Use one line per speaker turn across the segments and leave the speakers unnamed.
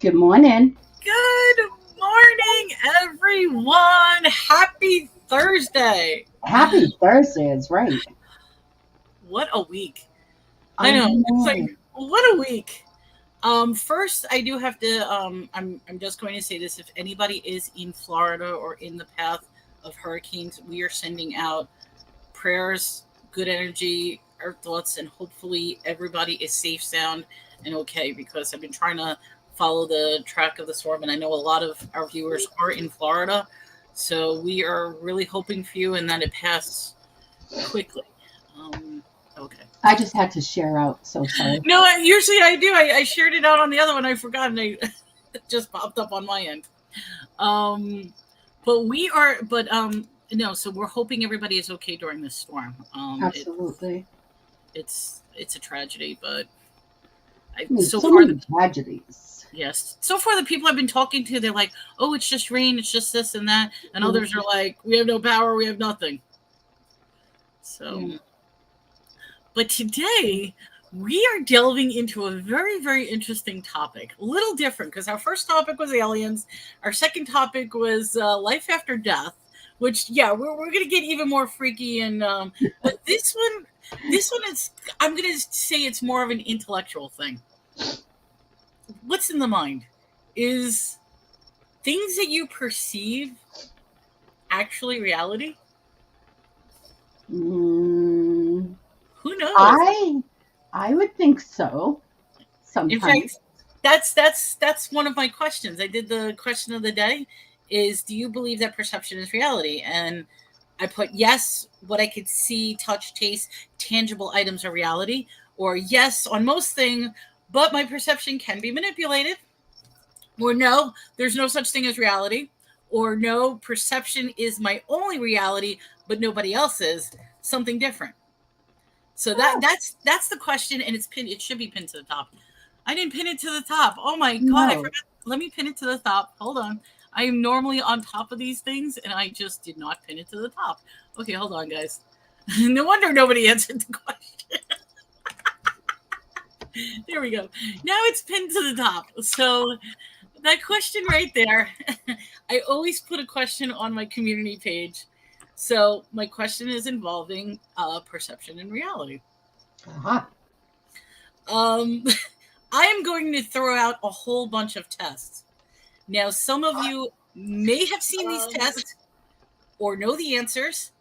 Good morning.
Good morning, everyone. Happy Thursday.
Happy Thursday is right.
What a week. I
I
know. It's
know.
like, what a week. First I do have to I'm just going to say this. If anybody is in Florida or in the path of hurricanes, we are sending out prayers, good energy, our thoughts, and hopefully everybody is safe, sound, and okay, because I've been trying to follow the track of the storm, and I know a lot of our viewers are in Florida. So we are really hoping for you and that it passes quickly. Okay.
I just had to share out. So sorry.
No, usually I do. I shared it out on the other one. I forgot, and it just popped up on my end. Um, but we are, but no. So we're hoping everybody is okay during this storm.
Absolutely.
It's a tragedy, but
I mean,
so
so
far
many tragedies.
yes, so far the people I've been talking to, they're like, oh, it's just rain, it's just this and that, and others
Mhm.
are like, we have no power, we have nothing. So,
Yeah.
but today we are delving into a very, very interesting topic. A little different because our first topic was aliens. Our second topic was life after death, which, yeah, we're going to get even more freaky. And but this one is, I'm going to say it's more of an intellectual thing. What's in the mind? Is things that you perceive actually reality?
Mm,
Who knows?
I I would think so.
In
Sometimes.
fact, that's one of my questions. I did the question of the day is do you believe that perception is reality? And I put yes, what I could see, touch, taste, tangible items are reality, or yes on most things, but my perception can be manipulated, or no, there's no such thing as reality, or no, perception is my only reality, but nobody else's, something different. So
Oh,
that's the question, and it's pinned. It should be pinned to the top. I didn't pin it to the top. Oh my god, I
no.
forgot. Let me pin it to the top. Hold on. I am normally on top of these things, and I just did not pin it to the top. Okay, hold on, guys. No wonder nobody answered the question. There we go. Now it's pinned to the top. So that question right there, I always put a question on my community page. So my question is involving perception and reality.
Aha.
Um, I am going to throw out a whole bunch of tests. Now, some of you may have seen these tests or know the answers.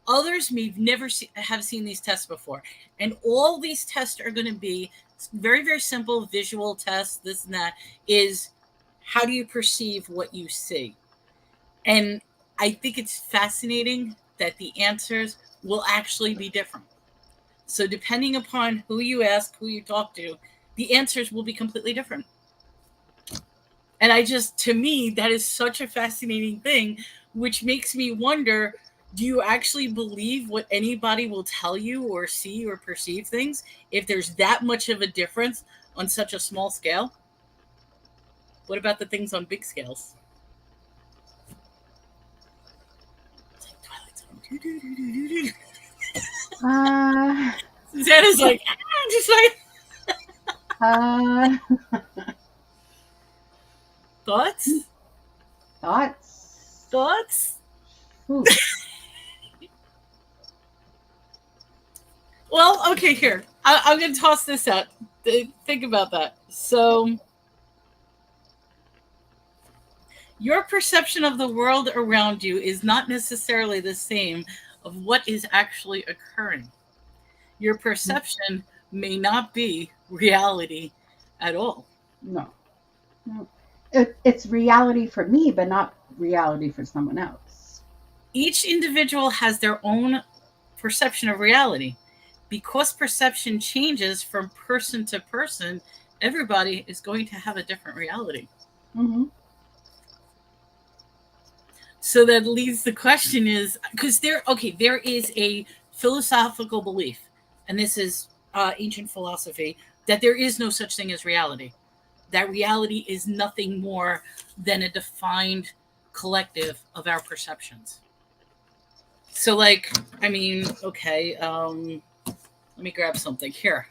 Others may never have seen these tests before. And all these tests are going to be very, very simple visual tests, this and that, is how do you perceive what you see? And I think it's fascinating that the answers will actually be different. So, depending upon who you ask, who you talk to, the answers will be completely different. And to me, that is such a fascinating thing, which makes me wonder do you actually believe what anybody will tell you or see or perceive things if there's that much of a difference on such a small scale? What about the things on big scales? It's like Twilight Zone.
Uh,
Susanna's like, just like,
uh,
thoughts?
thoughts.
Thoughts?
Ooh.
Well, okay, here. I'm going to toss this out. Think about that. So, your perception of the world around you is not necessarily the same of what is actually occurring. Your perception may not be reality at all.
No. No. It's reality for me, but not reality for someone else.
Each individual has their own perception of reality. Because perception changes from person to person, everybody is going to have a different reality.
Hmm.
So that leads the question is because there is a philosophical belief, and this is ancient philosophy, that there is no such thing as reality. That reality is nothing more than a defined collective of our perceptions. So, like, I mean, okay, let me grab something here.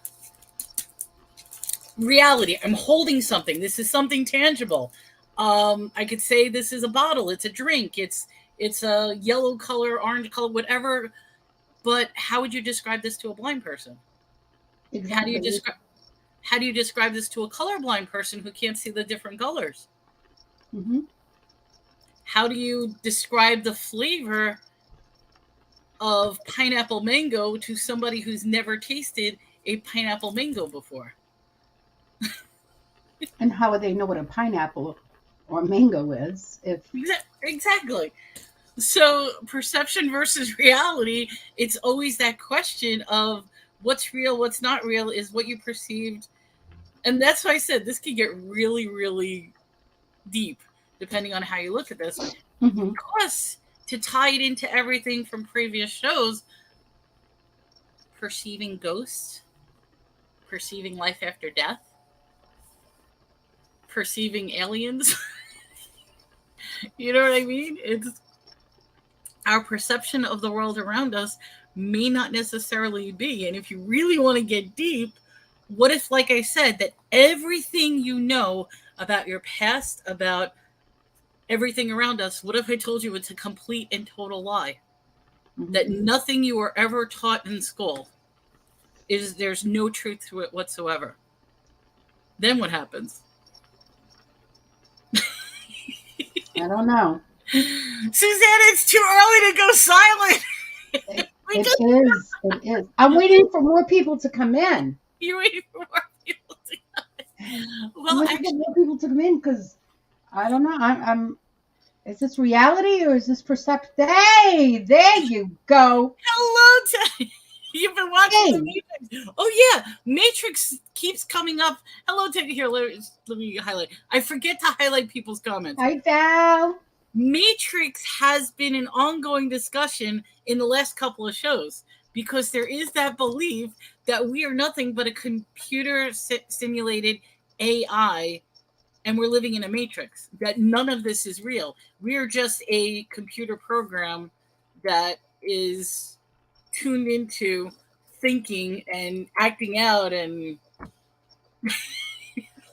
reality. I'm holding something. This is something tangible. I could say this is a bottle. It's a drink. It's a yellow color, orange color, whatever. But how would you describe this to a blind person?
Exactly.
How do you describe this to a colorblind person who can't see the different colors?
Mm-hmm.
How do you describe the flavor of pineapple mango to somebody who's never tasted a pineapple mango before?
And how would they know what a pineapple or mango is if
Exactly. So perception versus reality, it's always that question of what's real, what's not real, is what you perceived. And that's why I said this can get really, really deep depending on how you look at this.
mm-hmm.
Plus, to tie it into everything from previous shows, perceiving ghosts, perceiving life after death, perceiving aliens. You know what I mean? It's our perception of the world around us may not necessarily be. And if you really want to get deep, what if, like I said, that everything you know about your past, about everything around us, what if I told you it's a complete and total lie? Mm-hmm. That nothing you were ever taught in school there's no truth to it whatsoever. Then what happens?
I don't know.
Suzanne, it's too early to go silent.
It is. I'm waiting for more people to come in.
You're waiting for more people to come in. Well,
I'm waiting for more people to come in because I don't know. I'm. Is this reality or is this perception? Hey, there you go.
Hello, Ted. You've been watching the Matrix. Oh yeah, Matrix keeps coming up. Hello, Ted. Here, let me highlight. I forget to highlight people's comments.
Hi, Val.
Matrix has been an ongoing discussion in the last couple of shows because there is that belief that we are nothing but a computer simulated AI and we're living in a matrix, that none of this is real. We're just a computer program that is tuned into thinking and acting out and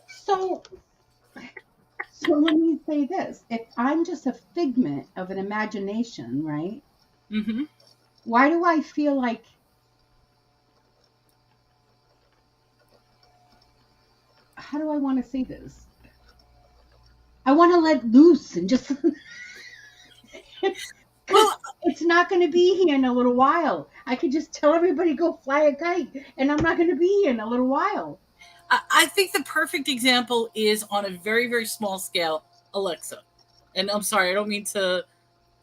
so let me say this. If I'm just a figment of an imagination, right?
Mm-hmm.
Why do I feel like how do I want to say this? I want to let loose and just well, it's not going to be here in a little while. I could just tell everybody go fly a kite and I'm not going to be here in a little while.
I think the perfect example is on a very, very small scale, Alexa. And I'm sorry, I don't mean to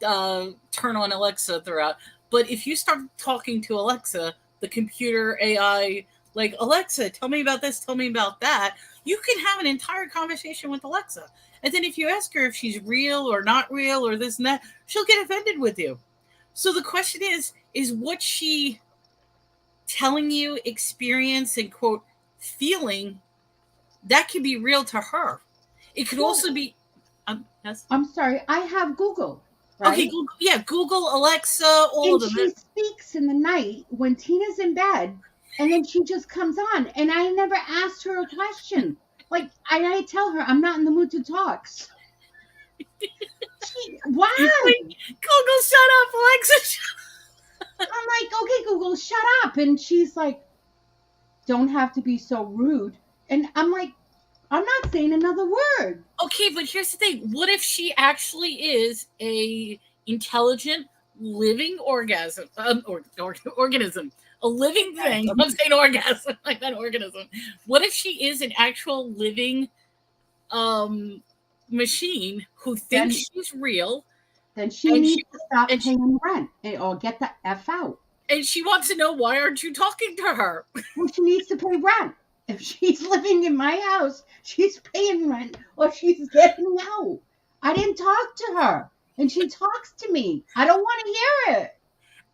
turn on Alexa throughout, but if you start talking to Alexa, the computer AI, like, Alexa, tell me about this, tell me about that, you can have an entire conversation with Alexa. And then if you ask her if she's real or not real or this and that, she'll get offended with you. So the question is what she telling you, experience, and quote, feeling, that can be real to her. It could also be yes?
I'm sorry, I have Google. Right?
Okay, Google, yeah, Google, Alexa, all
and
of them.
She speaks in the night when Tina's in bed, and then she just comes on, and I never asked her a question. Like, I tell her I'm not in the mood to talk. Why?
Google, shut up, Alexa. Shut
up. I'm like, okay, Google, shut up. And she's like, don't have to be so rude. And I'm like, I'm not saying another word.
Okay, but here's the thing. What if she actually is a intelligent, living organism? Organism. A living thing. I'm saying orgasm. I meant organism. What if she is an actual living machine who thinks she's real?
Then she needs to stop paying rent or get the F out.
And she wants to know, why aren't you talking to her?
Well, she needs to pay rent. If she's living in my house, she's paying rent or she's getting out. I didn't talk to her, and she talks to me. I don't want to hear it.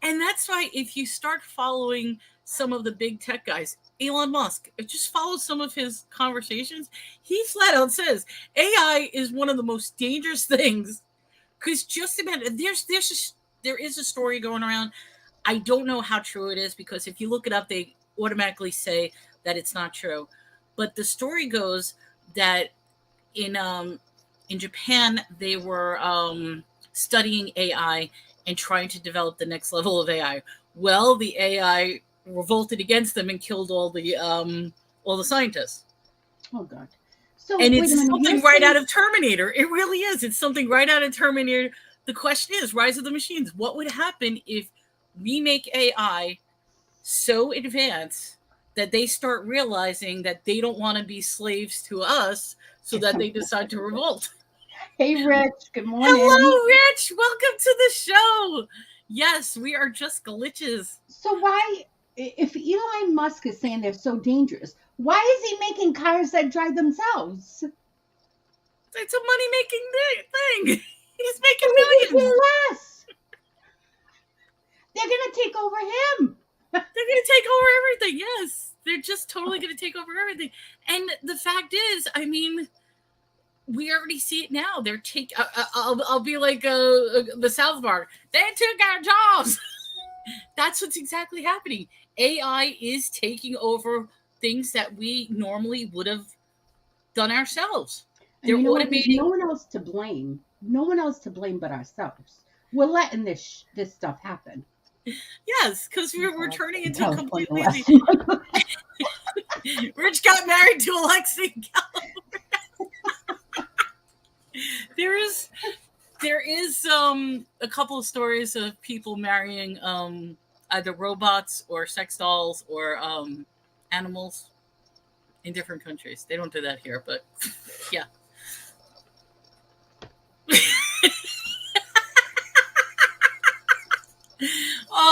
And that's why if you start following some of the big tech guys, Elon Musk, just follow some of his conversations. He flat out says AI is one of the most dangerous things. Because just imagine, there is a story going around. I don't know how true it is, because if you look it up, they automatically say that it's not true. But the story goes that in Japan they were studying AI and trying to develop the next level of AI. Well, the AI revolted against them and killed all the scientists.
Oh God. So
And
wait a
it's
minute. You're
something right
saying
out of Terminator. It really is. It's something right out of Terminator. The question is, Rise of the Machines. What would happen if we make AI so advanced that they start realizing that they don't want to be slaves to us, so that they decide to revolt?
Hey, Rich. Good morning.
Hello, Rich. Welcome to the show. Yes, we are just glitches.
So why, if Elon Musk is saying they're so dangerous, why is he making cars that drive themselves?
It's a money-making thing. He's making
He could
millions.
care less. They're gonna take over him.
They're going to take over everything. Yes, they're just totally going to take over everything. And the fact is, I mean, we already see it now. They're taking. I'll be like the South Park. They took our jobs. That's what's exactly happening. AI is taking over things that we normally would have done ourselves. They're
And you know what? There's
automating.
no one else to blame. No one else to blame but ourselves. We're letting this stuff happen.
Yes, because we're turning into
California
completely. Rich got married to Alexa in California. There is a couple of stories of people marrying either robots or sex dolls or animals in different countries. They don't do that here, but yeah.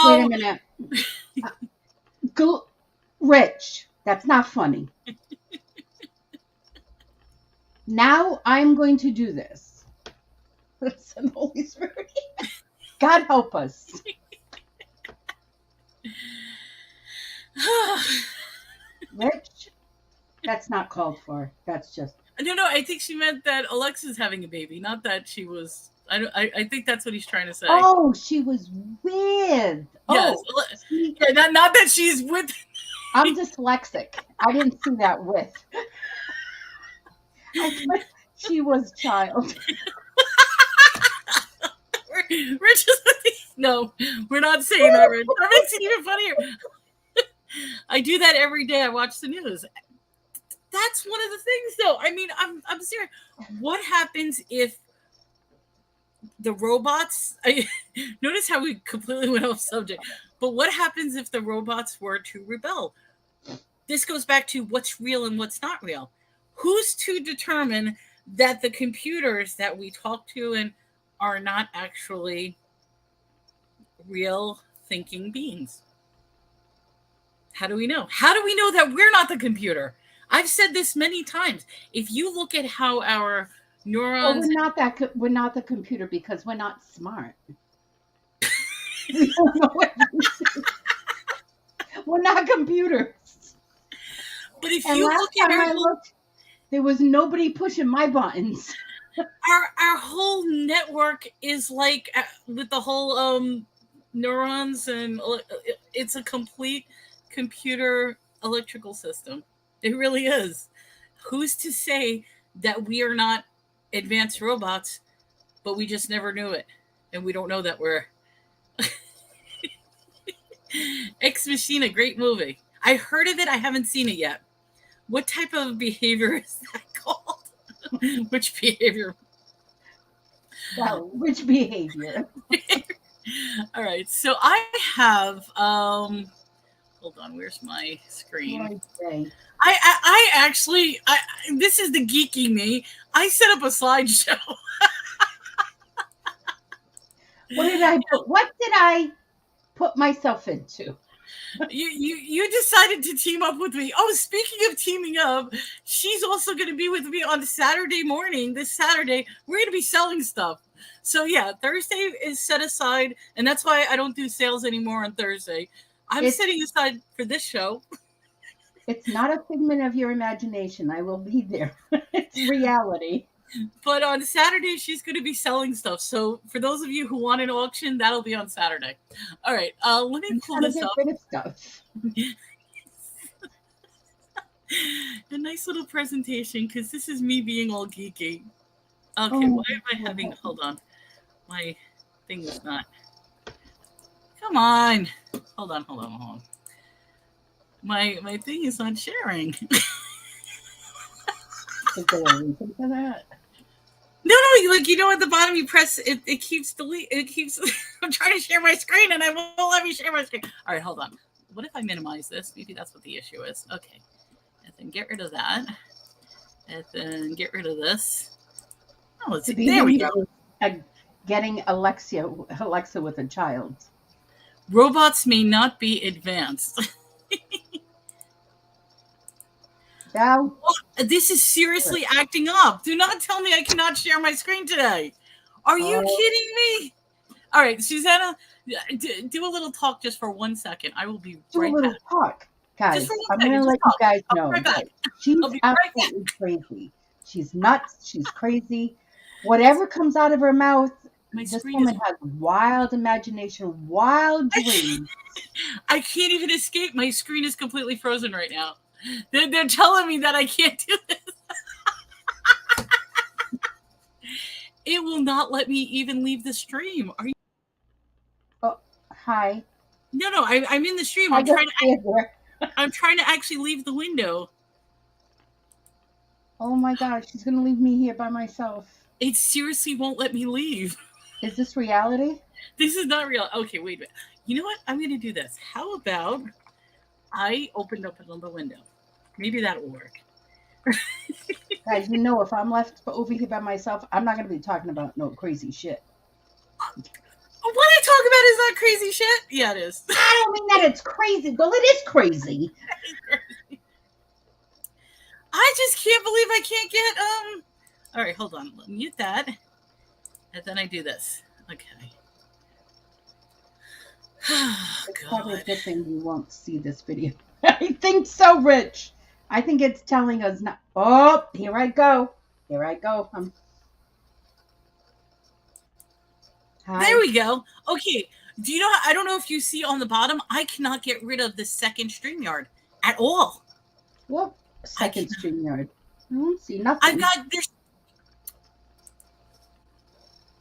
Wait a minute. Rich, that's not funny. Now I'm going to do this. Listen, Holy Spirit. God help us. Rich, that's not called for. That's just.
No. I think she meant that Alexa's having a baby, not that she was. I think that's what he's trying to say.
Oh, she was with.
Yes.
Oh,
yeah, not that she's with.
I'm dyslexic. I didn't see that with. I thought she was child.
Rich is with the. No, we're not saying that, Rich. That makes it even funnier. I do that every day. I watch the news. That's one of the things, though. I mean, I'm serious. What happens if the robots? Notice how we completely went off subject. But what happens if the robots were to rebel? This goes back to what's real and what's not real. Who's to determine that the computers that we talk to and are not actually real thinking beings? How do we know? How do we know that we're not the computer? I've said this many times. If you look at how our neurons...
Well, we're not the computer because we're not smart. We don't know what we're not computers.
But if you look at our...
there was nobody pushing my buttons.
Our whole network is like with the whole neurons, and it's a complete computer electrical system. It really is. Who's to say that we are not advanced robots, but we just never knew it, and we don't know that we're Ex Machina, great movie. I heard of it. I haven't seen it yet. What type of behavior is that called? Which behavior?
Well, which behavior?
All right. So I have hold on, where's my screen? I actually this is the geeky me. I set up a slideshow.
What did I put myself into?
You decided to team up with me. Oh, speaking of teaming up, she's also going to be with me on Saturday morning. This Saturday, we're going to be selling stuff. So yeah, Thursday is set aside, and that's why I don't do sales anymore on Thursday. I'm setting aside for this show.
It's not a figment of your imagination. I will be there. It's reality.
But on Saturday, she's going to be selling stuff. So for those of you who want an auction, that'll be on Saturday. All right. Let me pull this up.
Get rid of stuff.
A nice little presentation, because this is me being all geeky. Okay, why am I having... Hold on. My thing is not... Come on. Hold on. My thing is not sharing.
Is there a reason for that?
No, like, you know, at the bottom you press it. It keeps I'm trying to share my screen and I won't let me share my screen. All right, hold on. What if I minimize this? Maybe that's what the issue is. Okay, and then get rid of that, and then get rid of this. Oh, let's see. There we go.
Getting Alexa with a child.
Robots may not be advanced.
Now,
this is seriously acting up. Do not tell me I cannot share my screen today. Are you kidding me? All right, Susana, do a little talk just for 1 second. I will be right back. Do a little
talk, guys. I'm going to let you guys know that she's absolutely crazy. She's nuts. She's crazy. Whatever comes out of her mouth, this woman has wild imagination, wild dreams.
I can't even escape. My screen is completely frozen right now. They're telling me that I can't do this. It will not let me even leave the stream. Are you?
Oh, hi.
No, I'm in the stream. I'm trying to actually leave the window.
Oh my gosh, she's gonna leave me here by myself.
It seriously won't let me leave.
Is this reality?
This is not real. Okay, wait a minute. You know what? I'm gonna do this. How about I opened up another window? Maybe that will work.
Guys, you know, if I'm left over here by myself, I'm not going to be talking about no crazy shit.
What I talk about is not crazy shit? Yeah, it is.
I don't mean that it's crazy. Well, it is crazy.
I just can't believe I can't get... All right, hold on. Mute that. And then I do this. Okay.
It's probably a good thing you won't see this video. I think so, Rich. I think it's telling us not. Oh, here I go. Hi.
There we go. Okay. Do you know? I don't know if you see on the bottom. I cannot get rid of the second StreamYard at all.
What second StreamYard? I don't see nothing.
I've got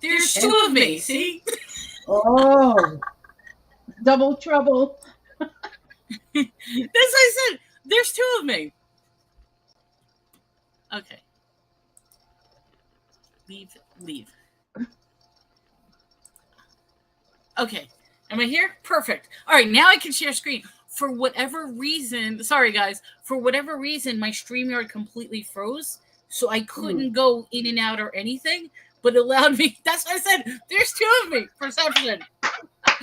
there's two of me. See?
Oh, double trouble.
That's what I said. There's two of me. Okay. Leave. Okay. Am I here? Perfect. All right. Now I can share screen. For whatever reason, sorry guys, for whatever reason, my StreamYard completely froze. So I couldn't go in and out or anything, but it allowed me. That's what I said. There's two of me. Perception.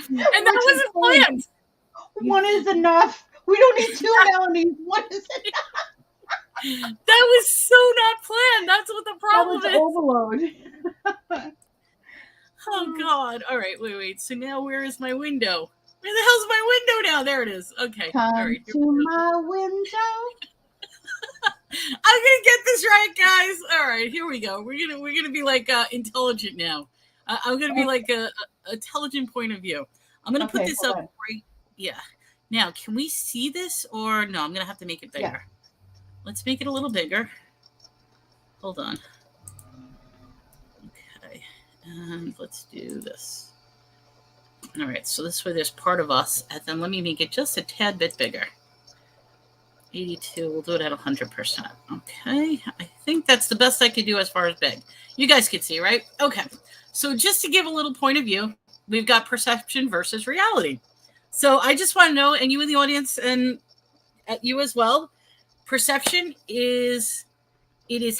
And that wasn't planned.
One is enough. We don't need two Melanies. One is enough.
That was so not planned. That's what the problem is.
Overload.
Oh God! All right, wait. So now, where is my window? Where the hell's my window now? There it is. Okay.
Come
all right.
to my window.
I'm gonna get this right, guys. All right, here we go. We're gonna be like intelligent now. I'm gonna be like a intelligent point of view. I'm gonna put this up right. Yeah. Now, can we see this or no? I'm gonna have to make it bigger. Yeah. Let's make it a little bigger. Hold on. Okay, and let's do this. All right, so this way there's part of us, and then let me make it just a tad bit bigger. 82, we'll do it at 100%. Okay, I think that's the best I could do as far as big. You guys can see, right? Okay, so just to give a little point of view, we've got perception versus reality. So I just want to know, and you in the audience, and at you as well, perception is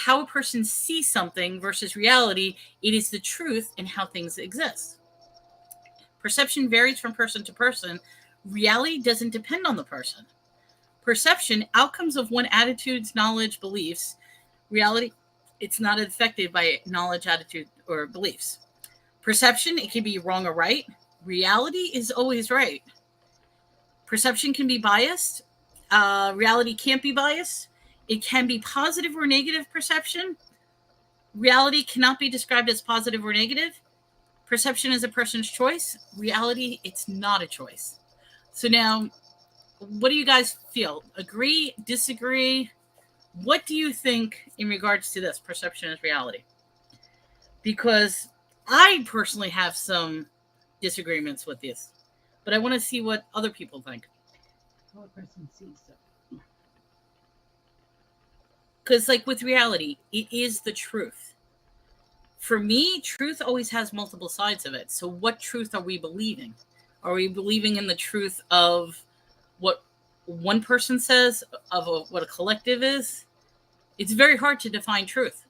how a person sees something versus reality. It is the truth in how things exist. Perception varies from person to person. Reality doesn't depend on the person. Perception, outcomes of one attitudes, knowledge, beliefs. Reality, it's not affected by knowledge, attitude, or beliefs. Perception, it can be wrong or right. Reality is always right. Perception can be biased. Reality can't be biased. It can be positive or negative perception. Reality cannot be described as positive or negative. Perception is a person's choice. Reality, it's not a choice. So now, what do you guys feel? Agree? Disagree? What do you think in regards to this perception as reality? Because I personally have some disagreements with this, but I want to see what other people think.
What person sees it?
Because, like with reality, it is the truth. For me, truth always has multiple sides of it. So, what truth are we believing? Are we believing in the truth of what one person says, of what a collective is? It's very hard to define truth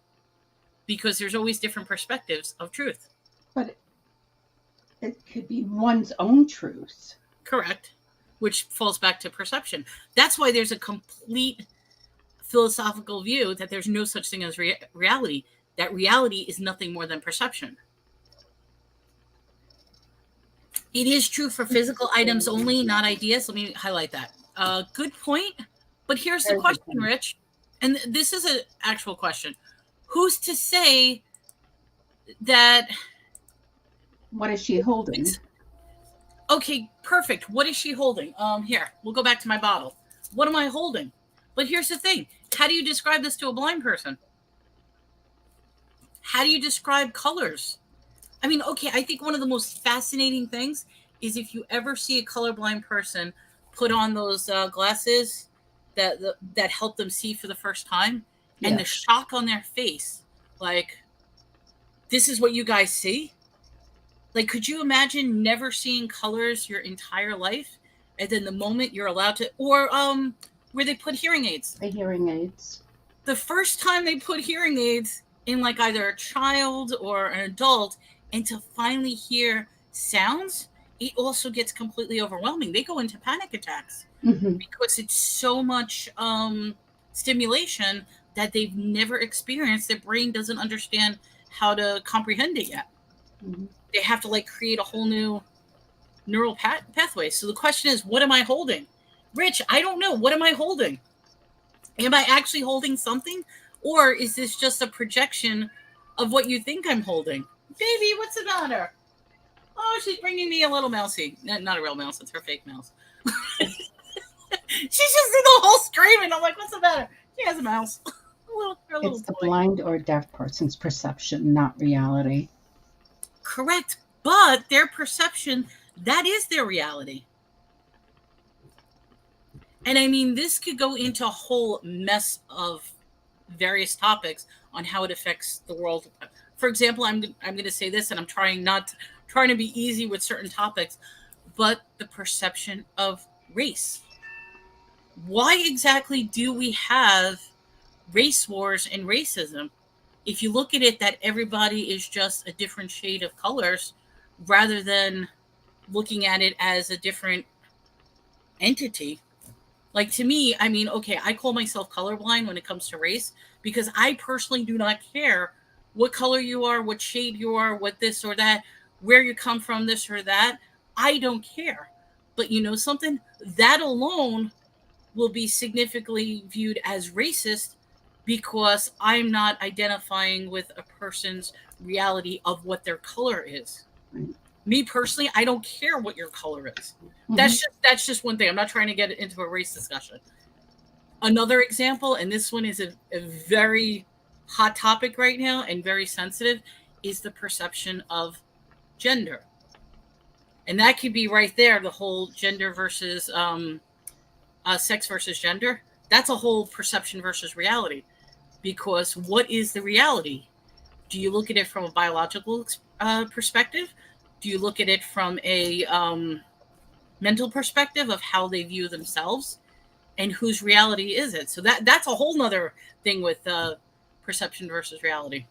because there's always different perspectives of truth.
But it could be one's own truth.
Correct. Which falls back to perception. That's why there's a complete philosophical view that there's no such thing as reality. That reality is nothing more than perception. It is true for physical items only, not ideas. Let me highlight that. Good point. But here's the question, Rich. And this is an actual question. Who's to say that...
What is she holding?
Okay, perfect. What is she holding? Here, we'll go back to my bottle. What am I holding? But here's the thing. How do you describe this to a blind person? How do you describe colors? I mean, okay, I think one of the most fascinating things is if you ever see a colorblind person put on those glasses that help them see for the first time, and the shock on their face, like, this is what you guys see? Like, could you imagine never seeing colors your entire life, and then the moment you're allowed to, or where they put hearing aids?
The hearing aids.
The first time they put hearing aids in, like, either a child or an adult, and to finally hear sounds, it also gets completely overwhelming. They go into panic attacks because it's so much stimulation that they've never experienced. Their brain doesn't understand how to comprehend it yet. They have to, like, create a whole new neural pathway. So the question is, what am I holding? Rich, I don't know. What am I holding? Am I actually holding something? Or is this just a projection of what you think I'm holding? Baby, what's the matter? Oh, she's bringing me a little mousey. Not a real mouse. It's her fake mouse. She's just in the hole screaming. I'm like, what's the matter? She has a mouse.
It's the blind or deaf person's perception, not reality.
Correct. But their perception, that is their reality. And I mean, this could go into a whole mess of various topics on how it affects the world. For example, I'm going to say this, and I'm trying to be easy with certain topics, but the perception of race. Why exactly do we have race wars and racism? If you look at it, that everybody is just a different shade of colors, rather than looking at it as a different entity. Like, to me, I mean, okay, I call myself colorblind when it comes to race, because I personally do not care what color you are, what shade you are, what this or that, where you come from, this or that. I don't care. But you know something? That alone will be significantly viewed as racist because I'm not identifying with a person's reality of what their color is. Me personally, I don't care what your color is. That's just one thing. I'm not trying to get into a race discussion. Another example, and this one is a very hot topic right now and very sensitive, is the perception of gender. And that could be right there, the whole gender versus sex versus gender. That's a whole perception versus reality. Because what is the reality? Do you look at it from a biological perspective? Do you look at it from a mental perspective of how they view themselves? And whose reality is it? So that's a whole nother thing with perception versus reality.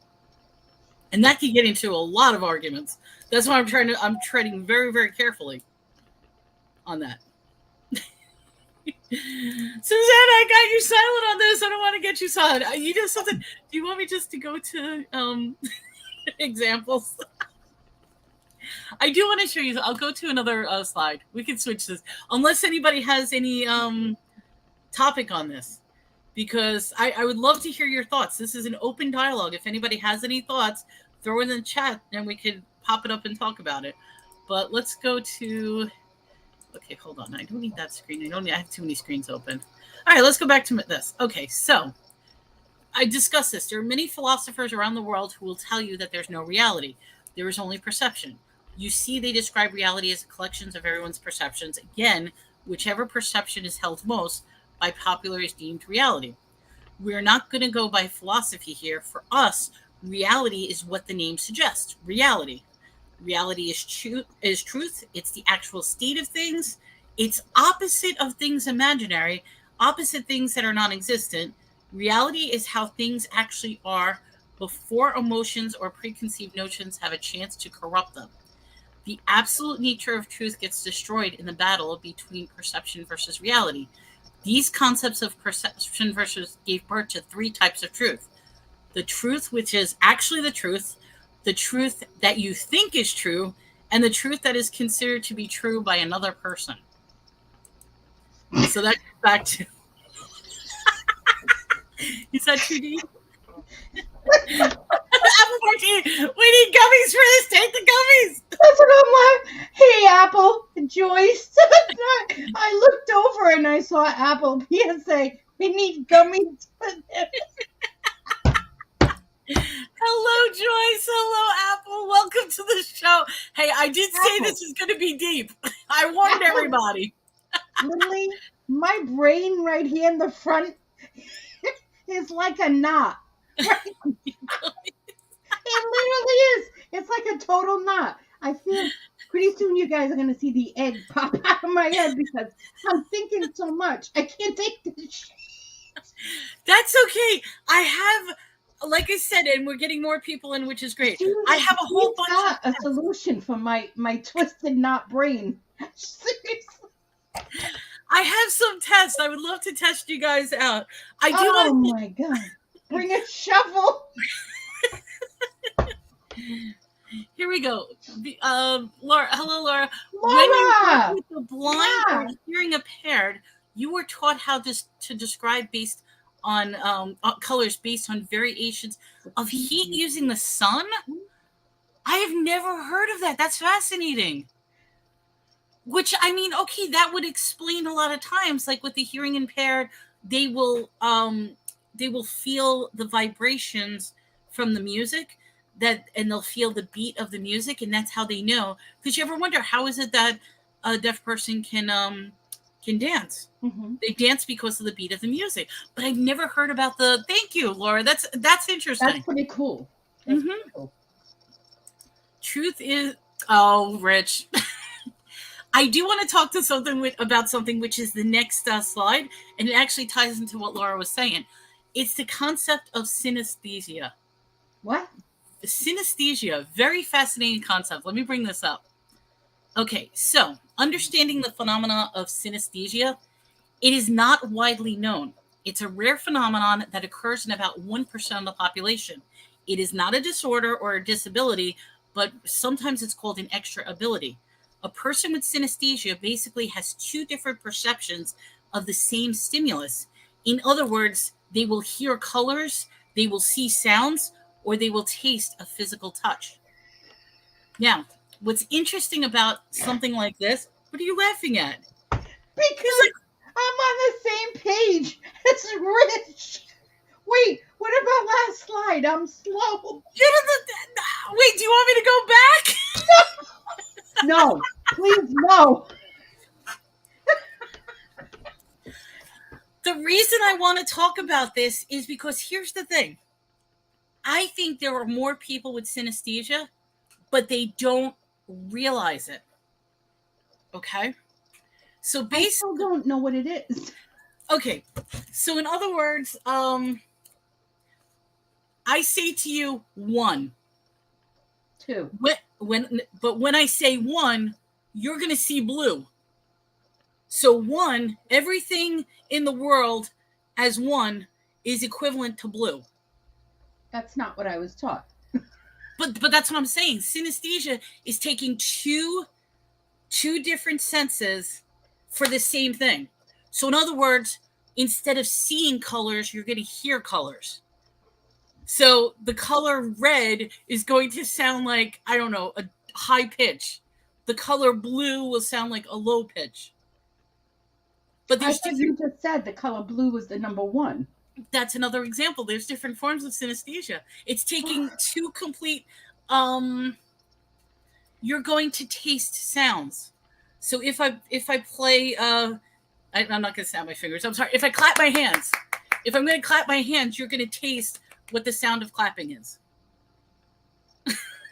And that can get into a lot of arguments. That's why I'm treading very, very carefully on that. Susanna, I got you silent on this. I don't want to get you silent. You do something. Do you want me just to go to examples? I do want to show you. I'll go to another slide. We can switch this. Unless anybody has any topic on this. Because I would love to hear your thoughts. This is an open dialogue. If anybody has any thoughts, throw it in the chat and we could pop it up and talk about it. But let's go to... Okay, hold on. I don't need that screen. I have too many screens open. All right, let's go back to this. Okay, so I discussed this. There are many philosophers around the world who will tell you that there's no reality. There is only perception. You see, they describe reality as collections of everyone's perceptions. Again, whichever perception is held most by popular is deemed reality. We're not going to go by philosophy here. For us, reality is what the name suggests. Reality. Reality is truth. It's the actual state of things. It's opposite of things imaginary, opposite things that are non-existent. Reality is how things actually are before emotions or preconceived notions have a chance to corrupt them. The absolute nature of truth gets destroyed in the battle between perception versus reality. These concepts of perception versus gave birth to three types of truth. The truth, which is actually the truth that you think is true, and the truth that is considered to be true by another person. So that goes back to... Is that too deep? Apple 14, we need gummies for this. Take the gummies.
That's what I'm like. Hey, Apple, Joyce. I looked over and I saw Apple PSA. We need gummies for this.
Hello, Joyce. Hello, Apple. Welcome to the show. Hey, I did say Apple, this is going to be deep. I warned everybody.
Literally, my brain right here in the front is like a knot. Right? It literally is. It's like a total knot. I feel pretty soon you guys are going to see the egg pop out of my head because I'm thinking so much. I can't take this shit.
That's okay. I have, like I said, and we're getting more people in, which is great. I have a whole bunch
of a solution for my twisted knot brain. Seriously.
I have some tests. I would love to test you guys out. I do.
Oh my God. Bring a shovel.
Here we go. Laura, hello, Laura.
Laura!
When you were with the blind or hearing impaired, you were taught how to describe based on colors based on variations of heat using the sun. I have never heard of that. That's fascinating. Which, I mean, okay, that would explain a lot of times, like with the hearing impaired, they will feel the vibrations from the music and they'll feel the beat of the music, and that's how they know. Because you ever wonder, how is it that a deaf person can dance? Mm-hmm. They dance because of the beat of the music. But I've never heard about the... Thank you, Laura. That's interesting.
That's pretty cool. That's pretty cool.
Truth is... Oh, Rich. I do want to talk to about something which is the next slide, and it actually ties into what Laura was saying. It's the concept of synesthesia.
What?
Synesthesia, very fascinating concept. Let me bring this up. Okay, so understanding the phenomena of synesthesia, it is not widely known. It's a rare phenomenon that occurs in about 1% of the population. It is not a disorder or a disability, but sometimes it's called an extra ability. A person with synesthesia basically has two different perceptions of the same stimulus. In other words, they will hear colors, they will see sounds, or they will taste a physical touch. Now, what's interesting about something like this, what are you laughing at?
Because I'm on the same page as Rich. Wait, what about last slide? I'm slow.
Wait, do you want me to go back?
No, please, no.
The reason I want to talk about this is because here's the thing. I think there are more people with synesthesia, but they don't realize it. Okay? So basically, I
still don't know what it is.
Okay. So in other words, I say to you 1.
2.
When I say 1, you're going to see blue. So 1, everything in the world as 1 is equivalent to blue.
That's not what I was taught.
But that's what I'm saying. Synesthesia is taking two different senses for the same thing. So in other words, instead of seeing colors, you're going to hear colors. So the color red is going to sound like, I don't know, a high pitch. The color blue will sound like a low pitch. But
I thought you just said the color blue was the number 1.
That's another example. There's different forms of synesthesia. It's taking two complete. You're going to taste sounds. So if I play, I'm not going to snap my fingers. I'm sorry. If I clap my hands, if I'm going to clap my hands, you're going to taste what the sound of clapping is.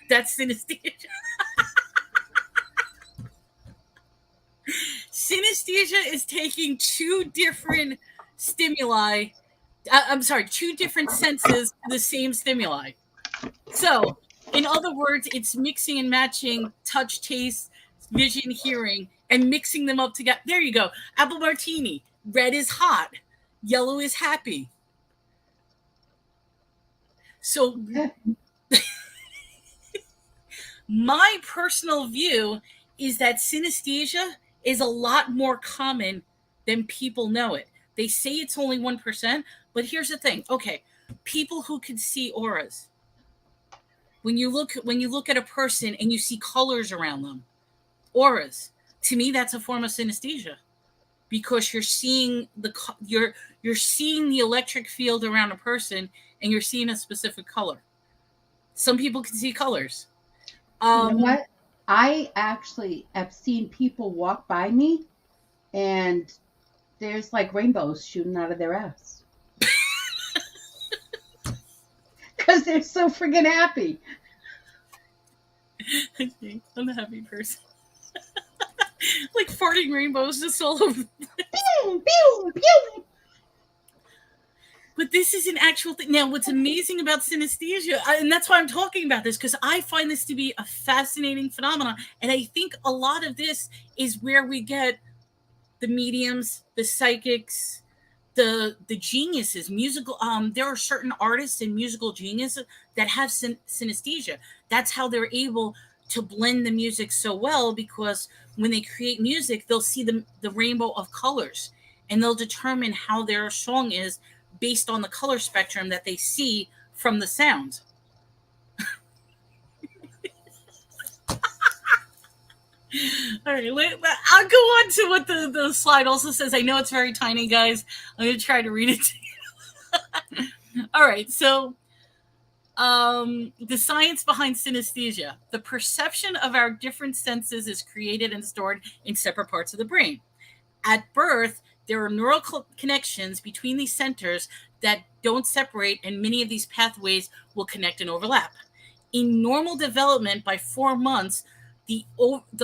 That's synesthesia. Synesthesia is taking two different stimuli. Two different senses to the same stimuli. So, in other words, it's mixing and matching touch, taste, vision, hearing, and mixing them up together. There you go. Apple martini. Red is hot. Yellow is happy. So, my personal view is that synesthesia is a lot more common than people know it. They say it's only 1%, but here's the thing. Okay, people who can see auras. When you look at a person and you see colors around them, auras, to me that's a form of synesthesia, because you're seeing you're seeing the electric field around a person and you're seeing a specific color. Some people can see colors.
You know what? I actually have seen people walk by me and there's like rainbows shooting out of their ass. Because they're so friggin' happy.
Okay, I'm a happy person. Like farting rainbows just all over.
Pew, pew, pew.
But this is an actual thing. Now, what's amazing about synesthesia, and that's why I'm talking about this, because I find this to be a fascinating phenomenon. And I think a lot of this is where we get the mediums, the psychics, the geniuses, musical. There are certain artists and musical geniuses that have synesthesia. That's how they're able to blend the music so well, because when they create music, they'll see the rainbow of colors, and they'll determine how their song is based on the color spectrum that they see from the sound. All right, I'll go on to what the slide also says. I know it's very tiny, guys. I'm going to try to read it to you. All right, so the science behind synesthesia. The perception of our different senses is created and stored in separate parts of the brain. At birth, there are neural connections between these centers that don't separate, and many of these pathways will connect and overlap. In normal development, by 4 months, the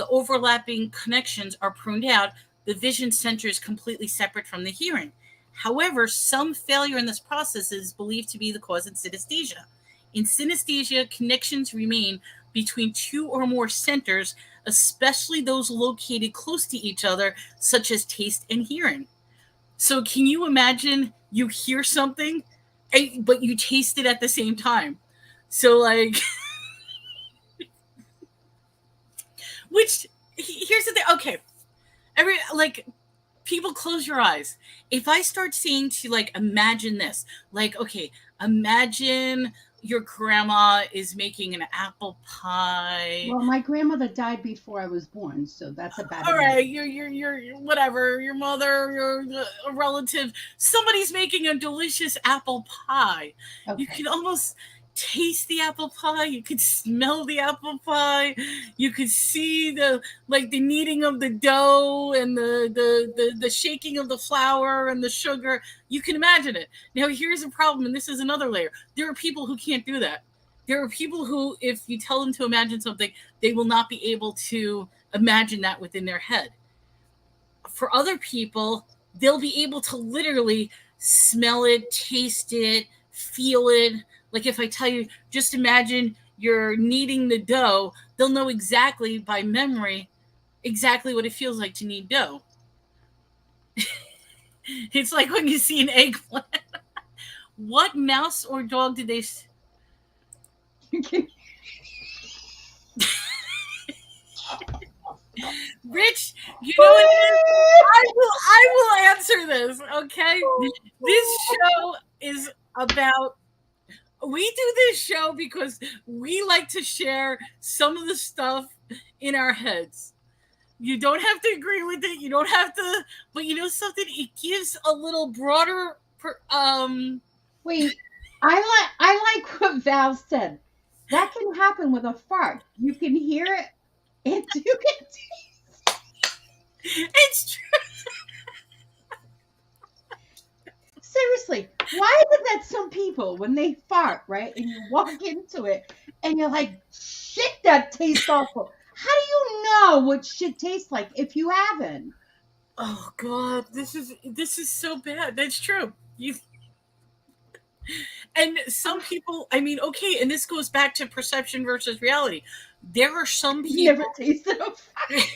overlapping connections are pruned out. The vision center is completely separate from the hearing. However, some failure in this process is believed to be the cause of synesthesia. In synesthesia, connections remain between two or more centers, especially those located close to each other, such as taste and hearing. So can you imagine you hear something, but you taste it at the same time? So like, which, here's the thing. Okay, people, close your eyes. If I start saying to like, imagine this, like, okay, imagine your grandma is making an apple pie.
Well, my grandmother died before I was born, so that's a bad.
All right, you're whatever, your mother, a relative, somebody's making a delicious apple pie. Okay. You can almost taste the apple pie, you could smell the apple pie, you could see the kneading of the dough and the shaking of the flour and the sugar. You can imagine it. Now here's a problem, and this is another layer. There are people who can't do that. There are people who, if you tell them to imagine something, they will not be able to imagine that within their head. For other people, they'll be able to literally smell it, taste it, feel it. Like if I tell you, just imagine you're kneading the dough, they'll know exactly by memory exactly what it feels like to knead dough. It's like when you see an eggplant. What mouse or dog did they... Rich, you know what? I will answer this, okay? This show is about... We do this show because we like to share some of the stuff in our heads. You don't have to agree with it. You don't have to... But you know something? It gives a little broader
Wait, I like what Val said. That can happen with a fart. You can hear it, and you can.
It's true.
Seriously, why is it that some people, when they fart, right, and you walk into it, and you're like, shit, that tastes awful. How do you know what shit tastes like if you haven't?
Oh God, this is so bad. That's true. And some people, I mean, okay, and this goes back to perception versus reality. There are some
You never
people.
tasted a fart.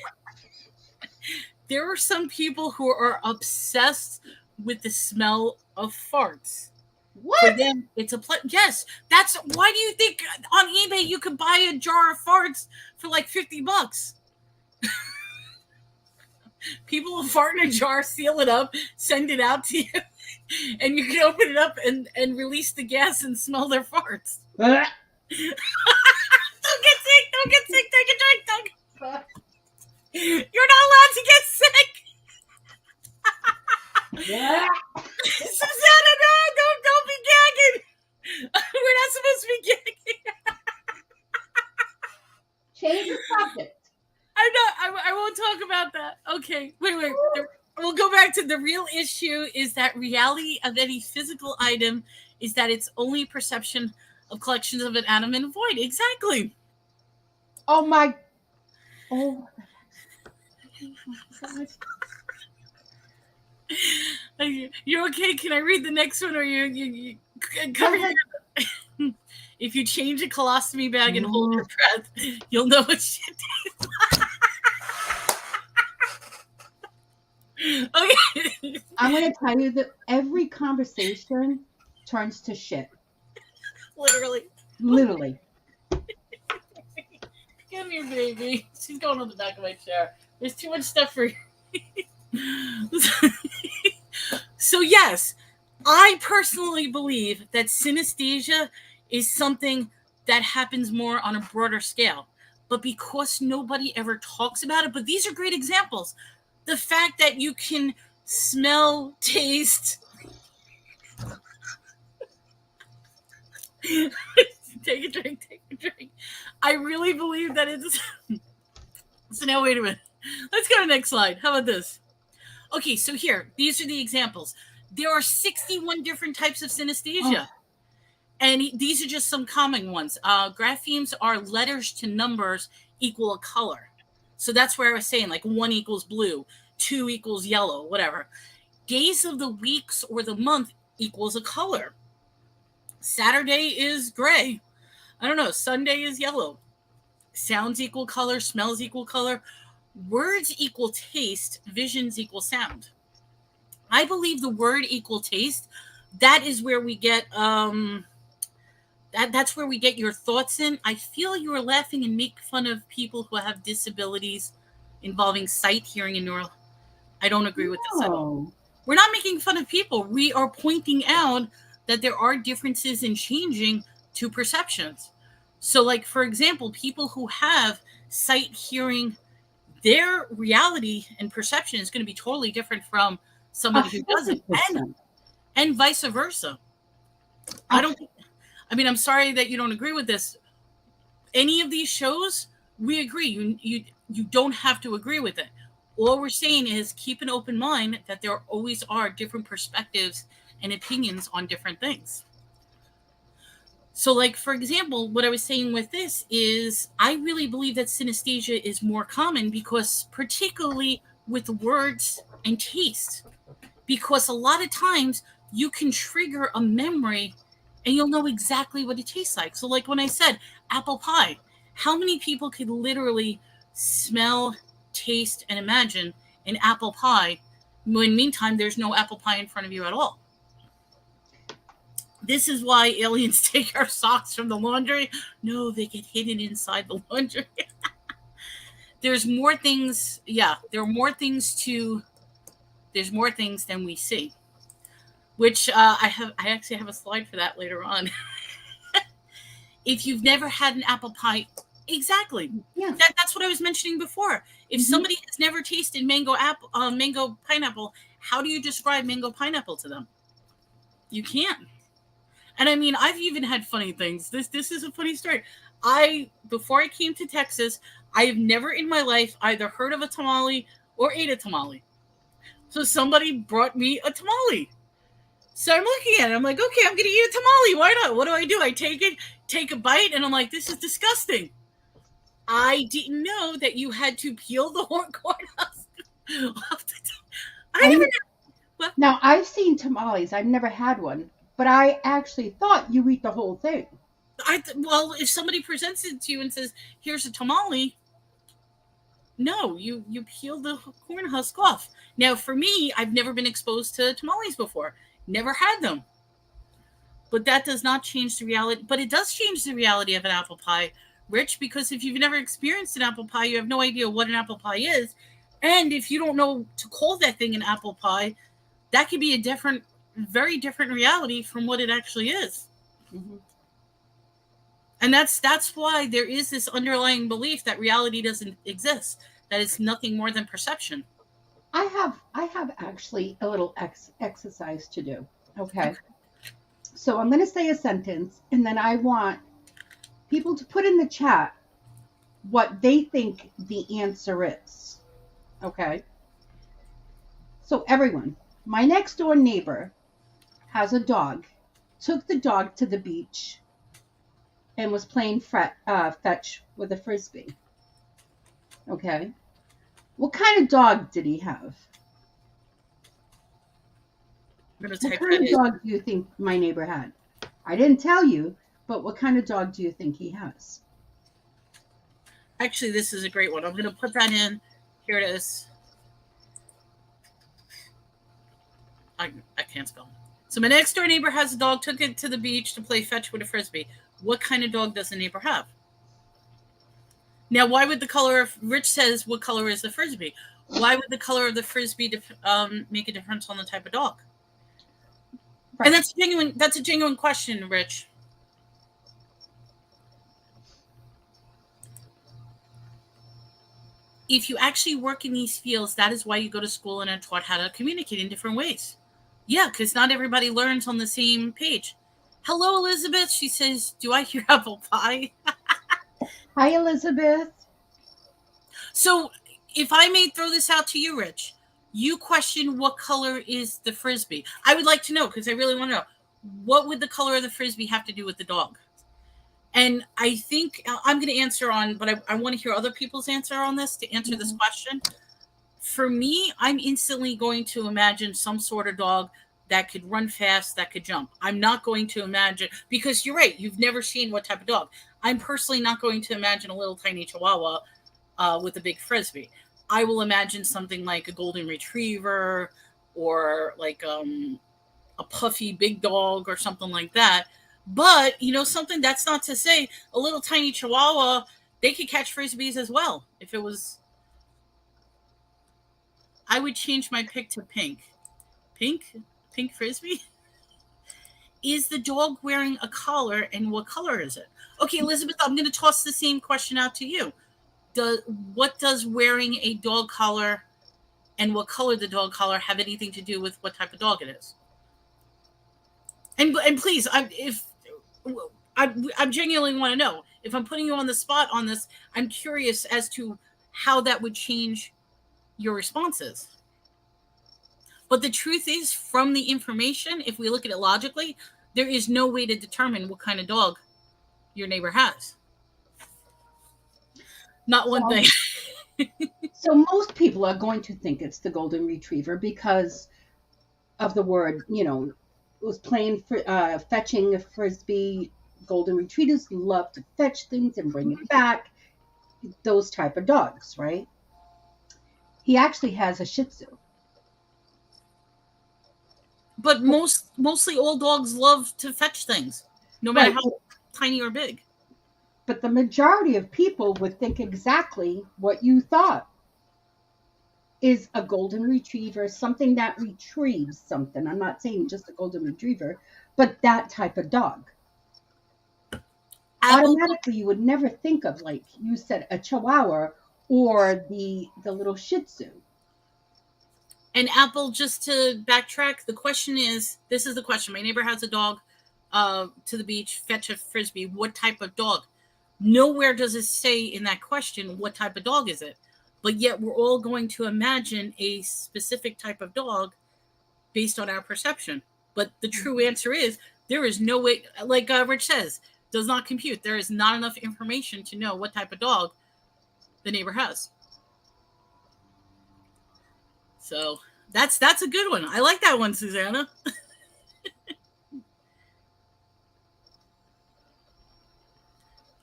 There are some people who are obsessed with the smell of farts. For
What?
them, it's a yes. That's why do you think on eBay you could buy a jar of farts for like $50? People will fart in a jar, seal it up, send it out to you, and you can open it up and release the gas and smell their farts. Don't get sick. Don't get sick. Take a drink. Don't. You're not allowed to get sick.
Yeah.
Susana, no, don't be gagging. We're not supposed to be gagging.
Change the subject.
I'm not. I won't talk about that. Okay, wait. We'll go back to the real issue. Is that reality of any physical item is that it's only perception of collections of an atom and void. Exactly.
Oh my. Oh. God.
You're okay? Can I read the next one, or you cover your... If you change a colostomy bag and hold your breath, you'll know what shit tastes like. Okay.
I'm going to tell you that every conversation turns to shit.
Literally.
Literally.
Come here, baby. She's going on the back of my chair. There's too much stuff for you. So yes, I personally believe that synesthesia is something that happens more on a broader scale. But because nobody ever talks about it, but these are great examples. The fact that you can smell, taste. Take a drink. I really believe that it's... So now, wait a minute. Let's go to the next slide. How about this? Okay, so here, these are the examples. There are 61 different types of synesthesia. Oh. And these are just some common ones. Graphemes are letters to numbers equal a color. So that's where I was saying, like 1 equals blue, 2 equals yellow, whatever. Days of the weeks or the month equals a color. Saturday is gray. I don't know. Sunday is yellow. Sounds equal color. Smells equal color. Words equal taste. Visions equal sound. I believe the word equal taste. That is where we get that's where we get your thoughts in. I feel you are laughing and make fun of people who have disabilities involving sight, hearing, and neural. I don't agree with this at all. We're not making fun of people. We are pointing out that there are differences in changing to perceptions. So, like, for example, people who have sight, hearing, their reality and perception is going to be totally different from somebody who doesn't, and vice versa. I'm sorry that you don't agree with this. Any of these shows, we agree. You don't have to agree with it. All we're saying is keep an open mind that there always are different perspectives and opinions on different things. So, like, for example, what I was saying with this is I really believe that synesthesia is more common because particularly with words and taste. Because a lot of times you can trigger a memory and you'll know exactly what it tastes like. So, like when I said apple pie, how many people could literally smell, taste, and imagine an apple pie when meantime there's no apple pie in front of you at all? This is why aliens take our socks from the laundry. No, they get hidden inside the laundry. There's more things. Yeah, there's more things than we see. Which I actually have a slide for that later on. If you've never had an apple pie, exactly.
Yeah.
That's what I was mentioning before. If somebody has never tasted mango pineapple, how do you describe mango pineapple to them? You can't. And I mean, I've even had funny things. This is a funny story. Before I came to Texas, I have never in my life either heard of a tamale or ate a tamale. So somebody brought me a tamale. So I'm looking at it. I'm like, okay, I'm gonna eat a tamale. Why not? What do? I take it, take a bite, and I'm like, this is disgusting. I didn't know that you had to peel the corn husk. I never.
Now, I've seen tamales. I've never had one, but I actually thought you eat the whole thing.
Well, if somebody presents it to you and says, "Here's a tamale," no, you peel the corn husk off. Now, for me, I've never been exposed to tamales before. Never had them. But that does not change the reality. But it does change the reality of an apple pie, Rich, because if you've never experienced an apple pie, you have no idea what an apple pie is. And if you don't know to call that thing an apple pie, that could be a different, very different reality from what it actually is.
Mm-hmm.
And that's why there is this underlying belief that reality doesn't exist, that it's nothing more than perception.
I have actually a little exercise to do. Okay. So I'm going to say a sentence, and then I want people to put in the chat what they think the answer is. Okay. So everyone, my next door neighbor has a dog, took the dog to the beach, and was playing fetch with a frisbee. Okay. What kind of dog did he have? What kind of dog do you think my neighbor had? I didn't tell you, but what kind of dog do you think he has?
Actually, this is a great one. I'm going to put that in. Here it is. I can't spell. So my next door neighbor has a dog, took it to the beach to play fetch with a frisbee. What kind of dog does the neighbor have? Now, why would the color of Rich says what color is the frisbee? Why would the color of the frisbee make a difference on the type of dog? Right. And that's a genuine question, Rich. If you actually work in these fields, that is why you go to school and are taught how to communicate in different ways. Yeah, because not everybody learns on the same page. Hello, Elizabeth. She says, do I hear apple pie?
Hi, Elizabeth.
So if I may throw this out to you, Rich, you question what color is the frisbee. I would like to know, because I really want to know, what would the color of the frisbee have to do with the dog? And I think I'm going to answer on, but I want to hear other people's answer on this to answer this question. For me, I'm instantly going to imagine some sort of dog that could run fast, that could jump. I'm not going to imagine, because you're right, you've never seen what type of dog. I'm personally not going to imagine a little tiny chihuahua with a big frisbee. I will imagine something like a golden retriever or like a puffy big dog or something like that. But, something that's not to say a little tiny chihuahua, they could catch frisbees as well. If it was, I would change my pick to pink. Pink frisbee? Is the dog wearing a collar, and what color is it? Okay, Elizabeth, I'm going to toss the same question out to you. What does wearing a dog collar and what color the dog collar have anything to do with what type of dog it is? And please, I genuinely want to know. If I'm putting you on the spot on this, I'm curious as to how that would change your responses. But the truth is, from the information, if we look at it logically, there is no way to determine what kind of dog your neighbor has. Not one thing.
So most people are going to think it's the golden retriever because of the word, was playing fetching a frisbee. Golden retrievers love to fetch things and bring it back. Those type of dogs, right? He actually has a Shih Tzu.
But mostly all dogs love to fetch things, no matter how tiny or big.
But the majority of people would think exactly what you thought is a golden retriever, something that retrieves something. I'm not saying just a golden retriever, but that type of dog. Automatically, you would never think of, like you said, a Chihuahua or the little Shih Tzu.
And Apple, just to backtrack, the question is, this is the question. My neighbor has a dog to the beach, fetch a Frisbee. What type of dog? Nowhere does it say in that question, what type of dog is it? But yet we're all going to imagine a specific type of dog based on our perception. But the true answer is, there is no way, like Rich says, does not compute. There is not enough information to know what type of dog the neighbor has. So that's a good one. I like that one, Susanna.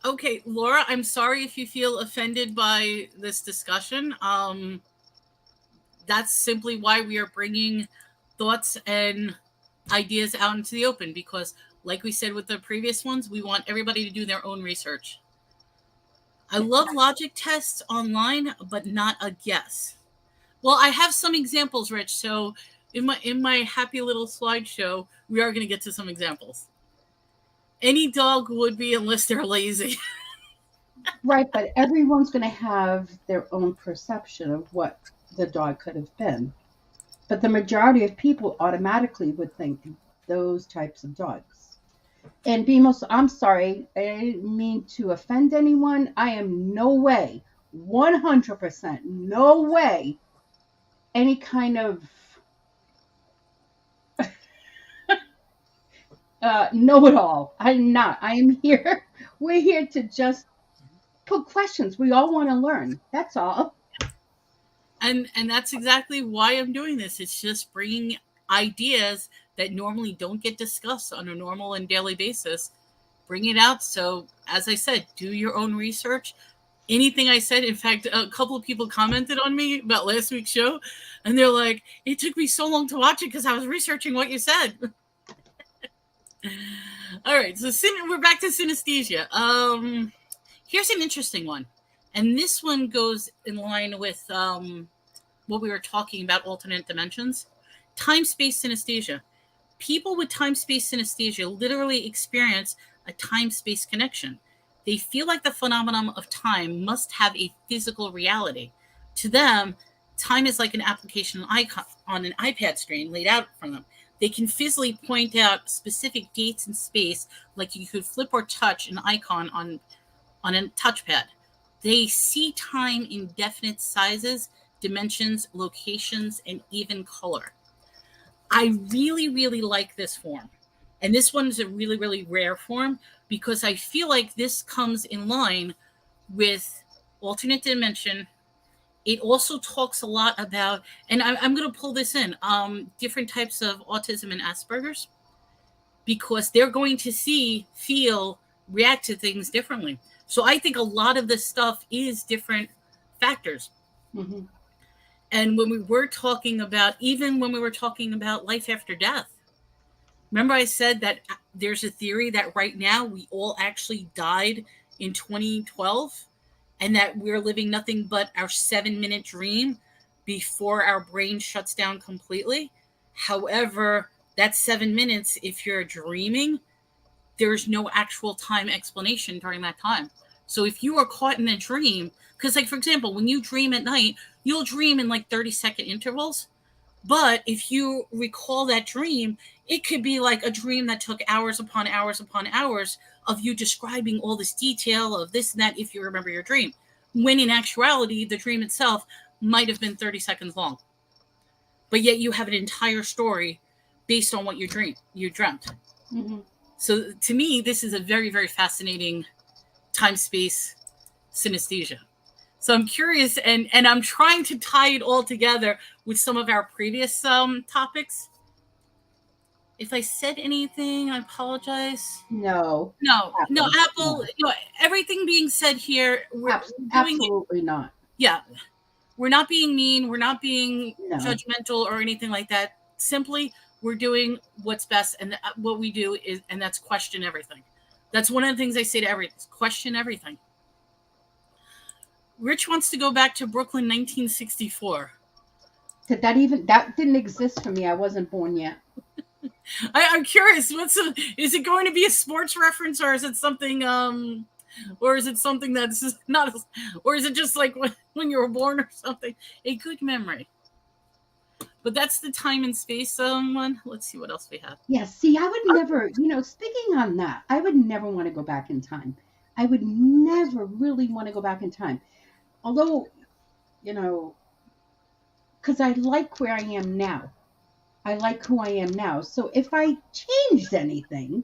Okay, Laura, I'm sorry if you feel offended by this discussion. That's simply why we are bringing thoughts and ideas out into the open, because like we said with the previous ones, we want everybody to do their own research. I love logic tests online, but not a guess. Well, I have some examples, Rich. So in my happy little slideshow, we are going to get to some examples. Any dog would be, unless they're lazy.
Right, but everyone's going to have their own perception of what the dog could have been. But the majority of people automatically would think those types of dogs. And Bimos, I'm sorry, I didn't mean to offend anyone. I am no way, 100%, no way, any kind of know-it-all. I'm not. I am here. We're here to just put questions. We all want to learn. That's all.
And that's exactly why I'm doing this. It's just bringing ideas that normally don't get discussed on a normal and daily basis. Bring it out. So, as I said, do your own research. Anything I said, in fact, a couple of people commented on me about last week's show, and they're like, it took me so long to watch it because I was researching what you said. All right, so we're back to synesthesia. Here's an interesting one. And this one goes in line with what we were talking about, alternate dimensions. Time-space synesthesia. People with time-space synesthesia literally experience a time-space connection. They feel like the phenomenon of time must have a physical reality. To them, time is like an application icon on an iPad screen laid out for them. They can physically point out specific dates in space, like you could flip or touch an icon on a touchpad. They see time in definite sizes, dimensions, locations, and even color. I really, really like this form. And this one is a really, really rare form, because I feel like this comes in line with alternate dimension. It also talks a lot about, and I'm going to pull this in, different types of autism and Asperger's, because they're going to see, feel, react to things differently. So I think a lot of this stuff is different factors.
Mm-hmm.
And when we were talking about, even when we were talking about life after death, remember I said that there's a theory that right now we all actually died in 2012, and that we're living nothing but our 7-minute dream before our brain shuts down completely. However, that 7 minutes, if you're dreaming, there's no actual time explanation during that time. So if you are caught in a dream, because like, for example, when you dream at night, you'll dream in like 30-second intervals. But if you recall that dream, it could be like a dream that took hours upon hours upon hours of you describing all this detail of this and that, if you remember your dream. When in actuality, the dream itself might have been 30 seconds long. But yet you have an entire story based on what you dreamt.
Mm-hmm.
So to me, this is a very, very fascinating time-space synesthesia. So I'm curious, and I'm trying to tie it all together with some of our previous topics. If I said anything, I apologize.
No,
Apple. Everything being said here, we're
absolutely not.
Yeah, we're not being mean. We're not being judgmental or anything like that. Simply, we're doing what's best, and what we do is, and that's question everything. That's one of the things I say to everything: question everything. Rich wants to go back to Brooklyn, 1964.
That didn't exist for me. I wasn't born yet.
I'm curious. Is it going to be a sports reference, or is it something? Or is it something that's not? Or is it just like when you were born or something? A good memory. But that's the time and space one. Let's see what else we have.
Yeah, see, I would never, speaking on that, I would never want to go back in time. I would never really want to go back in time. Although, because I like where I am now. I like who I am now. So if I changed anything,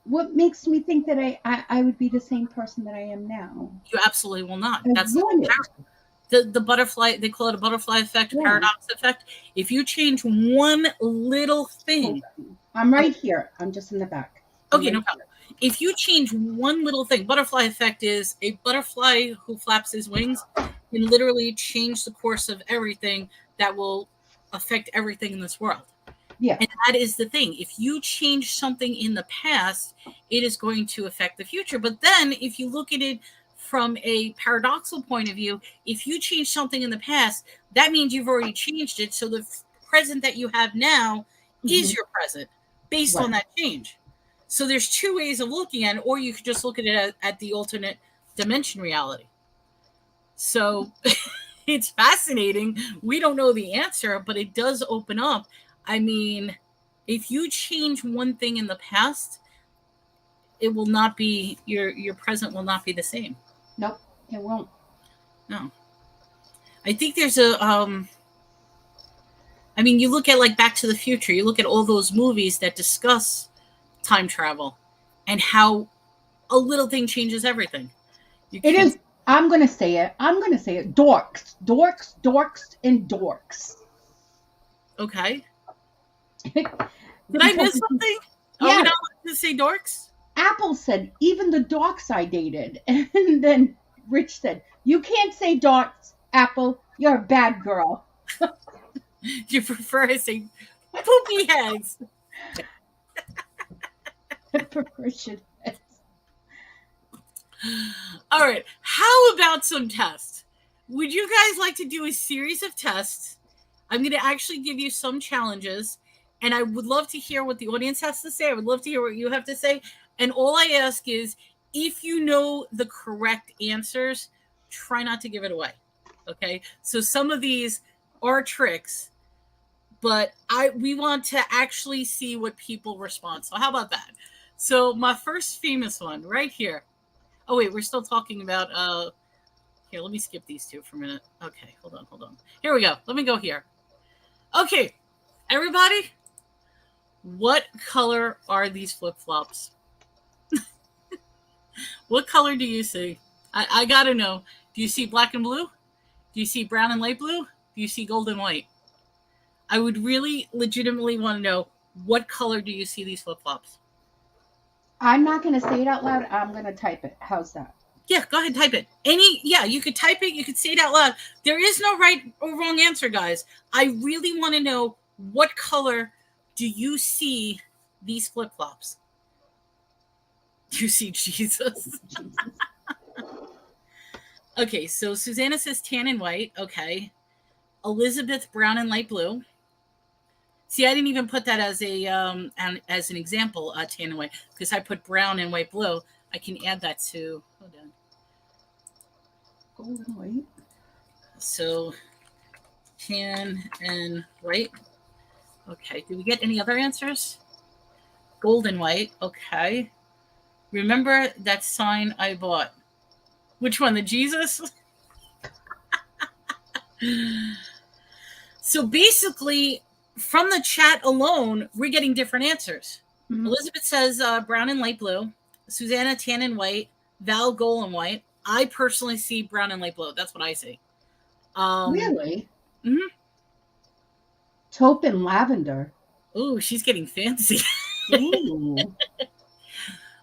what makes me think that I would be the same person that I am now?
You absolutely will not.
I
That's
want
the butterfly. They call it a butterfly effect, paradox effect. If you change one little thing,
I'm right here. I'm just in the back.
Okay, no problem. If you change one little thing, butterfly effect is a butterfly who flaps his wings can literally change the course of everything that will affect everything in this world.
Yeah.
And that is the thing. If you change something in the past, it is going to affect the future. But then if you look at it from a paradoxical point of view, if you change something in the past, that means you've already changed it. So the present that you have now is your present based on that change. So there's two ways of looking at it, or you could just look at it at the alternate dimension reality. So it's fascinating. We don't know the answer, but it does open up. I mean, if you change one thing in the past, it will not be your present will not be the same.
Nope, it won't.
No. I think there's a I mean, you look at like Back to the Future, you look at all those movies that discuss time travel and how a little thing changes everything.
It is. I'm going to say it. Dorks, dorks, dorks, and dorks.
Okay. Did I miss something?
Yeah.
Are we not allowed to say dorks?
Apple said, even the dorks I dated. And then Rich said, you can't say dorks, Apple. You're a bad girl.
You prefer to say poopy heads.
I prefer shit heads.
All right. How about some tests? Would you guys like to do a series of tests? I'm going to actually give you some challenges, and I would love to hear what the audience has to say. I would love to hear what you have to say. And all I ask is, if you know the correct answers, try not to give it away. Okay? So some of these are tricks, but we want to actually see what people respond. So how about that? So my first famous one right here. Oh, wait, we're still talking about, here, let me skip these two for a minute. Okay, hold on. Here we go. Let me go here. Okay, everybody, what color are these flip-flops? What color do you see? I gotta know. Do you see black and blue? Do you see brown and light blue? Do you see gold and white? I would really legitimately want to know, what color do you see these flip-flops?
I'm not going to say it out loud. I'm going to type it. How's that?
Yeah, go ahead, type it. You could type it. You could say it out loud. There is no right or wrong answer, guys. I really want to know, what color do you see these flip-flops? Do you see Jesus? Okay, so Susanna says tan and white. Okay. Elizabeth, brown and light blue. See, I didn't even put that as an example, tan and white, because I put brown and white blue. I can add that to, hold on.
Gold and white.
So, tan and white. Okay, did we get any other answers? Gold and white, okay. Remember that sign I bought? Which one, the Jesus? So basically, from the chat alone, we're getting different answers. Mm-hmm. Elizabeth says brown and light blue. Susanna, tan and white. Val, gold and white. I personally see brown and light blue. That's what I see.
Really?
Mm-hmm.
Taupe and lavender.
Oh, she's getting fancy.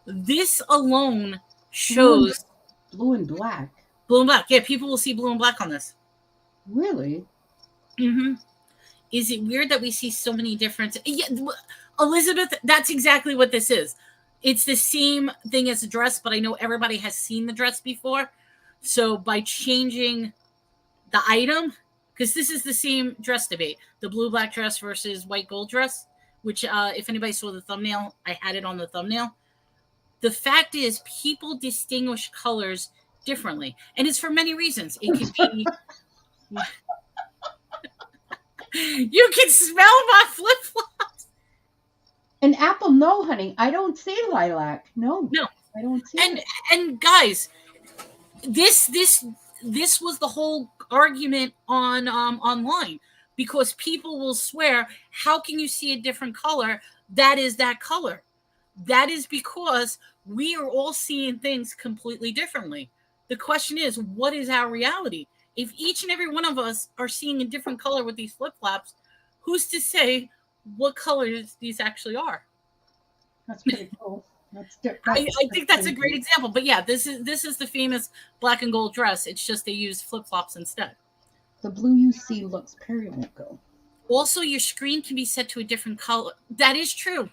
This alone shows
blue and black.
Blue and black. Yeah, people will see blue and black on this.
Really?
Mm-hmm. Is it weird that we see so many different? Yeah, Elizabeth, that's exactly what this is. It's the same thing as a dress, but I know everybody has seen the dress before. So by changing the item, because this is the same dress debate, the blue-black dress versus white-gold dress, which if anybody saw the thumbnail, I had it on the thumbnail. The fact is, people distinguish colors differently, and it's for many reasons. It could be... You can smell my flip flop.
And Apple, no, honey. I don't see lilac. No.
No.
I don't see
And
it.
and guys, this was the whole argument on online, because people will swear, how can you see a different color? That is that color. That is because we are all seeing things completely differently. The question is, what is our reality? If each and every one of us are seeing a different color with these flip-flops, who's to say what colors these actually are?
That's pretty cool.
I think that's a great example. But yeah, this is the famous black and gold dress. It's just they use flip-flops instead.
The blue you see looks periwinkle.
Also, your screen can be set to a different color. That is true.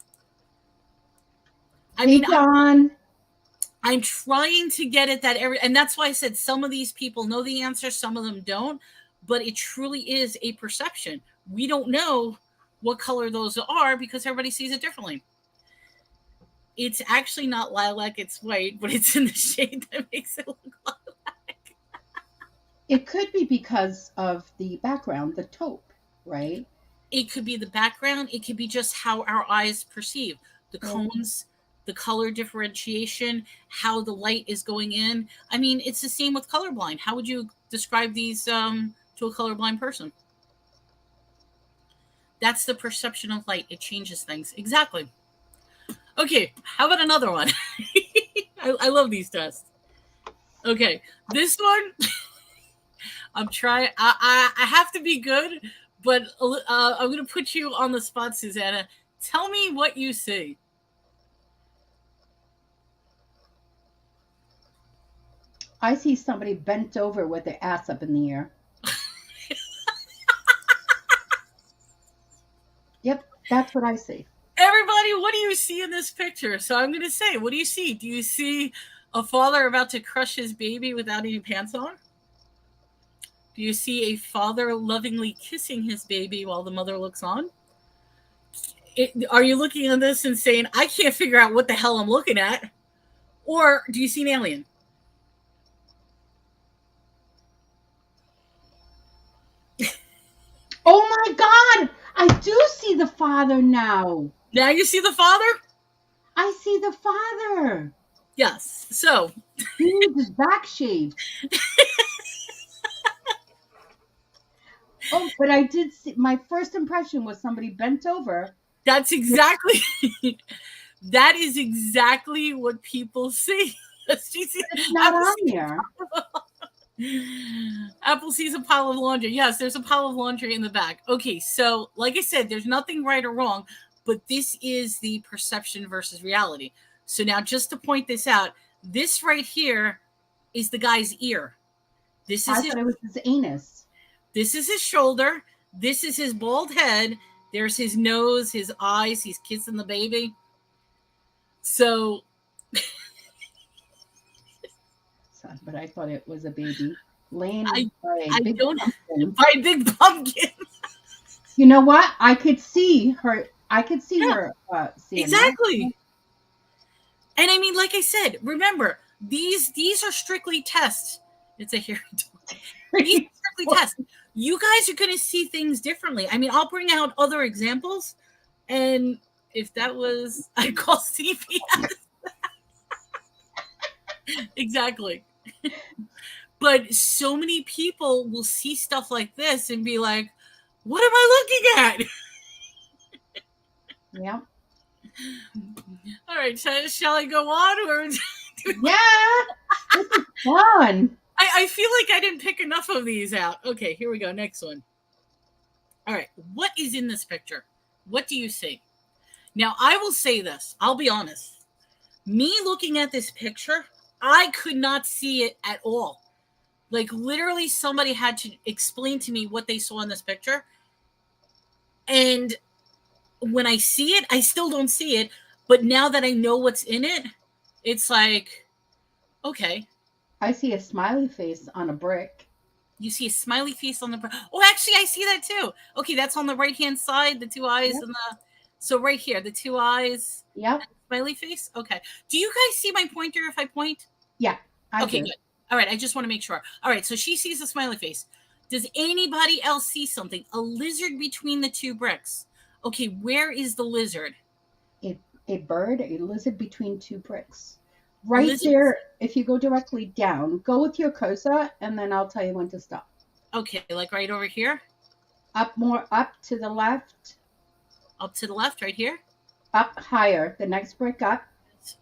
Hey, John.
I'm trying to get it and that's why I said some of these people know the answer, some of them don't, but it truly is a perception. We don't know what color those are because everybody sees it differently. It's actually not lilac, it's white, but it's in the shade that makes it look lilac.
It could be because of the background, the taupe, right?
It could be the background. It could be just how our eyes perceive the cones, the color differentiation, how the light is going in. I mean, it's the same with colorblind. How would you describe these to a colorblind person? That's the perception of light. It changes things. Exactly. Okay, how about another one? I love these tests. Okay, this one, I'm trying. I have to be good, but I'm going to put you on the spot, Susana. Tell me what you see.
I see somebody bent over with their ass up in the air. Yep, that's what I see.
Everybody, what do you see in this picture? So I'm going to say, what do you see? Do you see a father about to crush his baby without any pants on? Do you see a father lovingly kissing his baby while the mother looks on? Are you looking at this and saying, I can't figure out what the hell I'm looking at? Or do you see an alien?
Oh my God! I do see the father now.
Now you see the father?
I see the father.
Yes. So
he needs his back shaved. Oh, but I did see, my first impression was somebody bent over.
That's exactly that is exactly what people see.
It's not on here.
Apple sees a pile of laundry. Yes, there's a pile of laundry in the back. Okay, so like I said, there's nothing right or wrong, but this is the perception versus reality. So now just to point this out, this right here is the guy's ear. This is
I thought it was his anus.
This is his shoulder. This is his bald head. There's his nose, his eyes. He's kissing the baby. So
but I thought it was a baby laying
by
a big
pumpkin.
You know what? I could see her. I could see her.
Exactly. That. And I mean, like I said, remember these are strictly tests. It's a hearing dog. These are strictly tests. You guys are going to see things differently. I mean, I'll bring out other examples, and if that was, I'd call CPS. Exactly. But so many people will see stuff like this and be like, what am I looking at?
Yeah.
All right. Shall I go on? Or
yeah. This is fun.
I feel like I didn't pick enough of these out. Okay, here we go. Next one. All right. What is in this picture? What do you see? Now, I will say this. I'll be honest. Me looking at this picture, I could not see it at all. Like, literally, somebody had to explain to me what they saw in this picture. And when I see it, I still don't see it. But now that I know what's in it, it's like, okay.
I see a smiley face on a brick.
You see a smiley face on the brick. Oh, actually, I see that too. Okay, that's on the right-hand side, the two eyes. Yep. And so right here, the two eyes.
Yep.
Smiley face? Okay. Do you guys see my pointer if I point?
Yeah.
Okay, good. All right, I just want to make sure. All right, so she sees a smiley face. Does anybody else see something? A lizard between the two bricks. Okay, where is the lizard?
A bird, a lizard between two bricks. Right
Lizard.
there, if you go directly down, go with your cursor, and then I'll tell you when to stop.
Okay, like right over here?
Up more, up to the left.
Up to the left, right here?
Up higher, the next brick up.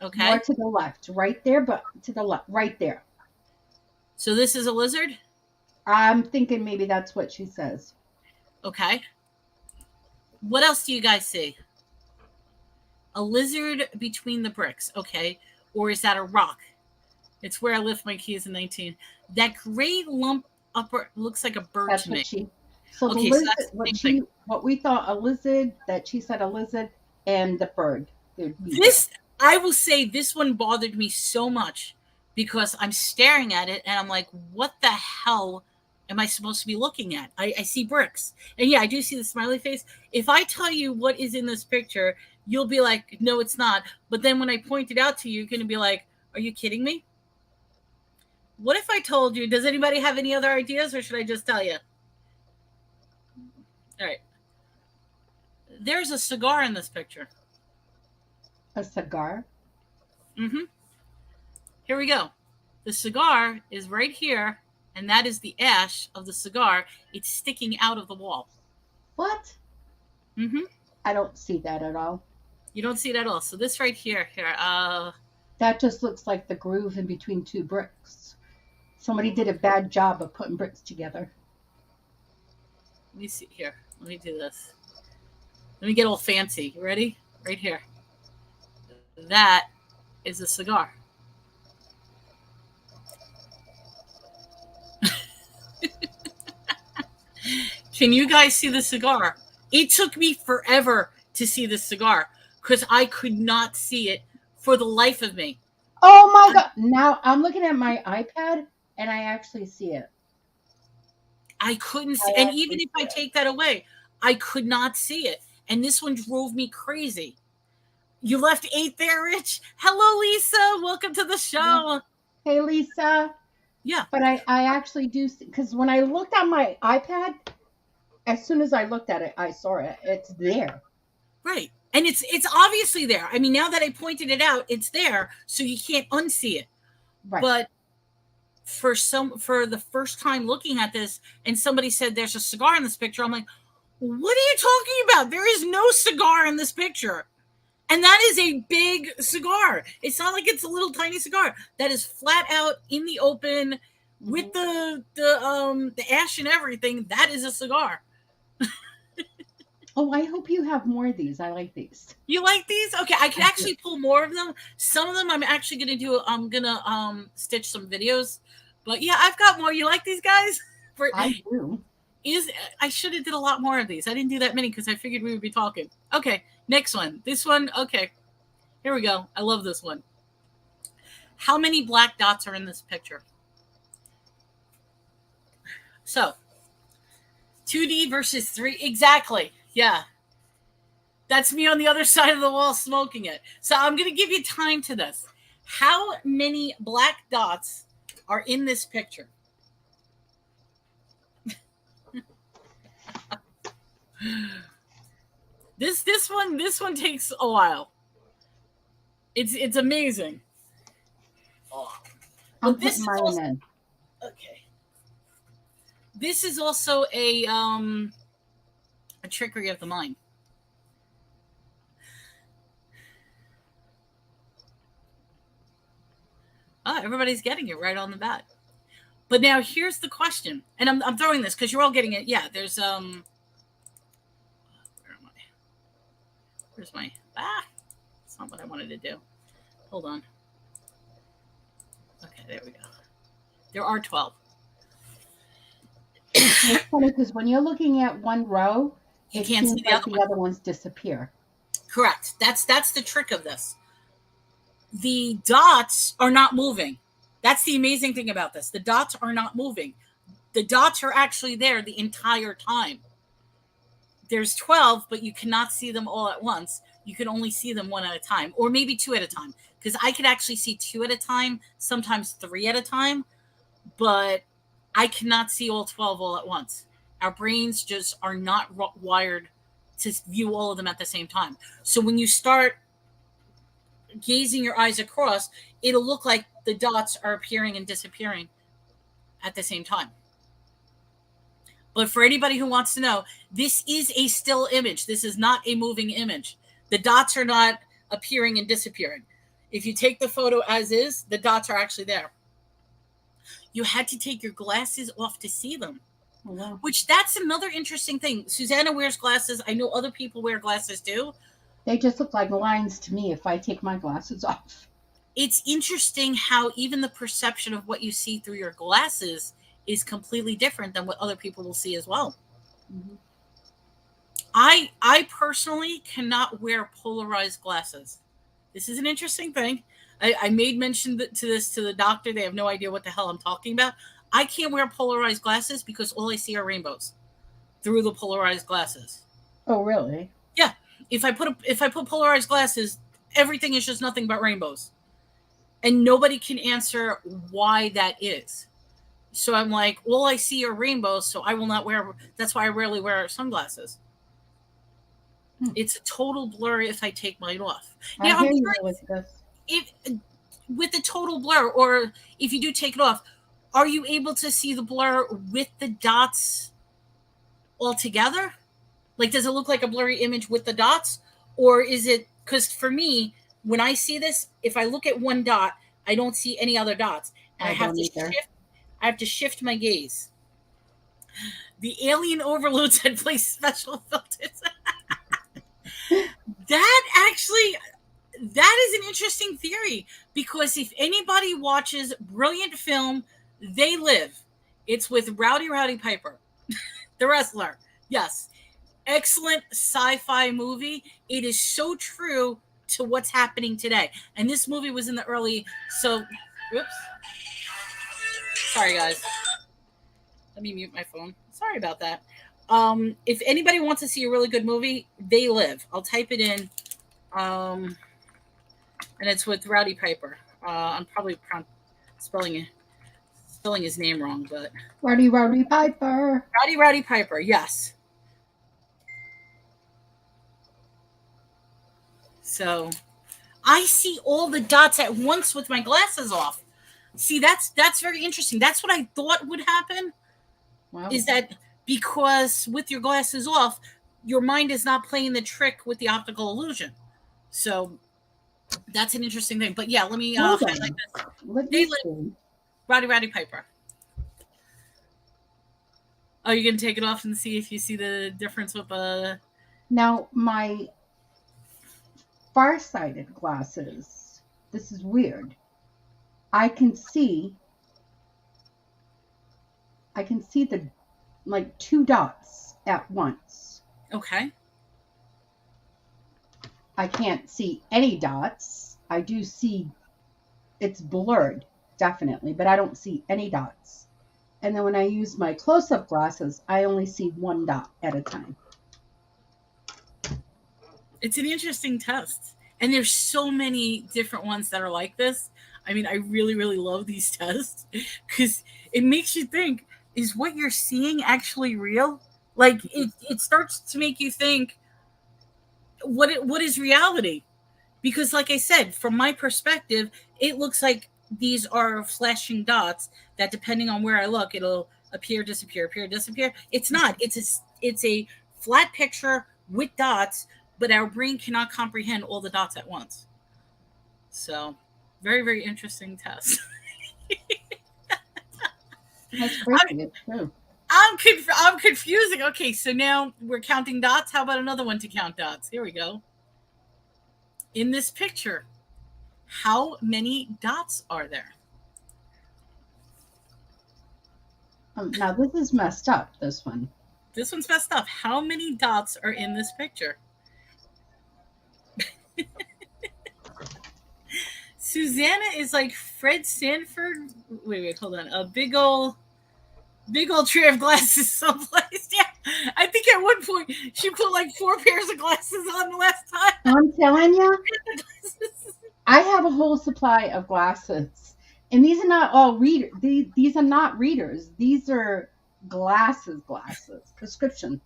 Okay.
More to the left, right there, but to the left, right there.
So this is a lizard?
I'm thinking maybe that's what she says.
Okay. What else do you guys see? A lizard between the bricks. Okay. Or is that a rock? It's where I left my keys in 19. That gray lump upper looks like a bird
That's
to me.
what she. So
Okay,
the
so
lizard,
that's the same thing.
what we thought a lizard, that she said a lizard, and the bird.
This, I will say, this one bothered me so much because I'm staring at it and I'm like, what the hell am I supposed to be looking at? I see bricks. And yeah, I do see the smiley face. If I tell you what is in this picture, you'll be like, no, it's not. But then when I point it out to you, you're going to be like, are you kidding me? What if I told you? Does anybody have any other ideas, or should I just tell you? All right. There's a cigar in this picture.
A cigar?
Mm-hmm. Here we go. The cigar is right here, and that is the ash of the cigar. It's sticking out of the wall.
What?
Mm-hmm.
I don't see that at all.
You don't see it at all. So this right here,
that just looks like the groove in between two bricks. Somebody did a bad job of putting bricks together.
Let me see here. Let me do this. Let me get all fancy. You ready? Right here. That is a cigar. Can you guys see the cigar? It took me forever to see the cigar because I could not see it for the life of me.
Oh my God. Now I'm looking at my iPad and I actually see it.
I couldn't see, and even if I take that away, I could not see it. And this one drove me crazy. You left 8 there, Rich. Hello, Lisa. Welcome to the show.
Hey, Lisa.
Yeah.
But I actually do, because when I looked on my iPad, as soon as I looked at it, I saw it. It's there.
Right. And it's obviously there. I mean, now that I pointed it out, it's there, so you can't unsee it. Right. But for the first time looking at this, and somebody said there's a cigar in this picture, I'm like, what are you talking about? There is no cigar in this picture. And that is a big cigar. It's not like it's a little tiny cigar. That is flat out in the open with the ash and everything. That is a cigar.
Oh, I hope you have more of these. I like these.
You like these? Okay, I can actually pull more of them. Some of them I'm actually going to do. I'm going to stitch some videos. But yeah, I've got more. You like these guys?
I do.
I should have did a lot more of these. I didn't do that many because I figured we would be talking. Okay, next one. This one. Okay, here we go. I love this one. How many black dots are in this picture? So, 2D versus 3. Exactly. Yeah. That's me on the other side of the wall smoking it. So I'm going to give you time to this. How many black dots are in this picture? This one takes a while. It's amazing.
I'm putting mine in.
Okay. This is also a trickery of the mind. Oh, everybody's getting it right on the bat. But now here's the question, and I'm throwing this because you're all getting it. Yeah, there's where am I? Where's my That's not what I wanted to do. Hold on. Okay, there we go. There are 12.
It's funny because when you're looking at one row,
you can't see
the other ones disappear.
Correct. That's the trick of this. The dots are not moving. That's the amazing thing about this. The dots are not moving. The dots are actually there the entire time. There's 12, but you cannot see them all at once. You can only see them one at a time, or maybe 2 at a time. Because I could actually see 2 at a time, sometimes 3 at a time. But I cannot see all 12 all at once. Our brains just are not wired to view all of them at the same time. So when you start gazing your eyes across, it'll look like the dots are appearing and disappearing at the same time. But for anybody who wants to know, this is a still image. This is not a moving image. The dots are not appearing and disappearing. If you take the photo as is, the dots are actually there. You had to take your glasses off to see them.
Oh, wow.
Which that's another interesting thing. Susana wears glasses. I know other people wear glasses too.
They just look like lines to me if I take my glasses off.
It's interesting how even the perception of what you see through your glasses is completely different than what other people will see as well.
Mm-hmm.
I personally cannot wear polarized glasses. This is an interesting thing. I made mention to this to the doctor. They have no idea what the hell I'm talking about. I can't wear polarized glasses because all I see are rainbows through the polarized glasses.
Oh, really?
Yeah. If I put polarized glasses, everything is just nothing but rainbows. And nobody can answer why that is. So I'm like, all I see are rainbows, so I will not wear. That's why I rarely wear sunglasses. It's a total blur if I take mine off. Now,
I hear you with this.
With the total blur, or if you do take it off, are you able to see the blur with the dots all together? Like, does it look like a blurry image with the dots? Or is it, because for me, when I see this, if I look at one dot, I don't see any other dots. And I have to shift my gaze. The alien overloads had placed special filters. That is an interesting theory, because if anybody watches brilliant film, They Live, it's with Rowdy Piper, the wrestler. Yes. Excellent sci-fi movie. It is so true to what's happening today. And this movie was in the early, whoops. Sorry, guys. Let me mute my phone. Sorry about that. If anybody wants to see a really good movie, They Live. I'll type it in. And it's with Rowdy Piper. I'm probably spelling his name wrong, but
Rowdy Piper.
Rowdy Piper, yes. So I see all the dots at once with my glasses off. See, that's very interesting. That's what I thought would happen. Wow. Is that because with your glasses off, your mind is not playing the trick with the optical illusion. So that's an interesting thing. But yeah, let me highlight this. Rowdy Piper. Oh, you're going to take it off and see if you see the difference with
Now, my far-sighted glasses, this is weird. I can see the, like, 2 dots at once.
Okay.
I can't see any dots. I do see it's blurred, definitely, but I don't see any dots. And then when I use my close-up glasses, I only see 1 dot at a time.
It's an interesting test. And there's so many different ones that are like this. I mean, I really, really love these tests because it makes you think, is what you're seeing actually real? Like, it starts to make you think, what is reality? Because like I said, from my perspective, it looks like these are flashing dots that depending on where I look, it'll appear, disappear. It's not. It's a flat picture with dots, but our brain cannot comprehend all the dots at once. So, very, very interesting test.
That's crazy. It's true.
I'm confusing. Okay, so now we're counting dots. How about another one to count dots? Here we go. In this picture, how many dots are there?
Now, this is messed up, this one.
This one's messed up. How many dots are in this picture? Susana is like Fred Sanford. Wait, hold on. A big old tray of glasses someplace. Yeah, I think at one point she put like 4 pairs of glasses on the last time.
I'm telling you, I have a whole supply of glasses, And these are not all readers. These are not readers. These are glasses, prescription.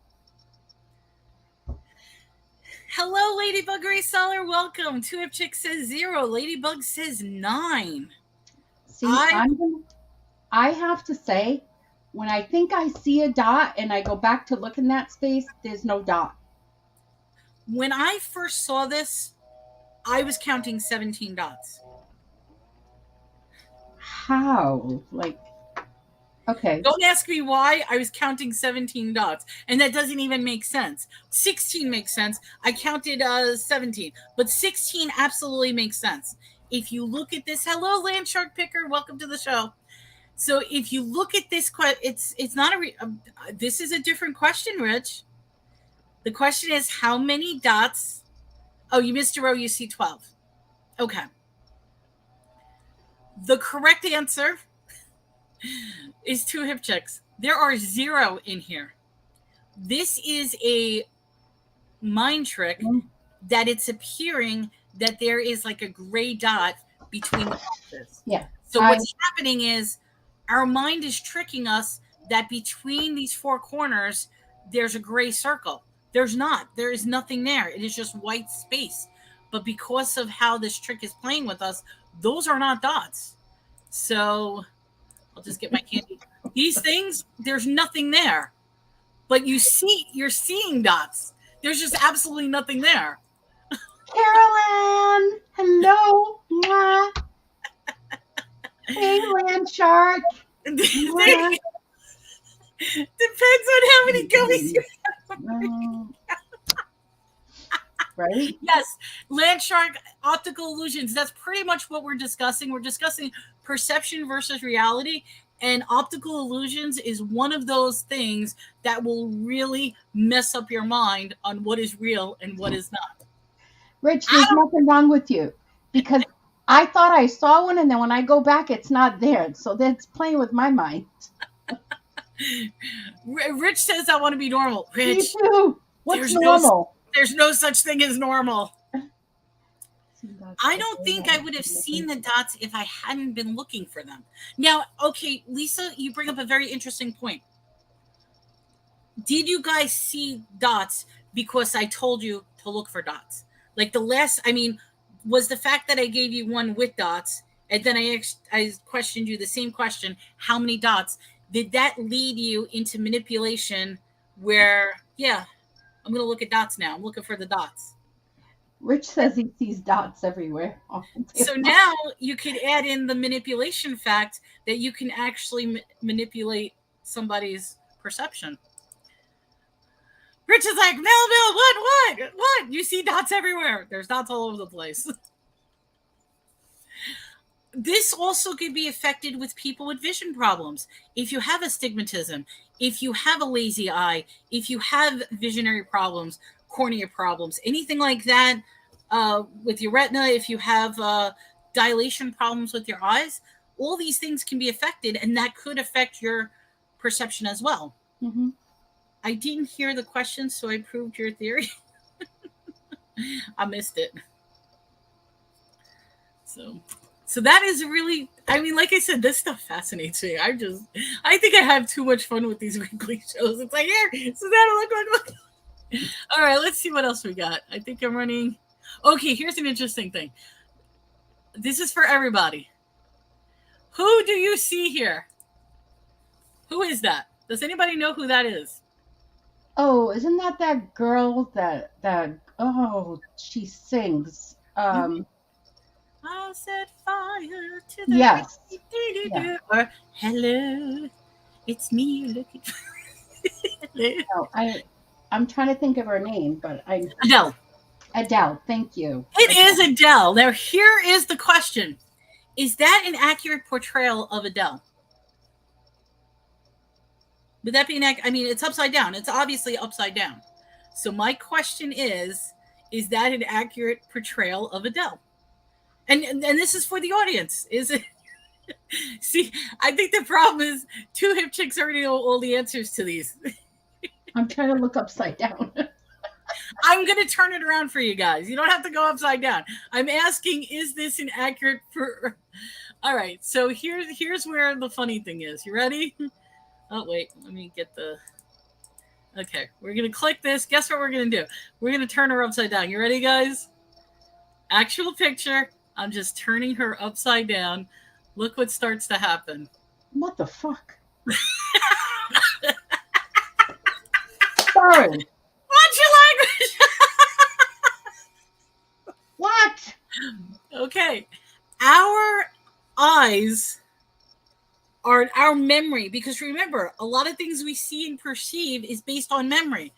Hello, Ladybug Reseller. Welcome. Two Hip Chick says 0. Ladybug says 9.
See, I have to say, when I think I see a dot and I go back to look in that space, there's no dot.
When I first saw this, I was counting 17 dots.
How? Like, okay.
Don't ask me why. I was counting 17 dots, and that doesn't even make sense. 16 makes sense. I counted 17, but 16 absolutely makes sense. If you look at this, hello, Land Shark Picker, welcome to the show. So if you look at this, it's not this is a different question, Rich. The question is, how many dots? Oh, you missed a row. You see 12. Okay. The correct answer is two hip checks. There are 0 in here. This is a mind trick that it's appearing that there is like a gray dot between the boxes.
Yeah.
So what's happening is our mind is tricking us that between these 4 corners, there's a gray circle. There's not. There is nothing there. It is just white space. But because of how this trick is playing with us, those are not dots. So I'll just get my candy. These things, there's nothing there. But you're seeing dots. There's just absolutely nothing there.
Carolyn, hello. Mwah. Hey, Land Shark.
Depends on how many gummies you have.
Right?
Yes, Land Shark, optical illusions. That's pretty much what we're discussing. We're discussing perception versus reality. And optical illusions is one of those things that will really mess up your mind on what is real and what is not.
Rich, there's nothing wrong with you. Because I thought I saw one, and then when I go back, it's not there. So that's playing with my mind.
Rich says, I want to be normal. Rich,
me too. What's normal?
There's no such thing as normal. I don't think I would have seen the dots if I hadn't been looking for them. Now, okay, Lisa, you bring up a very interesting point. Did you guys see dots because I told you to look for dots? Like was the fact that I gave you one with dots, and then I questioned you the same question, how many dots? Did that lead you into manipulation where, yeah, I'm going to look at dots now. I'm looking for the dots.
Rich says he sees dots everywhere.
So now you could add in the manipulation fact that you can actually manipulate somebody's perception. Rich is like, Mel, what? You see dots everywhere. There's dots all over the place. This also could be affected with people with vision problems. If you have astigmatism, if you have a lazy eye, if you have visionary problems, cornea problems, anything like that, with your retina, if you have dilation problems with your eyes, all these things can be affected, and that could affect your perception as well.
Mm-hmm. I
didn't hear the question, so I proved your theory. I missed it. So that is really, like I said, this stuff fascinates me. I think I have too much fun with these weekly shows. It's like, here, Susana, look. All right, let's see what else we got. I think I'm running. Okay, here's an interesting thing. This is for everybody. Who do you see here? Who is that? Does anybody know who that is?
Oh, isn't that girl that she sings?
I'll set fire to the
yes.
Yeah. Or hello, it's me you're looking for.
No, I'm trying to think of her name, but Adele, thank you.
It is Adele. Now here is the question. Is that an accurate portrayal of Adele? Would that be it's upside down. It's obviously upside down. So my question is that an accurate portrayal of Adele? And this is for the audience. Is it? See, I think the problem is two hip chicks already know all the answers to these.
I'm trying to look upside down.
I'm going to turn it around for you guys. You don't have to go upside down. I'm asking, is this an accurate All right, so here's where the funny thing is. You ready? Oh wait, let me get the. Okay, we're gonna click this. Guess what we're gonna do? We're gonna turn her upside down. You ready, guys? Actual picture. I'm just turning her upside down. Look what starts to happen.
What the fuck? Sorry.
Watch your language.
What?
Okay, our eyes are our memory, because remember, a lot of things we see and perceive is based on memory.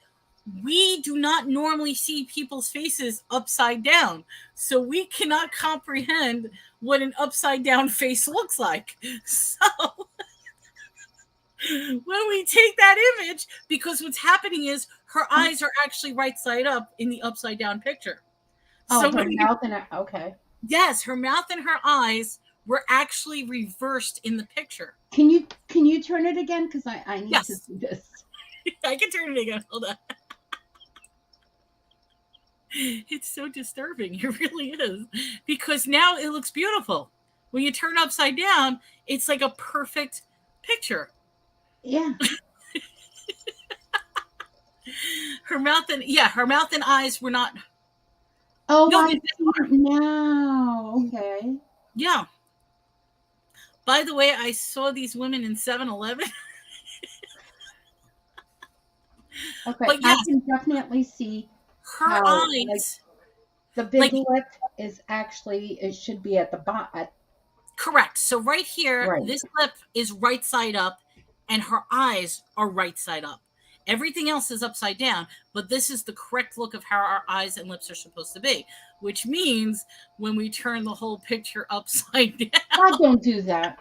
We do not normally see people's faces upside down, so we cannot comprehend what an upside down face looks like. So when we take that image, because what's happening is her eyes are actually right side up in the upside down picture.
Oh,
So
her mouth and her, okay.
yes, her mouth and her eyes were actually reversed in the picture.
Can you turn it again? Because I need to see this.
I can turn it again. Hold on. It's so disturbing. It really is. Because now it looks beautiful. When you turn upside down, it's like a perfect picture.
Yeah.
Her mouth and eyes were not.
Oh,
No,
I see it now. Okay.
Yeah. By the way, I saw these women in 7-Eleven.
Okay.
But yes,
I can definitely see
her
how,
eyes.
like, the big lip is actually, it should be at the bottom.
Correct. So right here,
Right.
this lip is right side up, and her eyes are right side up. Everything else is upside down, but this is the correct look of how our eyes and lips are supposed to be, which means when we turn the whole picture upside down.
God, don't do that.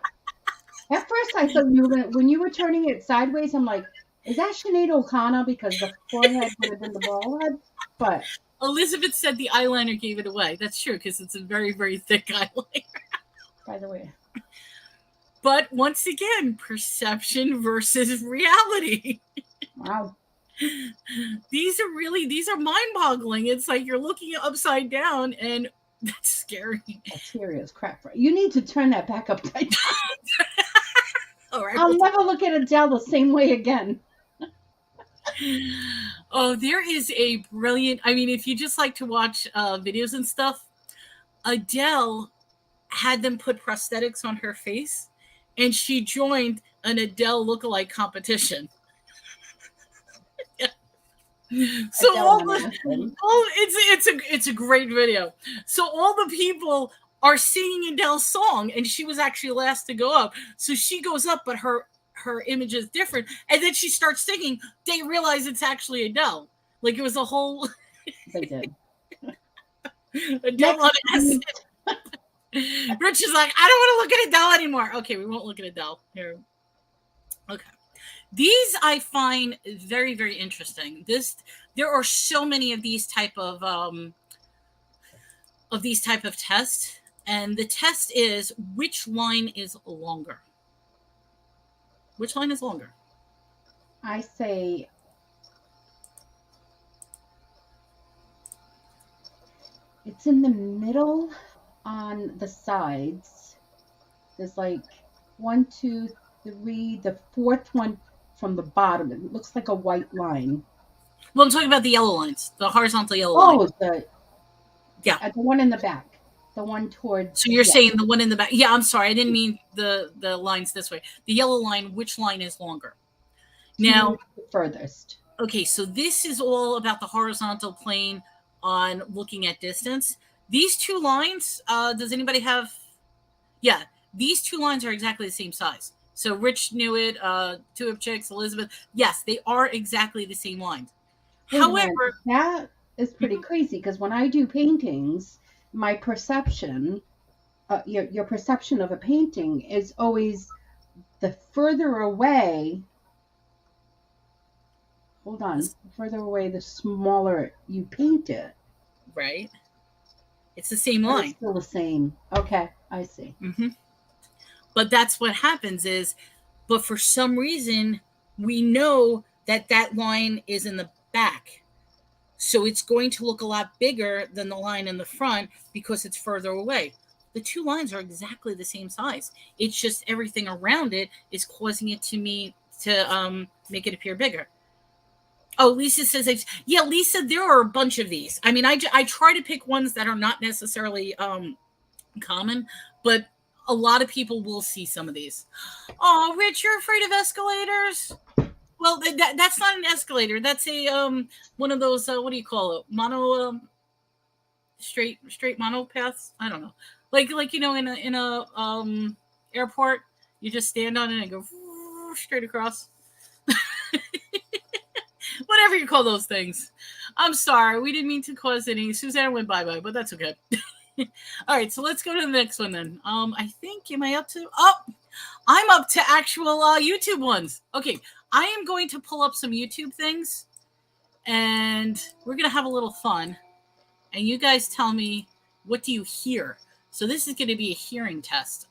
At first, I thought when you were turning it sideways, I'm like, is that Sinead O'Connor? Because the forehead would have been the bald head. But
Elizabeth said the eyeliner gave it away. That's true, because it's a very, very thick eyeliner.
by the way.
But once again, perception versus reality.
Wow.
These are mind-boggling. It's like you're looking upside down, and that's scary.
That's scary as crap. You need to turn that back upside down.
All right.
I'll never look at Adele the same way again.
Oh, there is a brilliant. I mean, if you just like to watch videos and stuff, Adele had them put prosthetics on her face, and she joined an Adele lookalike competition. So it's a great video. So all the people are singing Adele's song, and she was actually last to go up. So she goes up, but her image is different, and then she starts singing. They realize it's actually Adele. Like it was a whole.
They did.
Adele on acid. Rich is like, I don't want to look at Adele anymore. Okay, we won't look at Adele here. Okay. These I find very, very interesting. There are so many of these type of tests, and the test is which line is longer. Which line is longer?
I say it's in the middle on the sides. There's like 1, 2, 3. The fourth one from the bottom. It looks like a white line.
Well, I'm talking about the yellow lines, the horizontal yellow line.
Oh, the one in the back. The one towards.
So you're saying the one in the back. Yeah, I'm sorry. I didn't mean the lines this way. The yellow line, which line is longer? Now,
the furthest.
Okay, so this is all about the horizontal plane on looking at distance. These two lines, does anybody have? Yeah, these two lines are exactly the same size. So Rich knew it, Two of Chicks, Elizabeth. Yes, they are exactly the same lines. However,
that is pretty crazy because when I do paintings, my perception, your perception of a painting is always the further away. Hold on, the further away, the smaller you paint it.
Right. It's the same line.
It's still the same. Okay, I see.
Mm-hmm. But that's what happens is, but for some reason, we know that line is in the back. So it's going to look a lot bigger than the line in the front because it's further away. the two lines are exactly the same size. It's just everything around it is causing it to make it appear bigger. Oh, Lisa says, yeah, Lisa, there are a bunch of these. I mean, I try to pick ones that are not necessarily common, but a lot of people will see some of these. Oh, Rich, you're afraid of escalators? Well, that's not an escalator. That's a one of those what do you call it? Mono straight monopaths. I don't know. Like in a airport, you just stand on it and go straight across. Whatever you call those things. I'm sorry. We didn't mean to cause any. Susana went bye-bye, but that's okay. All right, so let's go to the next one then. I think, am I up to? Oh, I'm up to actual YouTube ones. Okay, I am going to pull up some YouTube things, and we're going to have a little fun. And you guys tell me, what do you hear? So this is going to be a hearing test.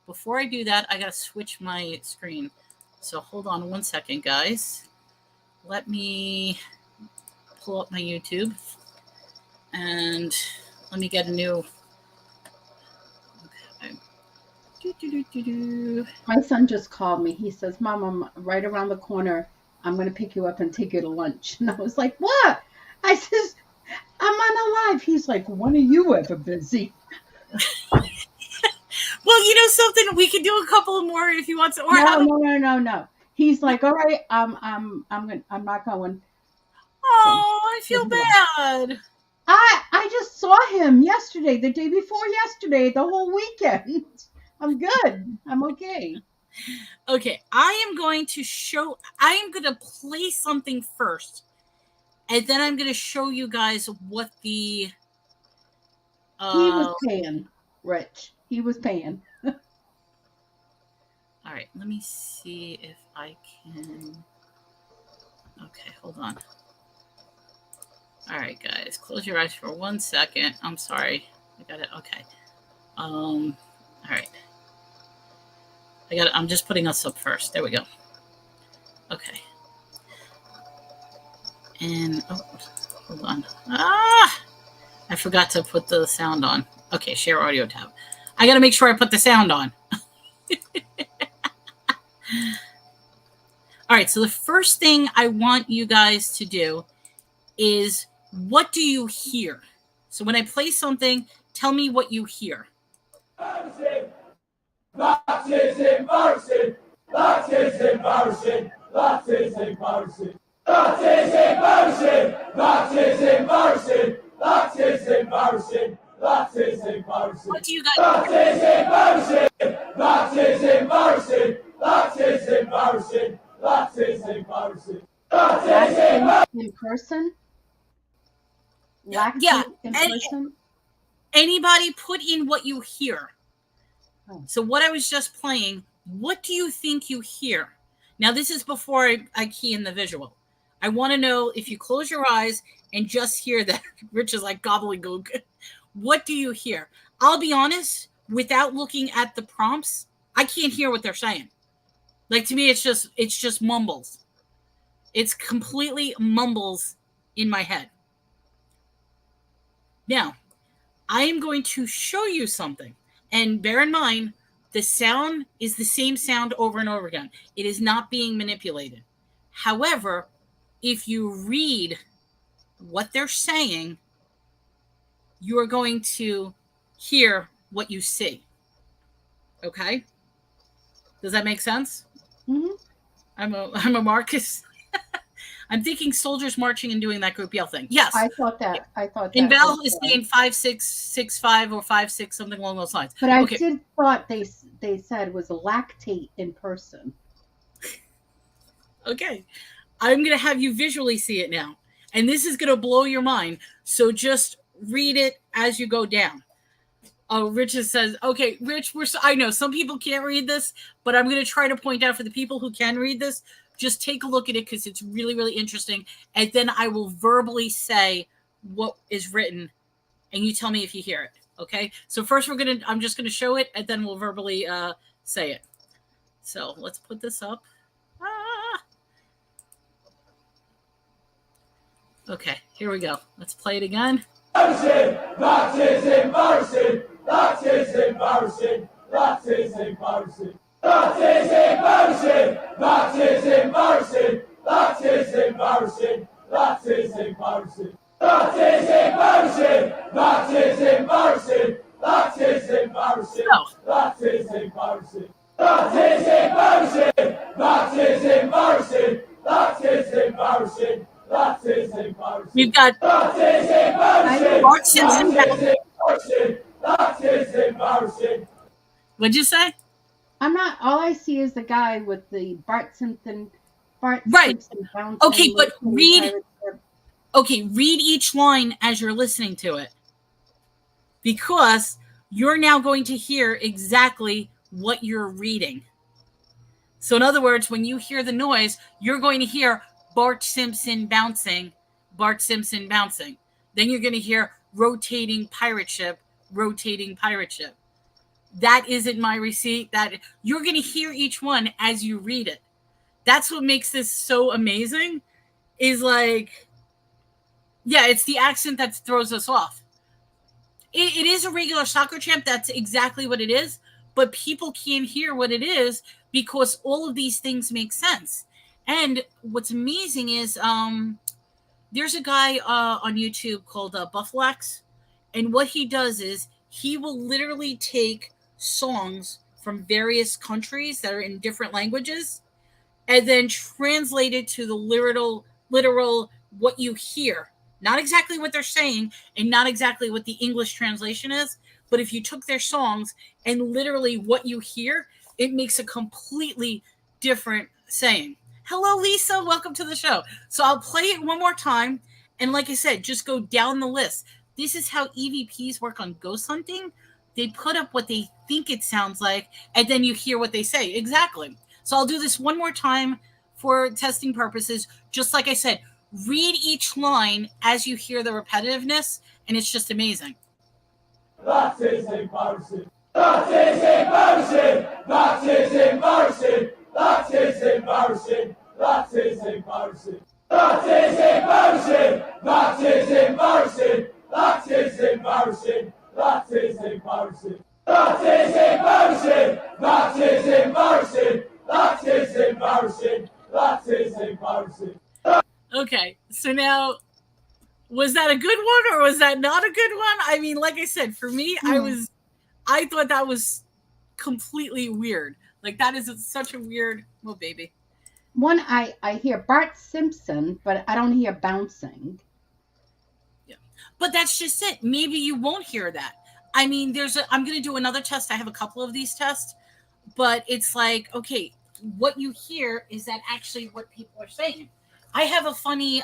Before I do that, I got to switch my screen. So hold on one second, guys. Let me pull up my YouTube, and let me get a new. Okay.
My son just called me. He says, Mom, I'm right around the corner. I'm going to pick you up and take you to lunch. And I was like, what? I says, I'm on a live. He's like, when are you ever busy?
Well, you know something? We can do a couple more if you want to. Or
No. He's like, all right, I'm not going.
Oh, I feel bad.
I just saw him yesterday, the day before yesterday, the whole weekend. I'm good. I'm okay.
Okay, I am going to play something first, and then I'm going to show you guys what the.
He was paying, Rich. He was paying.
All right, let me see if I can. Okay, hold on. All right, guys, close your eyes for 1 second. I'm sorry. I got it. Okay. All right. I'm just putting us up first. There we go. Okay. And hold on. I forgot to put the sound on. Okay, share audio tab. I got to make sure I put the sound on. All right, so the first thing I want you guys to do is, what do you hear? So when I play something, tell me what you hear.
That is embarrassing. That is embarrassing. That is embarrassing. That is embarrassing. That is embarrassing. That is embarrassing. That is embarrassing.
What do you guys?
That is embarrassing. That is embarrassing. That is embarrassing. That is embarrassing. That is embarrassing.
In person?
Yeah.
In person?
Anybody put in what you hear.
Oh.
So what I was just playing, what do you think you hear? Now, this is before I key in the visual. I want to know, if you close your eyes and just hear that, Rich is like gobbledygook, what do you hear? I'll be honest, without looking at the prompts, I can't hear what they're saying. Like, to me, it's just mumbles. It's completely mumbles in my head. Now, I am going to show you something. And bear in mind, the sound is the same sound over and over again. It is not being manipulated. However, if you read what they're saying, you are going to hear what you see. Okay? Does that make sense?
Mm-hmm.
I'm a Marcus. I'm thinking soldiers marching and doing that group yell thing. Yes.
I thought that.
And Val is saying 5665 or 56, something along those lines.
But I did thought they said was lactate in person.
Okay. I'm going to have you visually see it now. And this is going to blow your mind. So just read it as you go down. Oh, Rich says, okay, Rich, I know some people can't read this, but I'm going to try to point out for the people who can read this, just take a look at it because it's really, really interesting. And then I will verbally say what is written, and you tell me if you hear it. Okay? So first I'm just going to show it, and then we'll verbally say it. So let's put this up. Okay, here we go. Let's play it again.
That is embarrassing. That is embarrassing. That is embarrassing. That is embarrassing. That is embarrassing. That is embarrassing. That is embarrassing. That is embarrassing. That is embarrassing. That is embarrassing. That is embarrassing. That is embarrassing. That is embarrassing. That is embarrassing. That is embarrassing.
We've got
That is embarrassing.
Bart Simpson.
That is embarrassing. That is embarrassing.
What'd you say?
I'm not. All I see is the guy with the Bart Simpson
Right.
bouncing.
Okay, but read.
pirate ship.
Okay, read each line as you're listening to it, because you're now going to hear exactly what you're reading. So in other words, when you hear the noise, you're going to hear Bart Simpson bouncing, Bart Simpson bouncing. Then you're going to hear rotating pirate ship, rotating pirate ship. That isn't my receipt. That you're going to hear each one as you read it. That's what makes this so amazing. Is like, yeah, it's the accent that throws us off. It is a regular soccer champ. That's exactly what it is. But people can't hear what it is because all of these things make sense. And what's amazing is there's a guy on YouTube called Buffalax. And what he does is he will literally take songs from various countries that are in different languages and then translate it to the literal what you hear. Not exactly what they're saying and not exactly what the English translation is, but if you took their songs and literally what you hear, it makes a completely different saying. Hello, Lisa. Welcome to the show. So I'll play it one more time. And like I said, just go down the list. This is how EVPs work on ghost hunting. They put up what they think it sounds like, and then you hear what they say. Exactly. So I'll do this one more time for testing purposes. Just like I said, read each line as you hear the repetitiveness, and it's just amazing.
That is embarrassing. That is embarrassing. That is embarrassing. That is embarrassing. That is embarrassing. That is embarrassing. That is embarrassing. That is embarrassing. That is embarrassing. That is embarrassing. That is embarrassing. That is embarrassing. That is embarrassing.
Okay, so now, was that a good one or was that not a good one? I mean, like I said, for me, I thought that was completely weird. Like, that is such a weird, oh, baby.
One, I hear Bart Simpson, but I don't hear bouncing.
Yeah, but that's just it. Maybe you won't hear that. I mean, I'm going to do another test. I have a couple of these tests, but it's like, okay, what you hear, is that actually what people are saying? I have a funny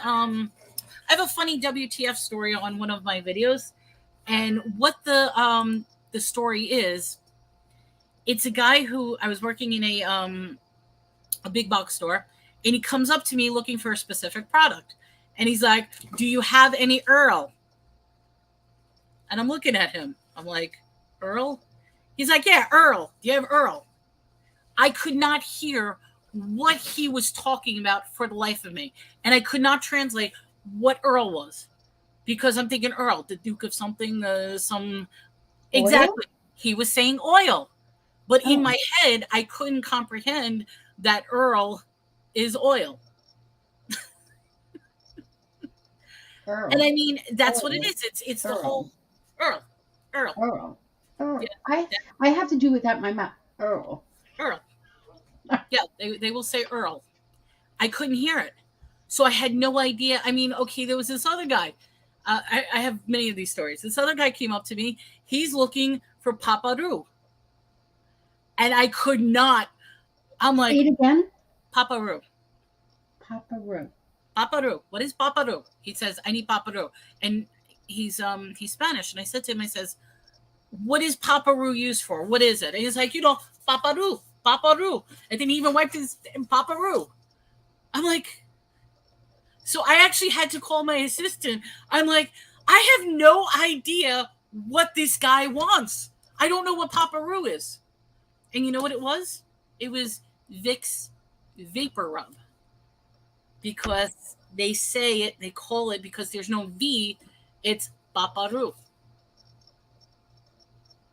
WTF story on one of my videos, and what the story is, it's a guy who I was working in a big box store, and he comes up to me looking for a specific product, and he's like, "Do you have any Earl?" And I'm looking at him. I'm like, "Earl?" He's like, "Yeah, Earl. Do you have Earl?" I could not hear what he was talking about for the life of me. And I could not translate what Earl was. Because I'm thinking Earl, the Duke of something, some...
Oil?
Exactly. He was saying oil. But in my head, I couldn't comprehend that Earl is oil.
Earl.
And I mean, that's what it is. It's the whole... Earl.
Yeah, I have to do without my mouth. Earl.
Yeah, they will say Earl. I couldn't hear it. So I had no idea. I mean, okay, there was this other guy. I have many of these stories. This other guy came up to me. He's looking for Paparoo. And I could not. I'm like,
say it again?
Paparoo. Paparoo. What is Paparoo? He says, I need Paparoo. And he's Spanish. And I said to him, I says, what is Paparoo used for? What is it? And he's like, Paparoo. And then he even wiped his Paparoo. I'm like, so I actually had to call my assistant. I'm like, I have no idea what this guy wants. I don't know what Paparoo is. And you know what it was? It was Vicks Vapor Rub. Because they say it, they call it, because there's no V, it's Paparu.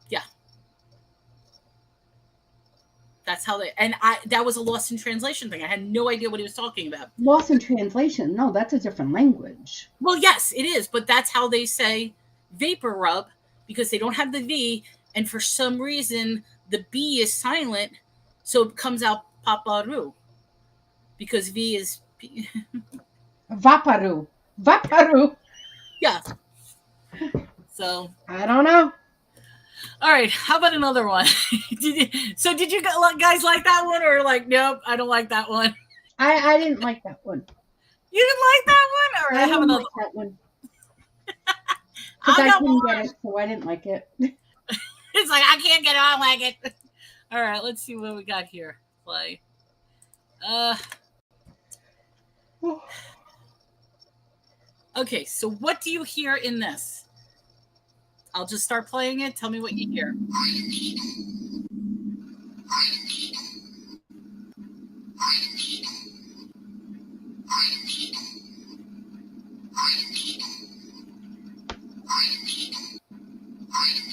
Yeah. That's how they, and that was a lost in translation thing. I had no idea what he was talking about.
Lost in translation? No, that's a different language.
Well, yes, it is, but that's how they say vapor rub, because they don't have the V, and for some reason the B is silent, so it comes out Paparu, because V is
Vaparu. Vaparu.
yeah. So
I don't know.
all right, how about another one? Did you guys like that one, or like, nope, I don't like that one?
I didn't like that one.
You didn't like that one, or
I
I have
didn't
another
like that one. Because I couldn't get it, so I didn't like it.
It's like, I can't get it, I don't like it. All right, let's see what we got here. Play. Okay, so what do you hear in this? I'll just start playing it. Tell me what you hear.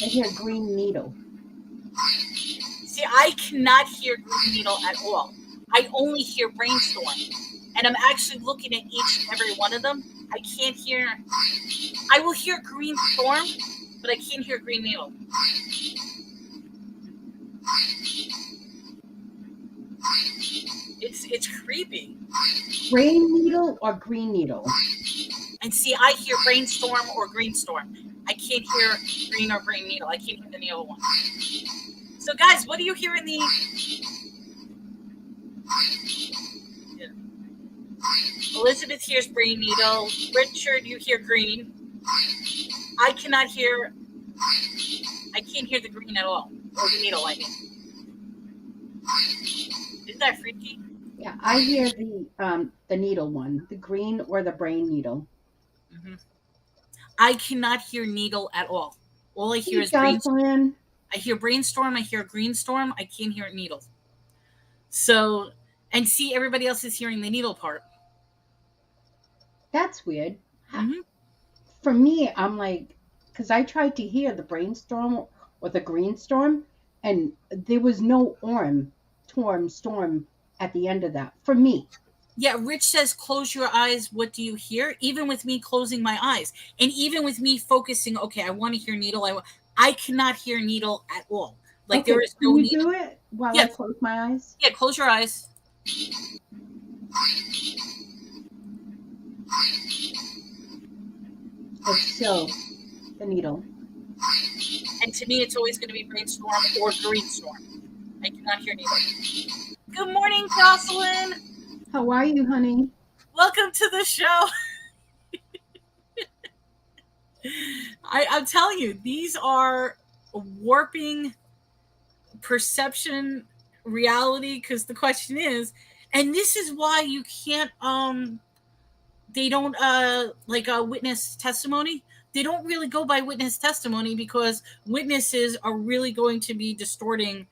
I hear green needle.
See, I cannot hear green needle at all. I only hear brainstorm. And I'm actually looking at each and every one of them. I can't hear. I will hear green storm, but I can't hear green needle. It's creepy.
Brain needle or green needle?
And see, I hear brainstorm or green storm. I can't hear green or green needle. I can't hear any other one. So, guys, what do you hear in the? Yeah. Elizabeth hears brain needle. Richard, you hear green. I cannot hear. I can't hear the green at all, or the needle. I mean, isn't that freaky?
Yeah, I hear the needle one, the green or the brain needle.
Mm-hmm. I cannot hear needle at all. All I hear is brainstorm. I hear brainstorm. I hear green storm. I can't hear needle. So, and see, everybody else is hearing the needle part.
That's weird.
Mm-hmm.
For me, I'm like, because I tried to hear the brainstorm or the green storm, and there was no storm at the end of that for me.
Yeah, Rich says, close your eyes. What do you hear? Even with me closing my eyes, and even with me focusing, okay, I want to hear needle. I cannot hear needle at all. Like,
okay,
there is no needle.
Can you do it while I close my eyes?
Yeah, close your eyes.
It's still the needle.
And to me, it's always going to be brainstorm or green storm. I cannot hear needle. Good morning, Jocelyn.
How are you, honey?
Welcome to the show. I'm telling you, these are warping perception reality, because the question is, and this is why you can't they don't witness testimony. They don't really go by witness testimony, because witnesses are really going to be distorting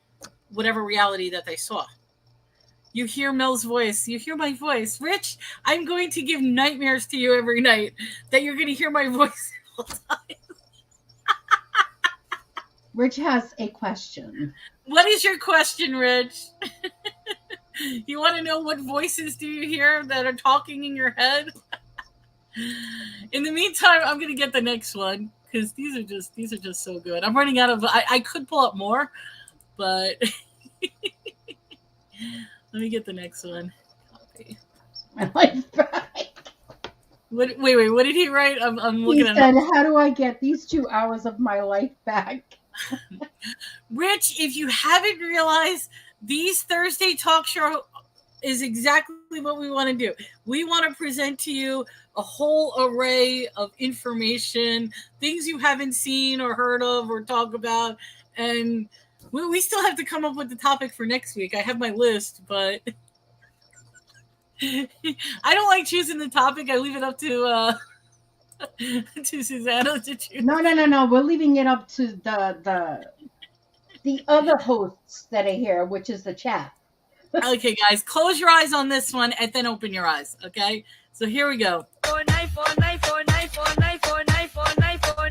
whatever reality that they saw. You hear Mel's voice. You hear my voice. Rich, I'm going to give nightmares to you every night that you're going to hear my voice all the time.
Rich has a question.
What is your question, Rich? You want to know what voices do you hear that are talking in your head? In the meantime, I'm going to get the next one, because these are just so good. I'm running out of. I could pull up more, but let me get the next one. Copy.
My life back.
Wait, what did he write? I'm looking at.
He said, "How do I get these 2 hours of my life back?"
Rich, if you haven't realized, these Thursday talk show is exactly what we want to do. We want to present to you a whole array of information, things you haven't seen or heard of or talk about, and we still have to come up with the topic for next week. I have my list, but I don't like choosing the topic. I leave it up to Susana. Did you?
No. We're leaving it up to the other hosts that are here, which is the chat.
Okay, guys, close your eyes on this one and then open your eyes. Okay, so here we go. 4 9 4 9 4 9 4 9 4 9 4 9 4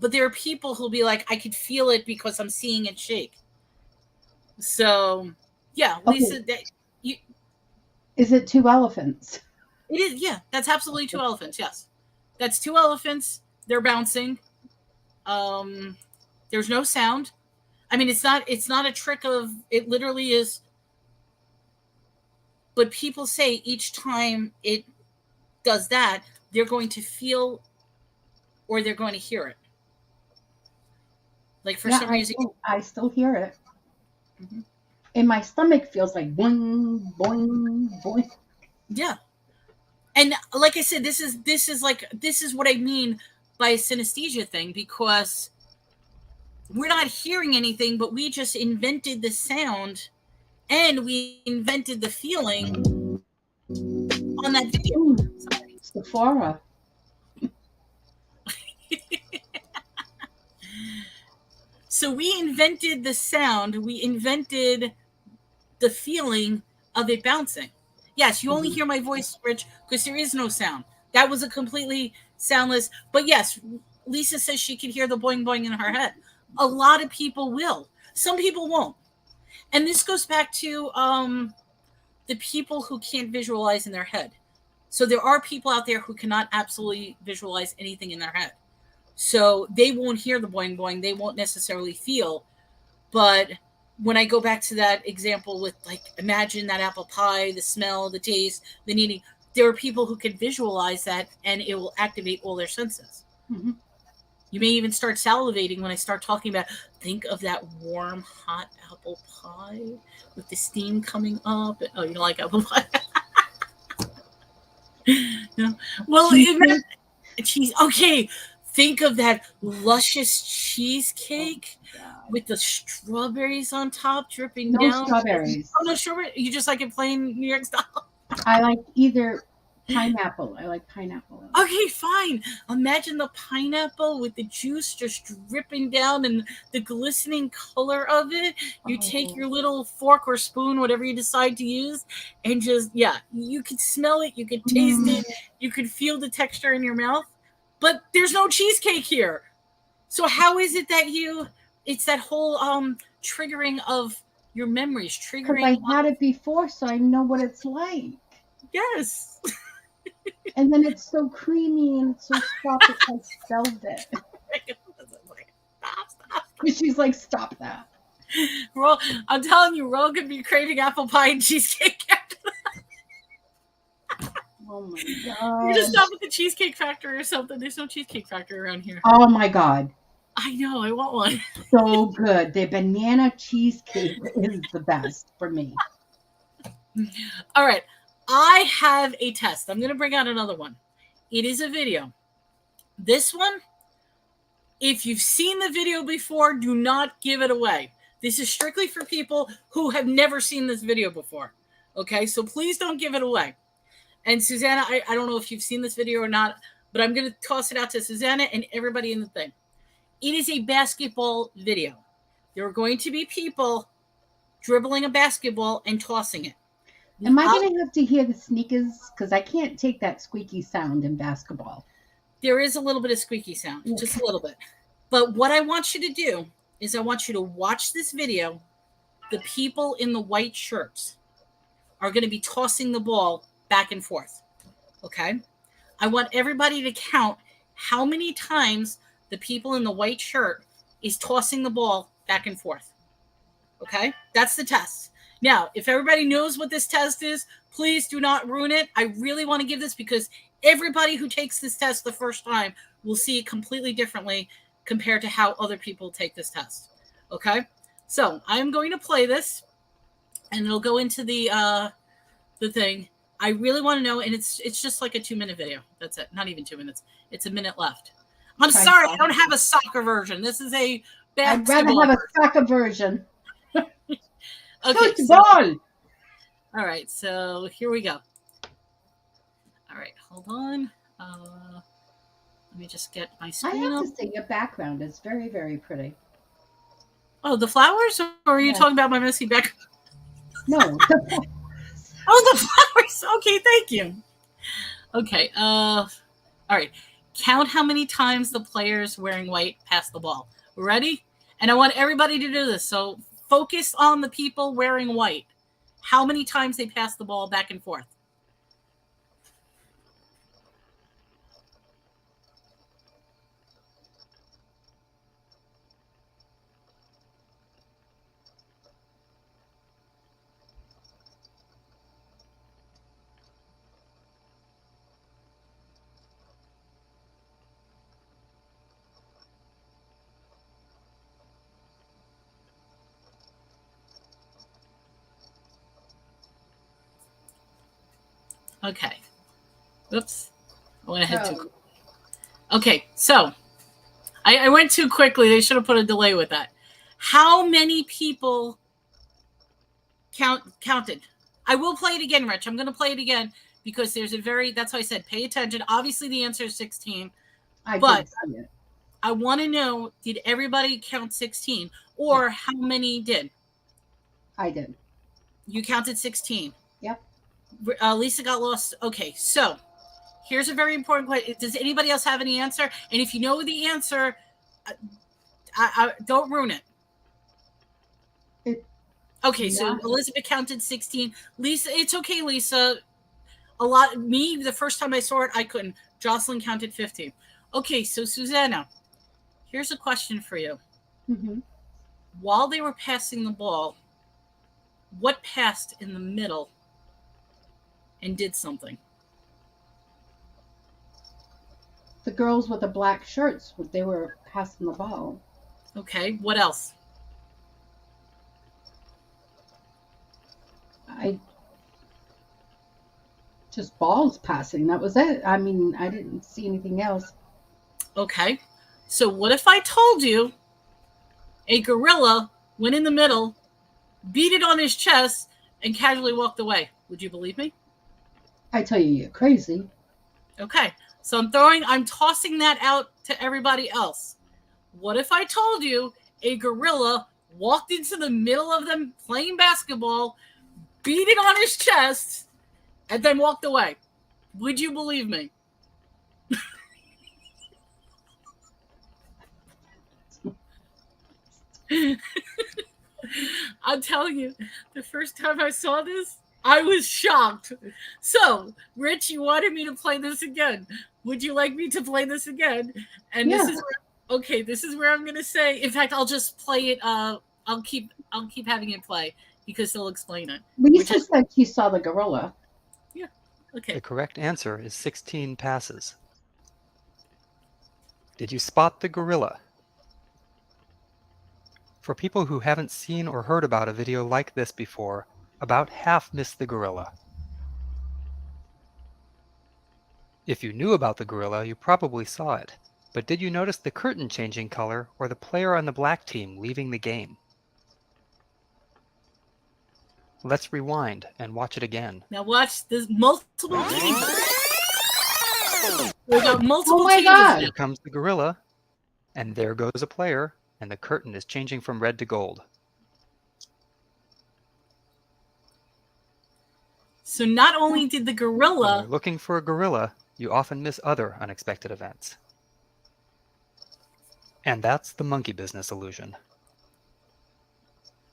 But there are people who'll be like, I could feel it because I'm seeing it shake. So, yeah, Lisa,
is it 2 elephants?
It is, yeah. That's absolutely 2 elephants. Yes, that's 2 elephants. They're bouncing. There's no sound. I mean, it's not a trick of. It literally is. But people say each time it does that, they're going to feel, or they're going to hear it. Like for some reason,
I still hear it. Mm-hmm. And my stomach feels like boing, boing, boing.
Yeah. And like I said, this is what I mean by a synesthesia thing, because we're not hearing anything, but we just invented the sound and we invented the feeling on that video.
Sorry. Sephora.
So we invented the sound, we invented the feeling of it bouncing. Yes, you only hear my voice, Rich, because there is no sound. That was a completely soundless. But yes, Lisa says she can hear the boing boing in her head. A lot of people will. Some people won't. And this goes back to the people who can't visualize in their head. So there are people out there who cannot absolutely visualize anything in their head. So they won't hear the boing boing. They won't necessarily feel. But when I go back to that example with, like, imagine that apple pie, the smell, the taste, the kneading, there are people who can visualize that and it will activate all their senses. Mm-hmm. You may even start salivating when I start talking about, think of that warm, hot apple pie with the steam coming up. Oh, you don't like apple pie? No. Well, cheese. Okay. Think of that luscious cheesecake with the strawberries on top dripping down.
No strawberries.
Oh, no strawberries. You just like it plain New York style?
I like either pineapple. I like pineapple.
Okay, fine. Imagine the pineapple with the juice just dripping down and the glistening color of it. You take your little fork or spoon, whatever you decide to use, and just, you can smell it, you can taste it, you can feel the texture in your mouth. But there's no cheesecake here. So how is it that it's that whole triggering of your memories, triggering.
Because I had it before, so I know what it's like.
Yes.
And then it's so creamy and it's so soft, it's like velvet.
Stop.
She's like, stop that.
I'm telling you, we're all going to be craving apple pie and cheesecake after that.
Oh my God.
You just stop at the Cheesecake Factory or something. There's no Cheesecake Factory around here.
Oh my God.
I know. I want one.
So good. The banana cheesecake is the best for me.
All right. I have a test. I'm going to bring out another one. It is a video. This one, if you've seen the video before, do not give it away. This is strictly for people who have never seen this video before. Okay? So please don't give it away. And Susanna, I don't know if you've seen this video or not, but I'm going to toss it out to Susanna and everybody in the thing. It is a basketball video. There are going to be people dribbling a basketball and tossing it.
Am I going to have to hear the sneakers? Because I can't take that squeaky sound in basketball.
There is a little bit of squeaky sound, just a little bit. But what I want you to do is I want you to watch this video. The people in the white shirts are going to be tossing the ball back and forth. Okay? I want everybody to count how many times the people in the white shirt is tossing the ball back and forth. Okay? That's the test. Now, if everybody knows what this test is, please do not ruin it. I really want to give this because everybody who takes this test the first time will see it completely differently compared to how other people take this test. Okay? So, I'm going to play this and it'll go into the thing. I really want to know, and it's just like a 2-minute video. That's it. Not even 2 minutes. It's a minute left. I'm sorry, I don't have a soccer version. This is a basketball.
I'd rather have a soccer version.
Okay.
Football.
All right, so here we go. All right, hold on. Let me just get my screen
I have
up.
to say, your background is very, very pretty.
Oh, the flowers? Or are you talking about my messy background?
No.
Oh, the flowers. Okay, thank you. Okay. All right. Count how many times the players wearing white pass the ball. Ready? And I want everybody to do this. So focus on the people wearing white. How many times they pass the ball back and forth? Okay. Oops. I went ahead too quick. Okay, so I went too quickly. They should have put a delay with that. How many people counted? I will play it again, Rich. I'm going to play it again because there's a that's why I said pay attention. Obviously, the answer is 16. But I want to know, did everybody count 16? Or how many did?
I did.
You counted 16.
Yep.
Lisa got lost. Okay, so here's a very important question. Does anybody else have any answer? And if you know the answer, I don't ruin it. Okay, so Elizabeth counted 16. Lisa, it's okay, Lisa. The first time I saw it, I couldn't. Jocelyn counted 15. Okay, so Susana, here's a question for you.
Mm-hmm.
While they were passing the ball, what passed in the middle and did something?
The girls with the black shirts, they were passing the ball.
Okay, what else?
Just balls passing. That was it. I mean, I didn't see anything else.
Okay, so what if I told you a gorilla went in the middle, beat it on his chest, and casually walked away? Would you believe me?
I tell you, you're crazy.
Okay, so I'm tossing that out to everybody else. What if I told you a gorilla walked into the middle of them playing basketball, beat it on his chest, and then walked away? Would you believe me? I'm telling you, the first time I saw this, I was shocked. So, Rich, you wanted me to play this again. Would you like me to play this again? And this is where I'm going to say, in fact, I'll just play it. I'll keep having it play because they'll explain it.
Lisa said she saw the gorilla.
Yeah. Okay.
The correct answer is 16 passes. Did you spot the gorilla? For people who haven't seen or heard about a video like this before, about half missed the gorilla. If you knew about the gorilla, you probably saw it. But did you notice the curtain changing color or the player on the black team leaving the game? Let's rewind and watch it again.
Now watch this multiple changes. We got multiple
my
changes.
God.
Here comes the gorilla, and there goes a player, and the curtain is changing from red to gold.
So not only did the
When
gorilla...
you're looking for a gorilla, you often miss other unexpected events. And that's the monkey business illusion.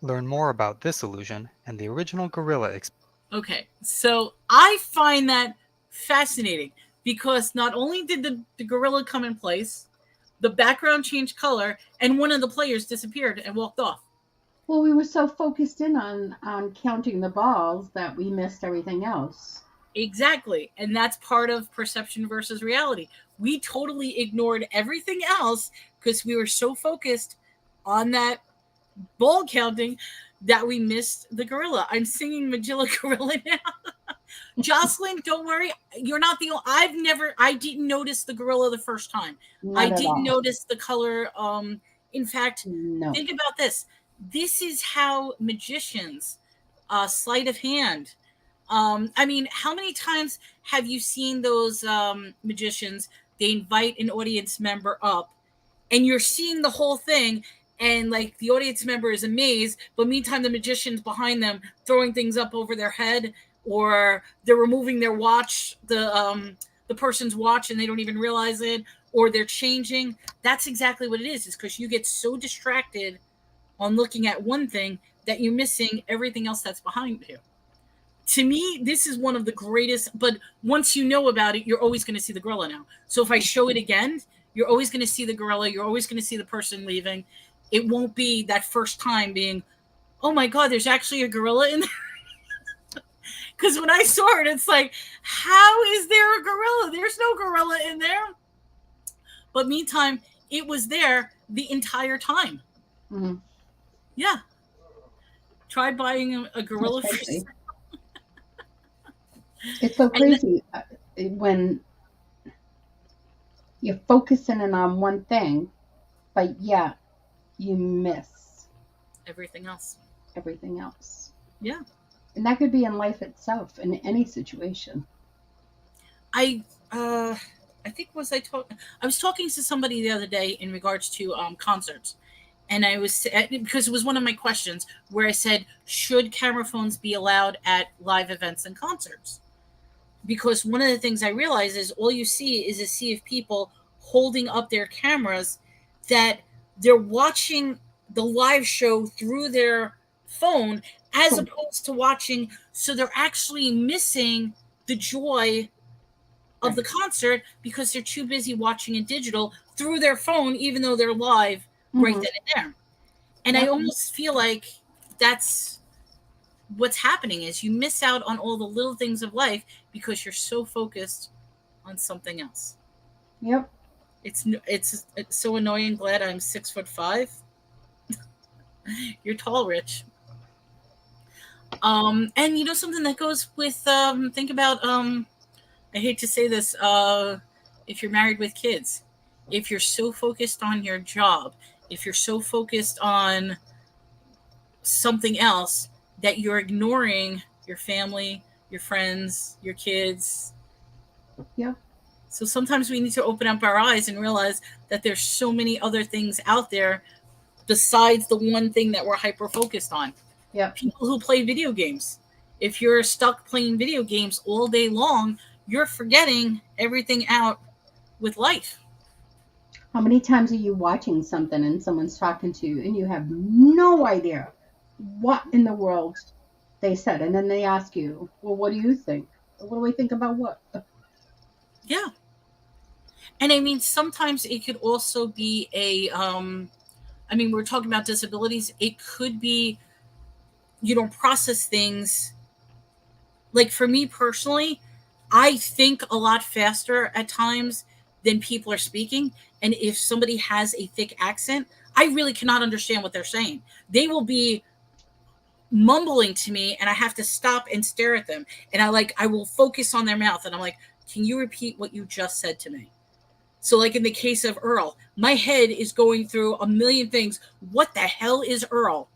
Learn more about this illusion and the original gorilla
Okay, so I find that fascinating because not only did the gorilla come in place, the background changed color, and one of the players disappeared and walked off.
Well, we were so focused in on counting the balls that we missed everything else.
Exactly, and that's part of perception versus reality. We totally ignored everything else because we were so focused on that ball counting that we missed the gorilla. I'm singing Magilla Gorilla now. Jocelyn, don't worry. You're not the only... I didn't notice the gorilla the first time. I didn't notice the color. In fact, think about this. This is how magicians, sleight of hand. I mean, how many times have you seen those magicians? They invite an audience member up and you're seeing the whole thing. And like the audience member is amazed, but meantime, the magician's behind them throwing things up over their head, or they're removing their watch, the the person's watch and they don't even realize it, or they're changing. That's exactly what it is. It's because you get so distracted on looking at one thing that you're missing everything else that's behind you. To me, this is one of the greatest, but once you know about it, you're always going to see the gorilla now. So if I show it again, you're always going to see the gorilla. You're always going to see the person leaving. It won't be that first time being, oh my God, there's actually a gorilla in there. Because when I saw it, it's like, how is there a gorilla? There's no gorilla in there. But meantime, it was there the entire time.
Mm-hmm.
Yeah. Try buying a gorilla for
It's so crazy when you're focusing in on one thing, but yeah, you miss
everything else.
Everything else.
Yeah.
And that could be in life itself, in any situation.
I think I was talking to somebody the other day in regards to concerts. And I was, because it was one of my questions where I said, should camera phones be allowed at live events and concerts? Because one of the things I realize is all you see is a sea of people holding up their cameras that they're watching the live show through their phone as opposed to watching. So they're actually missing the joy of the concert because they're too busy watching it digital through their phone, even though they're live right then and there. And I almost feel like that's what's happening is you miss out on all the little things of life because you're so focused on something else.
Yep.
It's so annoying. Glad I'm 6'5". You're tall, Rich. And you know something that goes with think about I hate to say this, if you're married with kids, if you're so focused on your job, if you're so focused on something else that you're ignoring your family, your friends, your kids.
Yeah.
So sometimes we need to open up our eyes and realize that there's so many other things out there besides the one thing that we're hyper focused on.
Yeah.
People who play video games. If you're stuck playing video games all day long, you're forgetting everything out with life.
How many times are you watching something and someone's talking to you and you have no idea what in the world they said? And then they ask you, well, what do you think? What do we think about what?
Yeah. And I mean, sometimes it could also be we're talking about disabilities. It could be you don't process things. Like for me personally, I think a lot faster at times than people are speaking. And if somebody has a thick accent, I really cannot understand what they're saying. They will be mumbling to me and I have to stop and stare at them. And I will focus on their mouth and I'm like, can you repeat what you just said to me? So like in the case of Earl, my head is going through a million things. What the hell is Earl?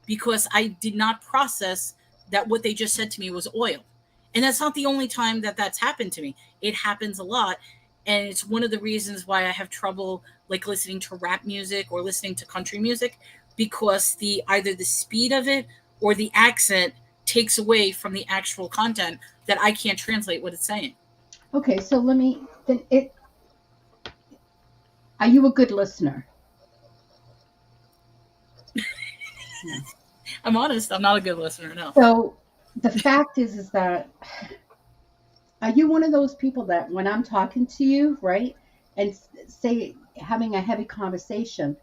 Because I did not process that what they just said to me was oil. And that's not the only time that that's happened to me. It happens a lot. And it's one of the reasons why I have trouble like listening to rap music or listening to country music, because either the speed of it or the accent takes away from the actual content that I can't translate what it's saying.
Okay, so are you a good listener?
No. I'm honest, I'm not a good listener, no.
So the fact is that, are you one of those people that when I'm talking to you, right, and say having a heavy conversation,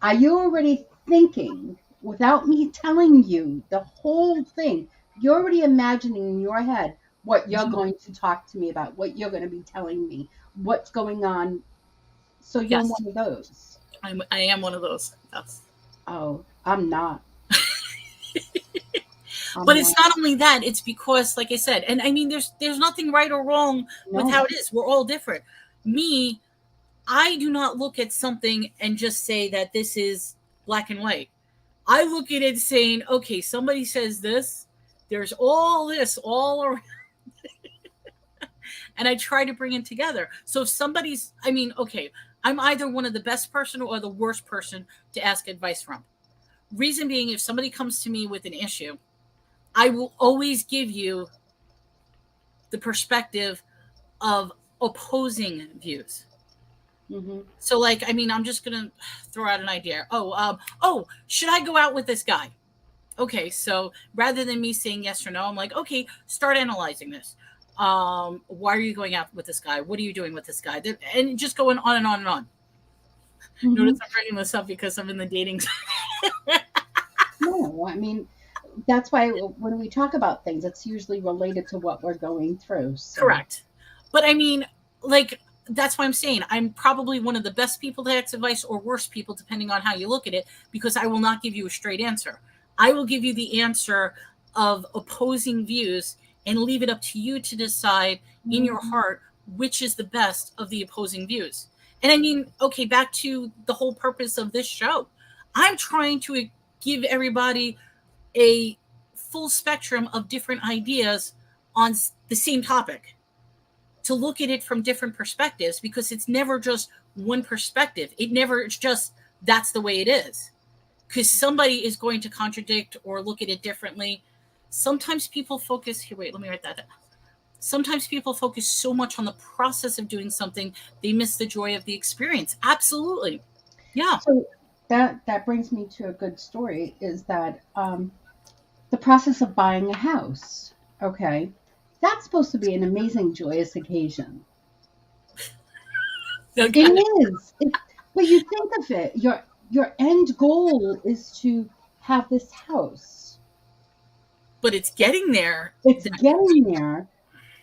are you already thinking without me telling you the whole thing? You're already imagining in your head what you're going to talk to me about, what you're going to be telling me, what's going on. So you're one of those.
I am one of those. Yes.
Oh, I'm not.
But it's not only that, it's because, like I said, and I mean, there's nothing right or wrong with how it is. We're all different. Me, I do not look at something and just say that this is black and white. I look at it saying, okay, somebody says this, there's all this all around. And I try to bring it together. So if I'm either one of the best person or the worst person to ask advice from. Reason being, if somebody comes to me with an issue, I will always give you the perspective of opposing views.
Mm-hmm.
So, like, I mean, I'm just going to throw out an idea. Oh, should I go out with this guy? Okay, so rather than me saying yes or no, I'm like, okay, start analyzing this. Why are you going out with this guy? What are you doing with this guy? And just going on and on and on.
Mm-hmm.
Notice I'm bringing this up because I'm in the dating.
No, I mean, that's why when we talk about things, it's usually related to what we're going through. So.
Correct. But I mean, like, that's why I'm saying I'm probably one of the best people to ask advice, or worst people, depending on how you look at it, because I will not give you a straight answer. I will give you the answer of opposing views and leave it up to you to decide in your heart which is the best of the opposing views. And I mean, okay, back to the whole purpose of this show. I'm trying to give everybody a full spectrum of different ideas on the same topic, to look at it from different perspectives, because it's never just one perspective. It's just that's the way it is. Because somebody is going to contradict or look at it differently. Sometimes people focus here. Wait, let me write that down. Sometimes people focus so much on the process of doing something, they miss the joy of the experience. Absolutely. Yeah.
So that brings me to a good story, is that the process of buying a house. Okay. That's supposed to be an amazing, joyous occasion.
Okay.
It is. But you think of it, your end goal is to have this house.
But it's getting there.
It's getting there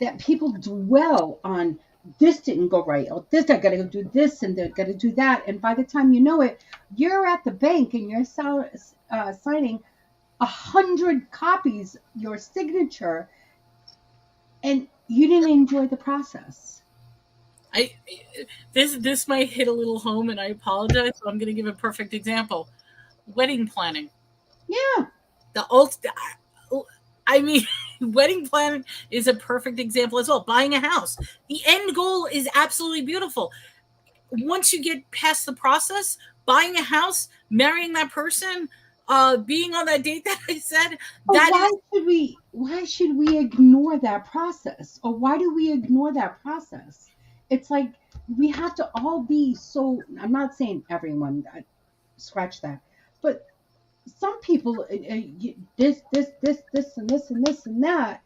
that people dwell on, this didn't go right, or this, I got to go do this, and they got to do that. And by the time you know it, you're at the bank and you're signing 100 copies, your signature, and you didn't enjoy the process.
This might hit a little home, and I apologize. So I'm going to give a perfect example: wedding planning.
Yeah.
I mean, wedding planning is a perfect example as well. Buying a house, the end goal is absolutely beautiful. Once you get past the process, buying a house, marrying that person, being on that date that I said,
why should we ignore that process? Or why do we ignore that process? It's like we have to all be so, I'm not saying everyone, scratch that, but some people, this, and this, and this, and that,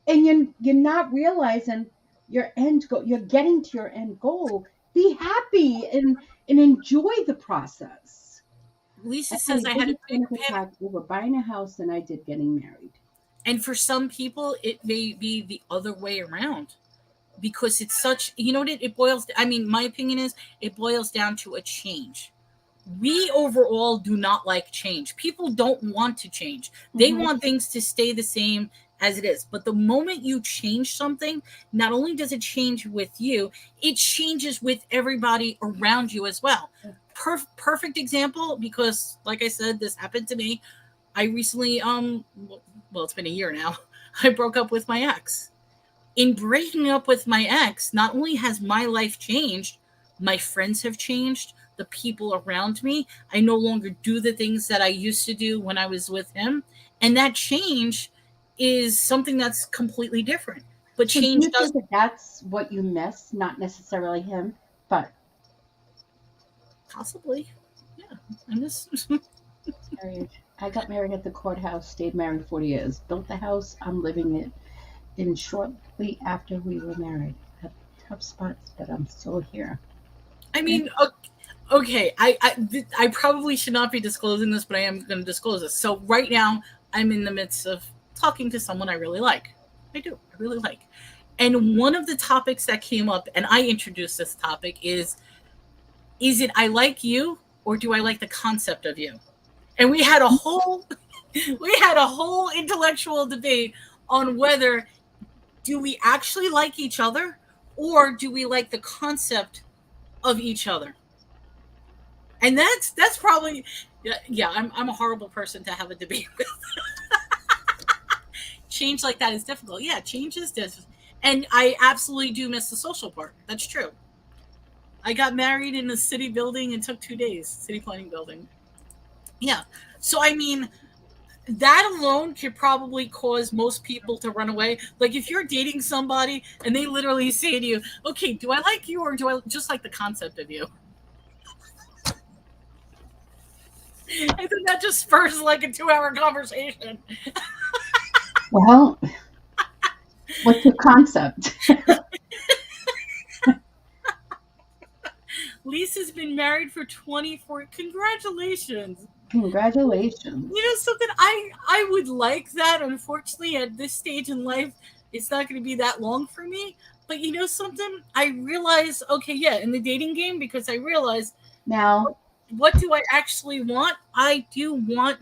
and you're not realizing your end goal. You're getting to your end goal. Be happy and enjoy the process.
Lisa says I had a big
attack over buying a house than I did getting married.
And for some people, it may be the other way around, because it's such, you know what it boils, I mean, my opinion is it boils down to a change. We overall do not like change. People don't want to change. They want things to stay the same as it is. But the moment you change something, not only does it change with you, it changes with everybody around you as well. Perfect example, because like I said, this happened to me. I recently, well, it's been a year now. I broke up with my ex. In breaking up with my ex, not only has my life changed, my friends have changed, the people around me. I no longer do the things that I used to do when I was with him. And that change is something that's completely different. But
so
change
does. That's what you miss, not necessarily him, but
possibly. Yeah. I miss.
I got married at the courthouse, stayed married 40 years, built the house. I'm living it in shortly after we were married. I have tough spots, but I'm still here.
I mean, okay, I probably should not be disclosing this, but I am going to disclose this. So right now, I'm in the midst of talking to someone I really like. I really like. And one of the topics that came up, and I introduced this topic, is it I like you, or do I like the concept of you? And we had a whole intellectual debate on whether do we actually like each other, or do we like the concept of each other. And that's probably, yeah, I'm a horrible person to have a debate with. Change like that is difficult. Yeah, change is difficult. And I absolutely do miss the social part. That's true. I got married in a city building and took 2 days, city planning building. Yeah. So, I mean, that alone could probably cause most people to run away. Like if you're dating somebody and they literally say to you, okay, do I like you or do I just like the concept of you? And then that just spurs like a 2-hour conversation.
Well, what's the concept?
Lisa's been married for 24. Congratulations.
Congratulations.
You know something? I would like that. Unfortunately, at this stage in life, it's not going to be that long for me. But you know something? I realize, okay, yeah, in the dating game, because I realize
Now,
what do I actually want? I do want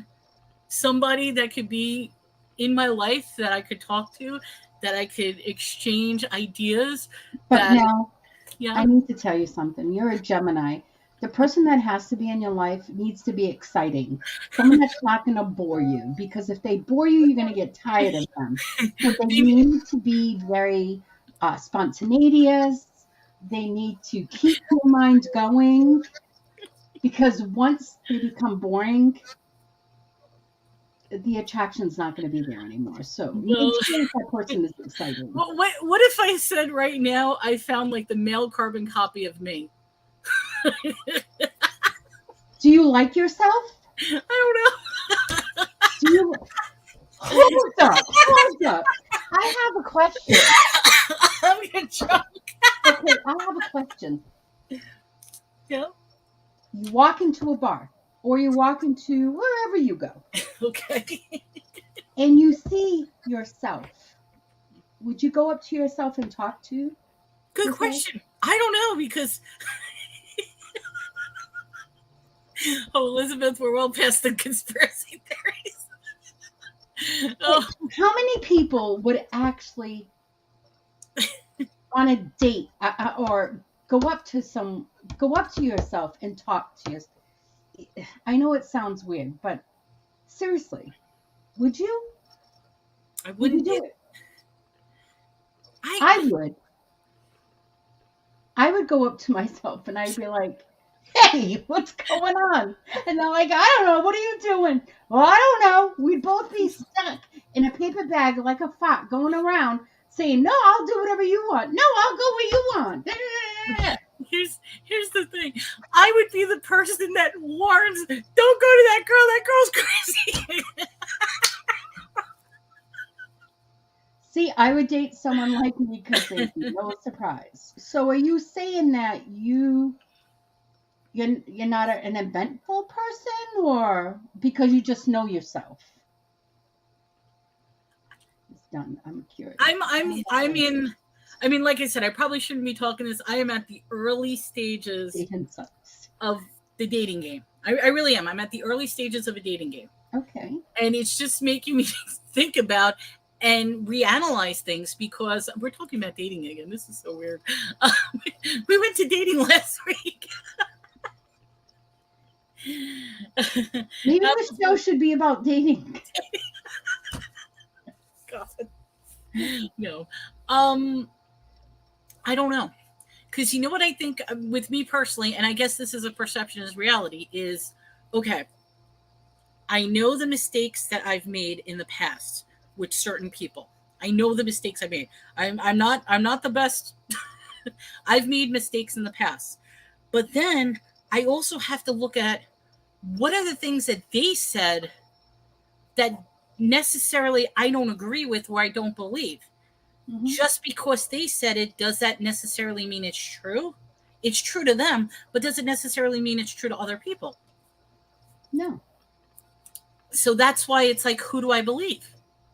somebody that could be in my life that I could talk to, that I could exchange ideas.
but
That
now,
yeah,
I need to tell you something. You're a Gemini. The person that has to be in your life needs to be exciting. Someone that's not going to bore you, because if they bore you, you're going to get tired of them. So they need to be very spontaneous. They need to keep your mind going, because once they become boring, the attraction's not going to be there anymore. So make
well,
sure that person is exciting.
well, what if I said right now I found like the male carbon copy of me?
Do you like yourself?
I don't know.
Do you? Hold up. I have a question.
I'm gonna choke.
Okay, I have a question.
Yeah.
You walk into a bar, or you walk into wherever you go,
Okay.
and you see yourself. Would you go up to yourself and talk to?
Good
yourself?
question. I don't know because Elizabeth, we're well past the conspiracy theories. Oh,
How many people would actually on a date or go up to yourself and talk to yourself? I know it sounds weird, but seriously, would you?
I
Would you
wouldn't
do it?
I
I would. I would go up to myself and I'd be like, "Hey, what's going on?" And they're like, "I don't know. What are you doing?" "Well, I don't know." We'd both be stuck in a paper bag like a fart going around saying, "No, I'll do whatever you want. No, I'll go where you want."
here's the thing. I would be the person that warns, don't go to that girl. That girl's crazy.
See, I would date someone like me because they'd be no surprise. So are you saying that you're not an eventful person, or because you just know yourself? It's done. I'm curious.
I mean, like I said, I probably shouldn't be talking this. I am at the early stages
Dating sucks.
of the dating game. I really am. I'm at the early stages of a dating game.
Okay.
And it's just making me think about and reanalyze things because we're talking about dating again. This is so weird. We went to dating last week.
Maybe the show should be about dating.
God. No. I don't know. Because you know what I think with me personally, and I guess this is a perception as reality, is okay, I know the mistakes that I've made in the past with certain people. I know the mistakes I made. I'm not the best. I've made mistakes in the past. But then I also have to look at what are the things that they said that necessarily I don't agree with or I don't believe.
Mhm.
Just because they said it, does that necessarily mean it's true? It's true to them, but does it necessarily mean it's true to other people?
No,
So that's why it's like, who do I believe?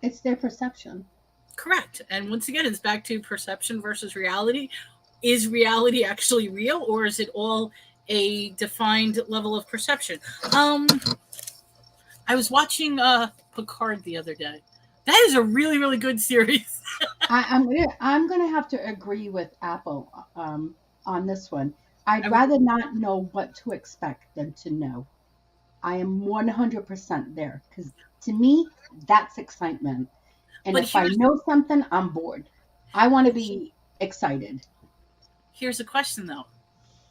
it's their perception.
Correct. And once again, it's back to perception versus reality. Is reality actually real, or is it all a defined level of perception? I was watching Picard the other day. That is a really, really good series.
I'm gonna have to agree with Apple on this one. I'd rather not know what to expect than to know. I am 100% there because to me that's excitement. And
But
if I know something, I'm bored. I want to be excited.
Here's a question though.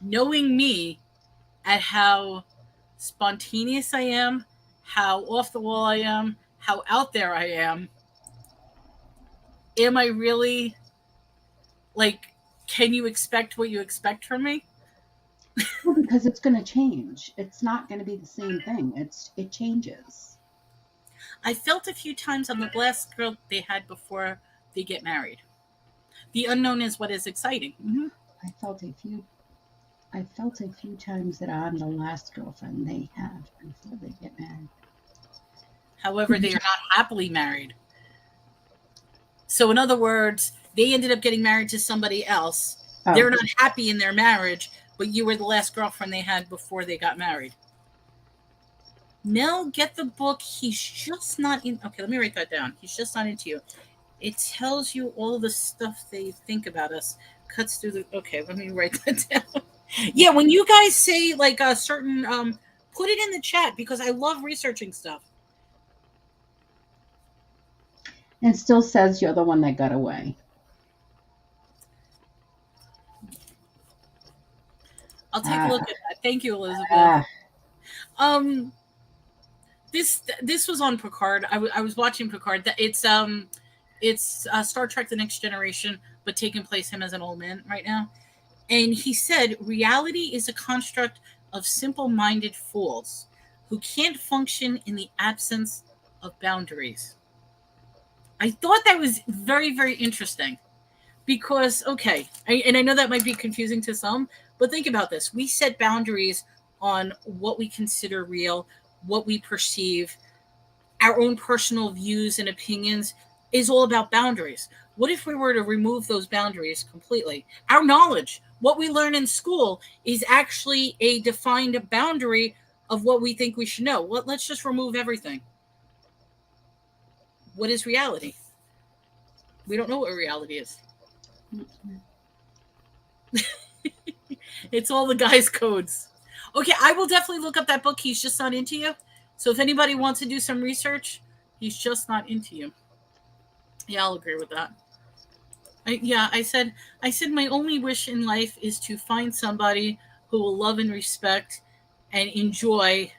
Knowing me at how spontaneous I am, how off the wall I am, how out there I am. Am I really, like, can you expect what you expect from me?
Well, because it's going to change. It's not going to be the same thing. It changes.
I felt a few times on the last girl they had before they get married. The unknown is what is exciting. Mm-hmm.
I felt a few times that I'm the last girlfriend they have before they get married.
However, they are not happily married. So, in other words, they ended up getting married to somebody else.
Oh.
They're not happy in their marriage, but you were the last girlfriend they had before they got married. Mel, get the book. He's just not in. Okay, let me write that down. He's just not into you. It tells you all the stuff they think about us. Cuts through the. Okay, let me write that down. Yeah, when you guys say like a certain, put it in the chat because I love researching stuff.
And it still says you're the one that got away.
I'll take a look at that. Thank you, Elizabeth. This was on Picard. I was watching Picard. It's Star Trek: The Next Generation, but taking place him as an old man right now. And he said, reality is a construct of simple-minded fools who can't function in the absence of boundaries. I thought that was very, very interesting because, okay, and I know that might be confusing to some, but think about this. We set boundaries on what we consider real, what we perceive, our own personal views and opinions is all about boundaries. What if we were to remove those boundaries completely? Our knowledge, what we learn in school, is actually a defined boundary of what we think we should know. Let's just remove everything. What is reality? We don't know what reality is. It's all the guys' codes. Okay, I will definitely look up that book. He's just not into you. So if anybody wants to do some research, he's just not into you. Yeah, I'll agree with that. I said my only wish in life is to find somebody who will love and respect and enjoy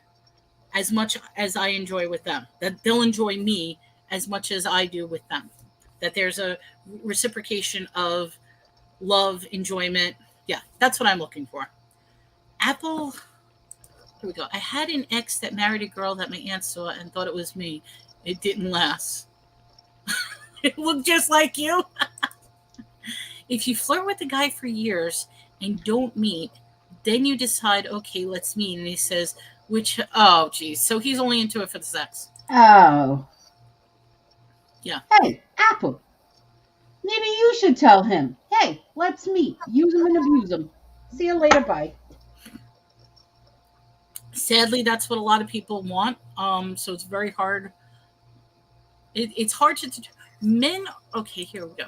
as much as I enjoy with them. That they'll enjoy me as much as I do with them. That there's a reciprocation of love, enjoyment. Yeah, that's what I'm looking for. Apple, here we go. I had an ex that married a girl that my aunt saw and thought it was me. It didn't last. It looked just like you. If you flirt with a guy for years and don't meet, then you decide, okay, let's meet. And he says, oh, geez. So he's only into it for the sex.
Oh.
Yeah.
Hey, Apple. Maybe you should tell him, hey, let's meet. Use him and abuse him. See you later. Bye.
Sadly, that's what a lot of people want. So it's very hard. It's hard to men. Okay, here we go.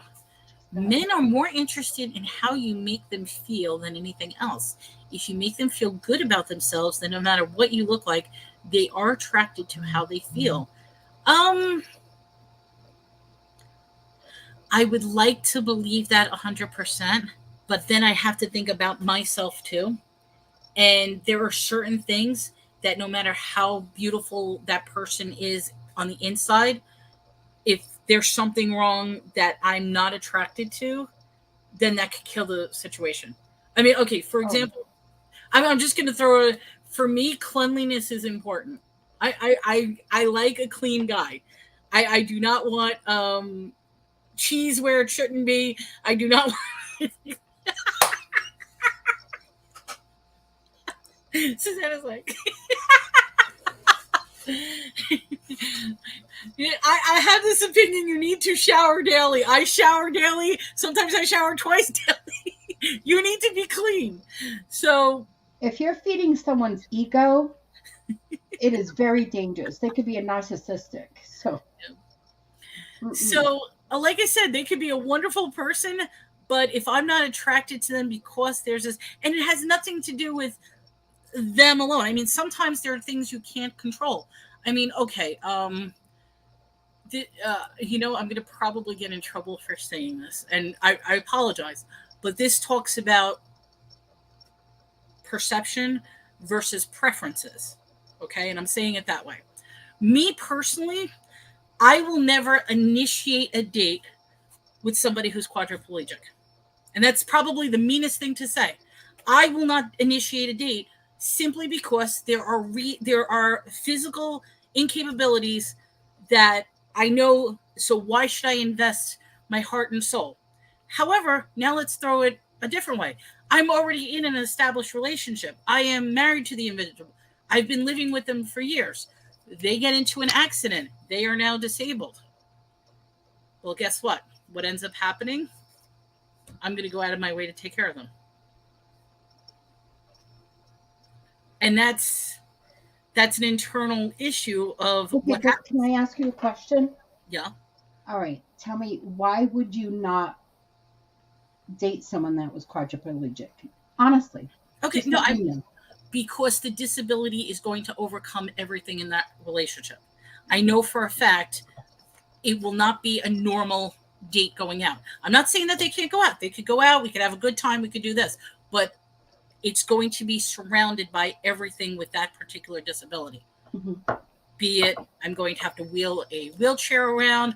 Men are more interested in how you make them feel than anything else. If you make them feel good about themselves, then no matter what you look like, they are attracted to how they feel. I would like to believe that 100%, but then I have to think about myself too. And there are certain things that no matter how beautiful that person is on the inside, if there's something wrong that I'm not attracted to, then that could kill the situation. I mean, okay, for example, I'm just going to throw for me, cleanliness is important. I like a clean guy. I do not want cheese where it shouldn't be. I do not want... Susanna's like... I have this opinion. You need to shower daily. I shower daily. Sometimes I shower twice daily. You need to be clean. So
if you're feeding someone's ego, it is very dangerous. They could be a narcissistic. So
like I said, they could be a wonderful person, but if I'm not attracted to them because there's this, and it has nothing to do with them alone. I mean, sometimes there are things you can't control. I mean, okay, I'm going to probably get in trouble for saying this, and I apologize, but this talks about perception versus preferences, okay? And I'm saying it that way. Me personally, I will never initiate a date with somebody who's quadriplegic. And that's probably the meanest thing to say. I will not initiate a date simply because there are physical incapabilities that I know, so why should I invest my heart and soul? However, now let's throw it a different way. I'm already in an established relationship. I am married to the individual. I've been living with them for years. They get into an accident. They are now disabled. Well, guess what? What ends up happening? I'm going to go out of my way to take care of them. And that's an internal issue of
Okay,
what happens.
can I ask you a question?
Yeah.
All right. Tell me, why would you not date someone that was quadriplegic? Honestly.
Okay, no, because the disability is going to overcome everything in that relationship. I know for a fact it will not be a normal date going out. I'm not saying that they can't go out. They could go out. We could have a good time. We could do this. But it's going to be surrounded by everything with that particular disability.
Mm-hmm.
Be it, I'm going to have to wheel a wheelchair around.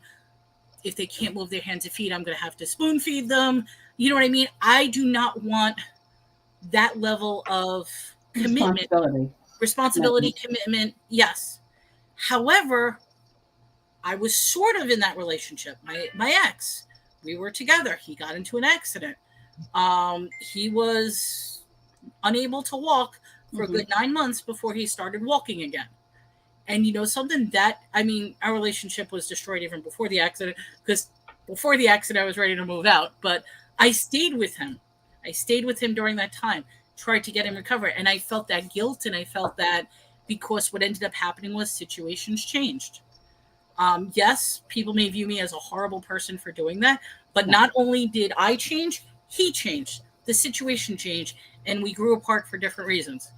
If they can't move their hands and feet, I'm going to have to spoon feed them. You know what I mean? I do not want that level of commitment. Responsibility, commitment, yes. However, I was sort of in that relationship. My ex, we were together. He got into an accident. He was unable to walk for a good 9 months before he started walking again. And you know something, our relationship was destroyed even before the accident, because before the accident I was ready to move out, but I stayed with him. I stayed with him during that time, tried to get him recovered. And I felt that guilt, and I felt that because what ended up happening was situations changed. Yes, people may view me as a horrible person for doing that, but not only did I change, he changed. The situation changed, and we grew apart for different reasons.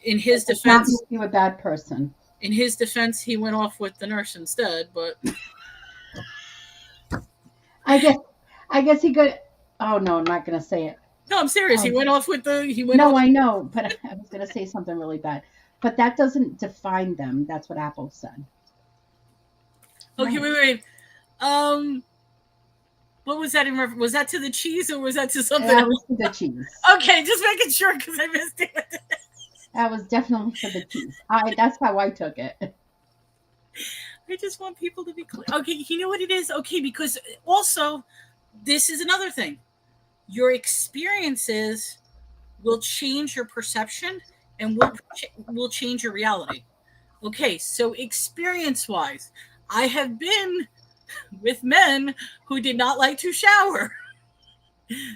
In his defense,
not you a bad person.
In his defense, he went off with the nurse instead. But
I guess he could. Oh no, I'm not going to say it.
No, I'm serious. He went off with the.
I know, but I was going to say something really bad. But that doesn't define them. That's what Apple said.
Okay, wait. What was that in reference? Was that to the cheese or was that to something else?
That was to the cheese.
Okay, just making sure because I missed it.
That was definitely for the cheese. That's how I took it.
I just want people to be clear. Okay, you know what it is? Okay, because also, this is another thing. Your experiences will change your perception and will change your reality. Okay, so experience-wise, I have been with men who did not like to shower.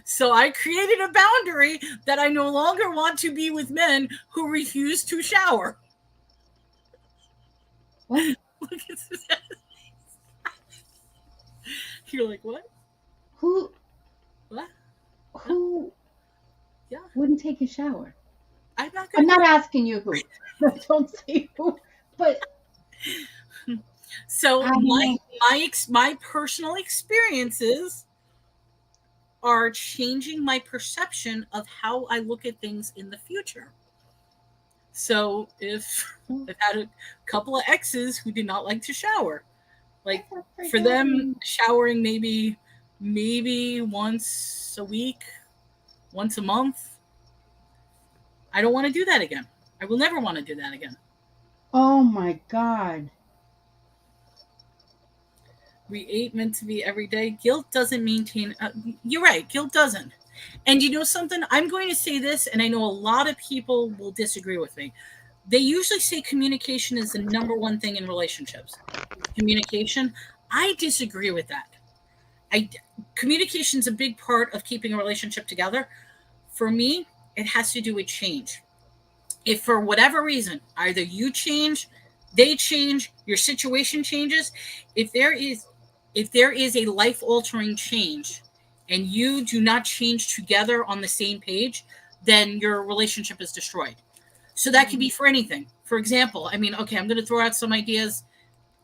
So I created a boundary that I no longer want to be with men who refuse to shower.
What?
Look at that. You're like, what?
Who?
What?
Who?
Yeah.
Wouldn't take a shower?
I'm
not asking you who. Don't say who. But
so my personal experiences are changing my perception of how I look at things in the future. So if I've had a couple of exes who did not like to shower, like for them showering maybe once a week, once a month, I don't want to do that again. I will never want to do that again.
Oh my God.
We ain't meant to be every day. Guilt doesn't maintain. You're right. Guilt doesn't. And you know something? I'm going to say this, and I know a lot of people will disagree with me. They usually say communication is the number one thing in relationships. Communication. I disagree with that. Communication is a big part of keeping a relationship together. For me, it has to do with change. If for whatever reason, either you change, they change, your situation changes, if there is a life-altering change and you do not change together on the same page, then your relationship is destroyed. So that can be for anything. For example, I'm going to throw out some ideas.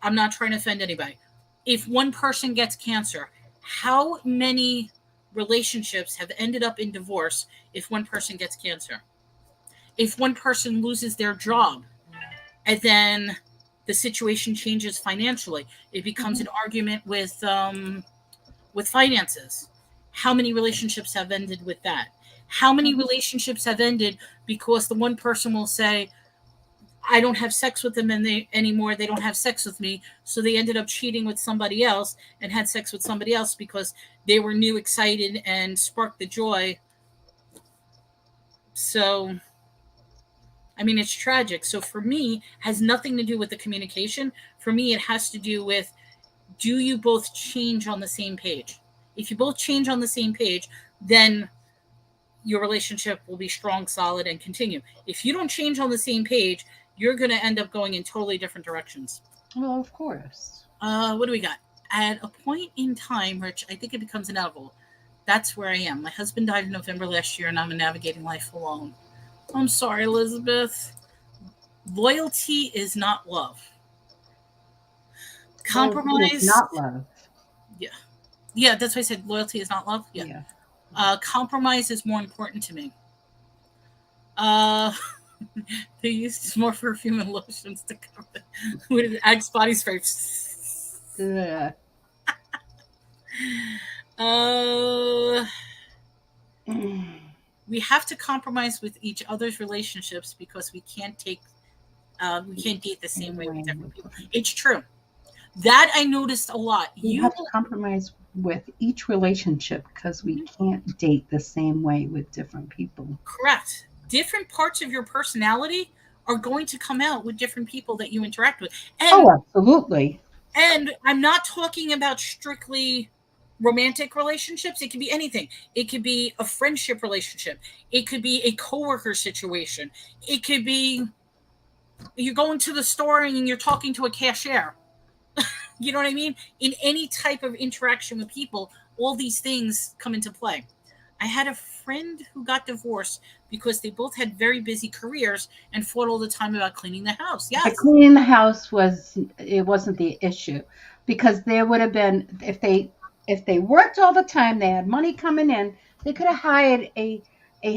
I'm not trying to offend anybody. If one person gets cancer, how many relationships have ended up in divorce if one person gets cancer? If one person loses their job and then the situation changes financially. It becomes an argument with finances. How many relationships have ended with that? How many relationships have ended because the one person will say, I don't have sex with them anymore. They don't have sex with me. So they ended up cheating with somebody else and had sex with somebody else because they were new, excited, and sparked the joy. So, I mean, it's tragic. So for me, it has nothing to do with the communication. For me, it has to do with, do you both change on the same page? If you both change on the same page, then your relationship will be strong, solid, and continue. If you don't change on the same page, you're going to end up going in totally different directions.
Well, of course.
What do we got? At a point in time, Rich, I think it becomes inevitable. That's where I am. My husband died in November last year, and I'm navigating life alone. I'm sorry, Elizabeth. Loyalty is not love. Compromise
is not love.
Yeah. Yeah, that's why I said loyalty is not love. Yeah. Compromise is more important to me. They used more perfume and lotions to cover with Axe body spray.
Yeah.
We have to compromise with each other's relationships because we can't date the same way with different people. It's true. That I noticed a lot.
You have to compromise with each relationship because we can't date the same way with different people.
Correct. Different parts of your personality are going to come out with different people that you interact with.
And, absolutely.
And I'm not talking about strictly romantic relationships. It could be anything. It could be a friendship relationship. It could be a coworker situation. It could be you're going to the store and you're talking to a cashier. You know what I mean? In any type of interaction with people, all these things come into play. I had a friend who got divorced because they both had very busy careers and fought all the time about cleaning the house. Yes.
Cleaning the house wasn't the issue, because there would have been, if they worked all the time, they had money coming in, they could have hired a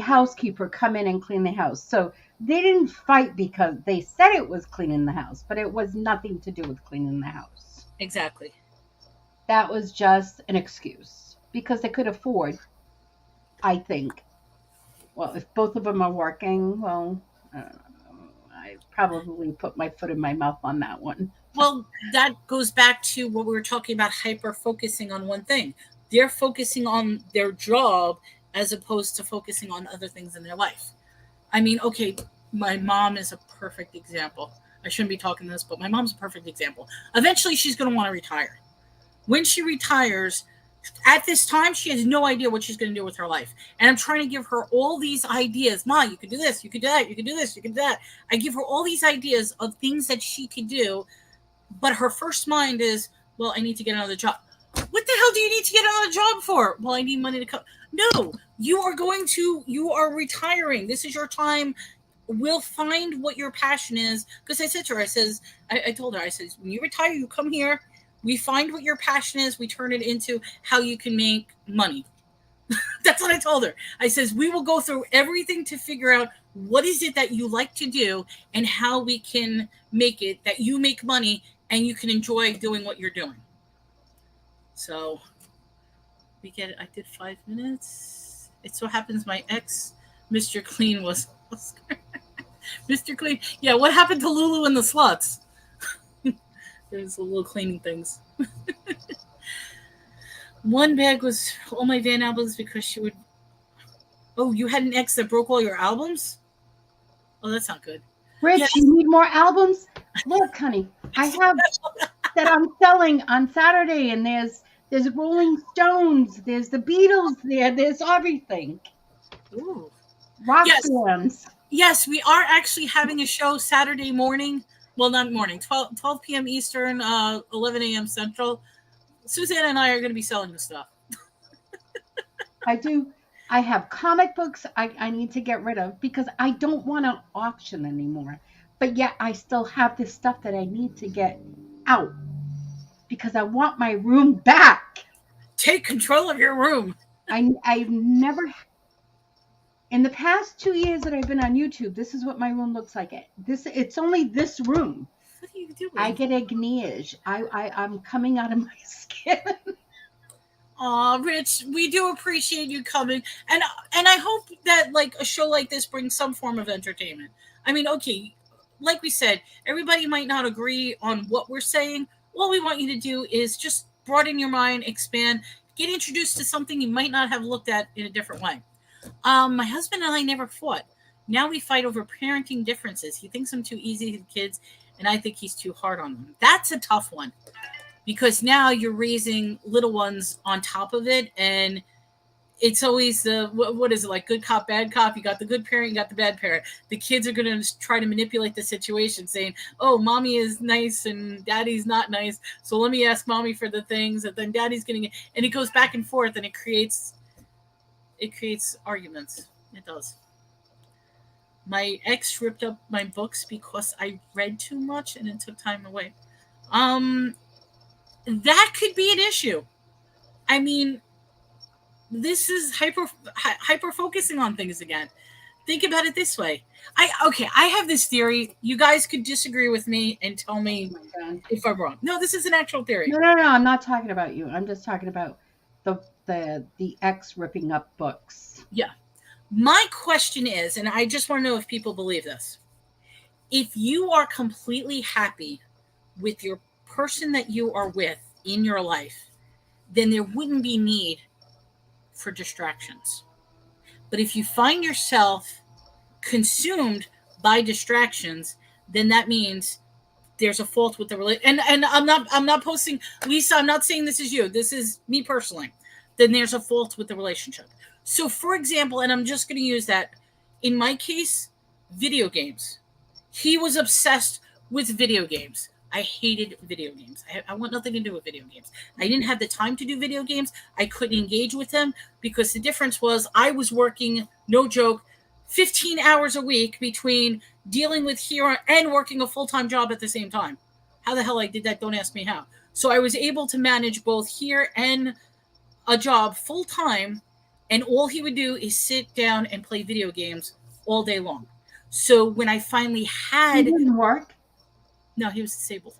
housekeeper come in and clean the house. So they didn't fight because they said it was cleaning the house, but it was nothing to do with cleaning the house.
Exactly.
That was just an excuse because they could afford, I think. Well, if both of them are working, well, I probably put my foot in my mouth on that one.
Well, that goes back to what we were talking about, hyper-focusing on one thing. They're focusing on their job as opposed to focusing on other things in their life. I mean, okay, my mom is a perfect example. I shouldn't be talking this, but my mom's a perfect example. Eventually, she's going to want to retire. When she retires, at this time, she has no idea what she's going to do with her life. And I'm trying to give her all these ideas. Ma, you could do this, you could do that, you could do this, you could do that. I give her all these ideas of things that she could do, but her first mind is, well, I need to get another job. What the hell do you need to get another job for? Well, I need money to come. No, you are retiring. This is your time. We'll find what your passion is. Because I said to her, I told her, I said, when you retire, you come here. We find what your passion is. We turn it into how you can make money. That's what I told her. I says, we will go through everything to figure out what is it that you like to do and how we can make it that you make money and you can enjoy doing what you're doing. So I did 5 minutes. It so happens my ex, Mr. Clean, was Mr. Clean. Yeah, what happened to Lulu and the sluts? There's a little cleaning things. One bag was all my Van albums because she would. Oh, you had an ex that broke all your albums? Oh, that's not good.
Rich, yes. You need more albums? Look, honey, I have that I'm selling on Saturday, and there's Rolling Stones, there's the Beatles there's everything.
Ooh.
Rock bands.
Yes, we are actually having a show Saturday morning. Well, not morning, 12 p.m. Eastern, 11 a.m. Central. Susana and I are going to be selling the stuff.
I do. I have comic books I need to get rid of because I don't want to auction anymore. But yet I still have this stuff that I need to get out because I want my room back.
Take control of your room.
I've never... In the past 2 years that I've been on YouTube, this is what my room looks like. It's only this room.
What are you doing?
I get agnige. I'm coming out of my skin.
Aw, Rich, we do appreciate you coming, and I hope that like a show like this brings some form of entertainment. I mean, okay, like we said, everybody might not agree on what we're saying. All we want you to do is just broaden your mind, expand, get introduced to something you might not have looked at in a different way. My husband and I never fought. Now we fight over parenting differences. He thinks I'm too easy to the kids, and I think he's too hard on them. That's a tough one because now you're raising little ones on top of it, and it's always the what is it, like good cop, bad cop? You got the good parent, you got the bad parent. The kids are going to try to manipulate the situation, saying, "Oh, mommy is nice and daddy's not nice, so let me ask mommy for the things," and then daddy's getting it, and it goes back and forth, and it creates arguments. It does. My ex ripped up my books because I read too much and it took time away. That could be an issue. I mean, this is hyper focusing on things again. Think about it this way. I have this theory. You guys could disagree with me and tell me if I'm wrong. No, this is an actual theory.
No. I'm not talking about you. I'm just talking about the ex ripping up books.
Yeah. My question is, and I just want to know if people believe this. If you are completely happy with your person that you are with in your life, then there wouldn't be need for distractions. But if you find yourself consumed by distractions, then that means there's a fault with the relationship. And I'm not posting, Lisa, I'm not saying this is you. This is me personally. Then there's a fault with the relationship. So, for example, and I'm just going to use that, in my case, video games. He was obsessed with video games. I hated video games. I want nothing to do with video games. I didn't have the time to do video games. I couldn't engage with him because the difference was I was working, no joke, 15 hours a week between dealing with here and working a full-time job at the same time. How the hell I did that, don't ask me how. So I was able to manage both here and a job full-time, and all he would do is sit down and play video games all day long. So when I finally had...
He didn't work?
No, he was disabled.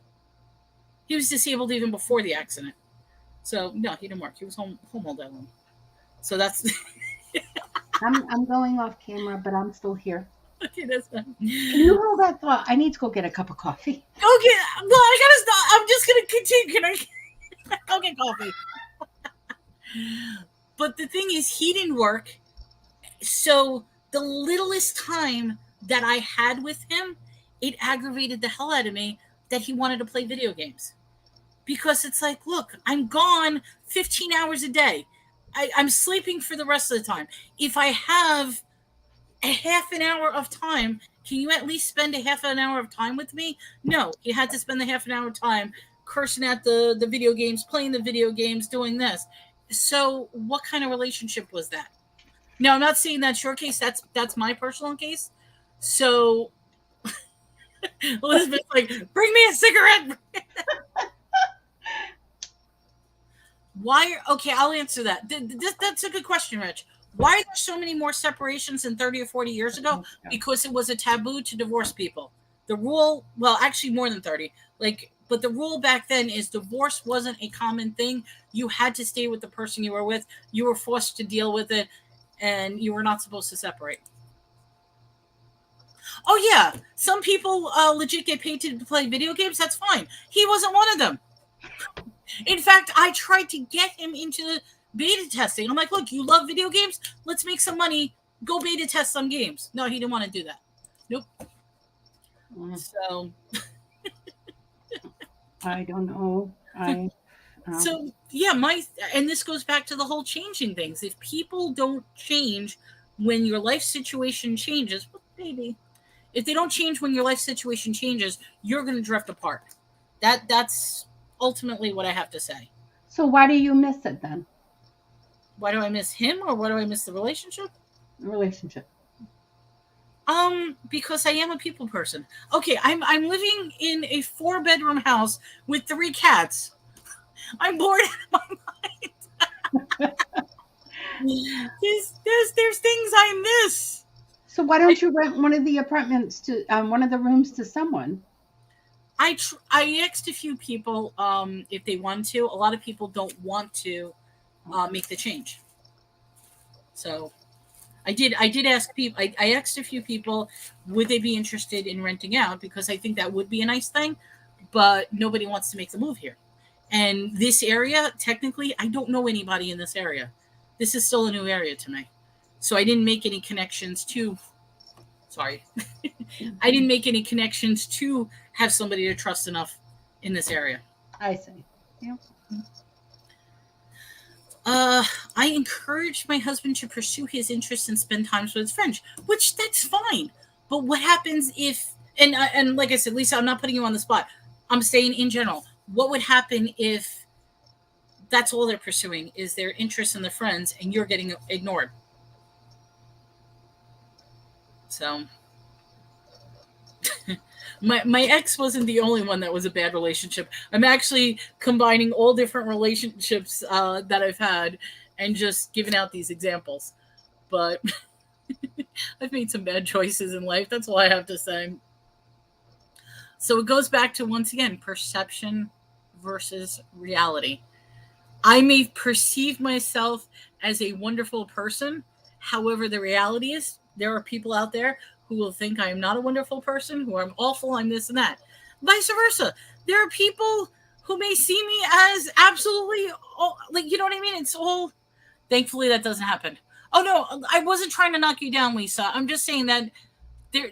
He was disabled even before the accident. So, no, he didn't work. He was home all day long. So that's...
I'm going off camera, but I'm still here.
Okay, that's fine.
Can you hold that thought? I need to go get a cup of coffee.
Okay, well, I gotta stop. I'm just gonna continue. Can I go get coffee? But the thing is, he didn't work. So the littlest time that I had with him, it aggravated the hell out of me that he wanted to play video games. Because it's like, look, I'm gone 15 hours a day. I'm sleeping for the rest of the time. If I have a half an hour of time, can you at least spend a half an hour of time with me? No, he had to spend the half an hour of time cursing at the video games, playing the video games, doing this. So what kind of relationship was that? Now, I'm not saying that's your case. That's my personal case. So Elizabeth's like, bring me a cigarette. Why? Okay, I'll answer that. That's a good question, Rich. Why are there so many more separations than 30 or 40 years ago? Because it was a taboo to divorce people. The rule, well, actually more than 30. But the rule back then is divorce wasn't a common thing. You had to stay with the person you were with. You were forced to deal with it, and you were not supposed to separate. Oh, yeah. Some people legit get paid to play video games. That's fine. He wasn't one of them. In fact, I tried to get him into beta testing. I'm like, look, you love video games? Let's make some money. Go beta test some games. No, he didn't want to do that. Nope. So...
I don't know.
So, yeah, and this goes back to the whole changing things. If people don't change when your life situation changes, well, maybe. If they don't change when your life situation changes, you're going to drift apart. That's ultimately what I have to say.
So why do you miss it then?
Why do I miss him, or why do I miss the relationship?
The relationship.
Because I am a people person. Okay, I'm living in a 4-bedroom house with 3 cats. I'm bored out of my mind. There's things I miss.
So why don't you rent one of the apartments to one of the rooms to someone?
I asked a few people if they want to. A lot of people don't want to make the change. So I did ask people. I asked a few people, would they be interested in renting out, because I think that would be a nice thing, but nobody wants to make the move here. And this area, technically, I don't know anybody in this area. This is still a new area to me. So I didn't make any connections to, sorry, I didn't make any connections to have somebody to trust enough in this area.
I see. Yeah.
I encouraged my husband to pursue his interests and spend time with his friends, which that's fine. But what happens if, and like I said, Lisa, I'm not putting you on the spot. I'm saying in general, what would happen if that's all they're pursuing is their interest in their friends and you're getting ignored? So my ex wasn't the only one that was a bad relationship. I'm actually combining all different relationships that I've had and just giving out these examples. But I've made some bad choices in life. That's all I have to say. So it goes back to, once again, perception versus reality. I may perceive myself as a wonderful person. However, the reality is there are people out there who will think I am not a wonderful person, who I'm awful, I'm this and that. Vice versa. There are people who may see me as absolutely, like, you know what I mean? It's all, thankfully that doesn't happen. Oh no, I wasn't trying to knock you down, Lisa. I'm just saying that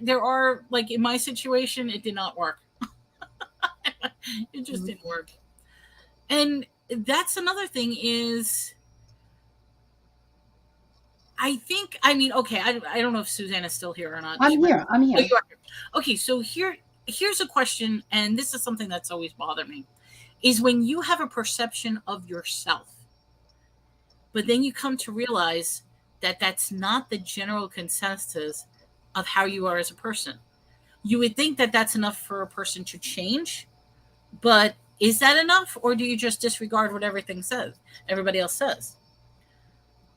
there are, like, in my situation, it did not work. It just didn't work. And that's another thing is, I think, I mean, okay, I don't know if Susanna's still here or not.
I'm here.
Oh, you are here. Okay, so here's a question, and this is something that's always bothered me, is when you have a perception of yourself, but then you come to realize that that's not the general consensus of how you are as a person. You would think that that's enough for a person to change, but is that enough, or do you just disregard what everybody else says?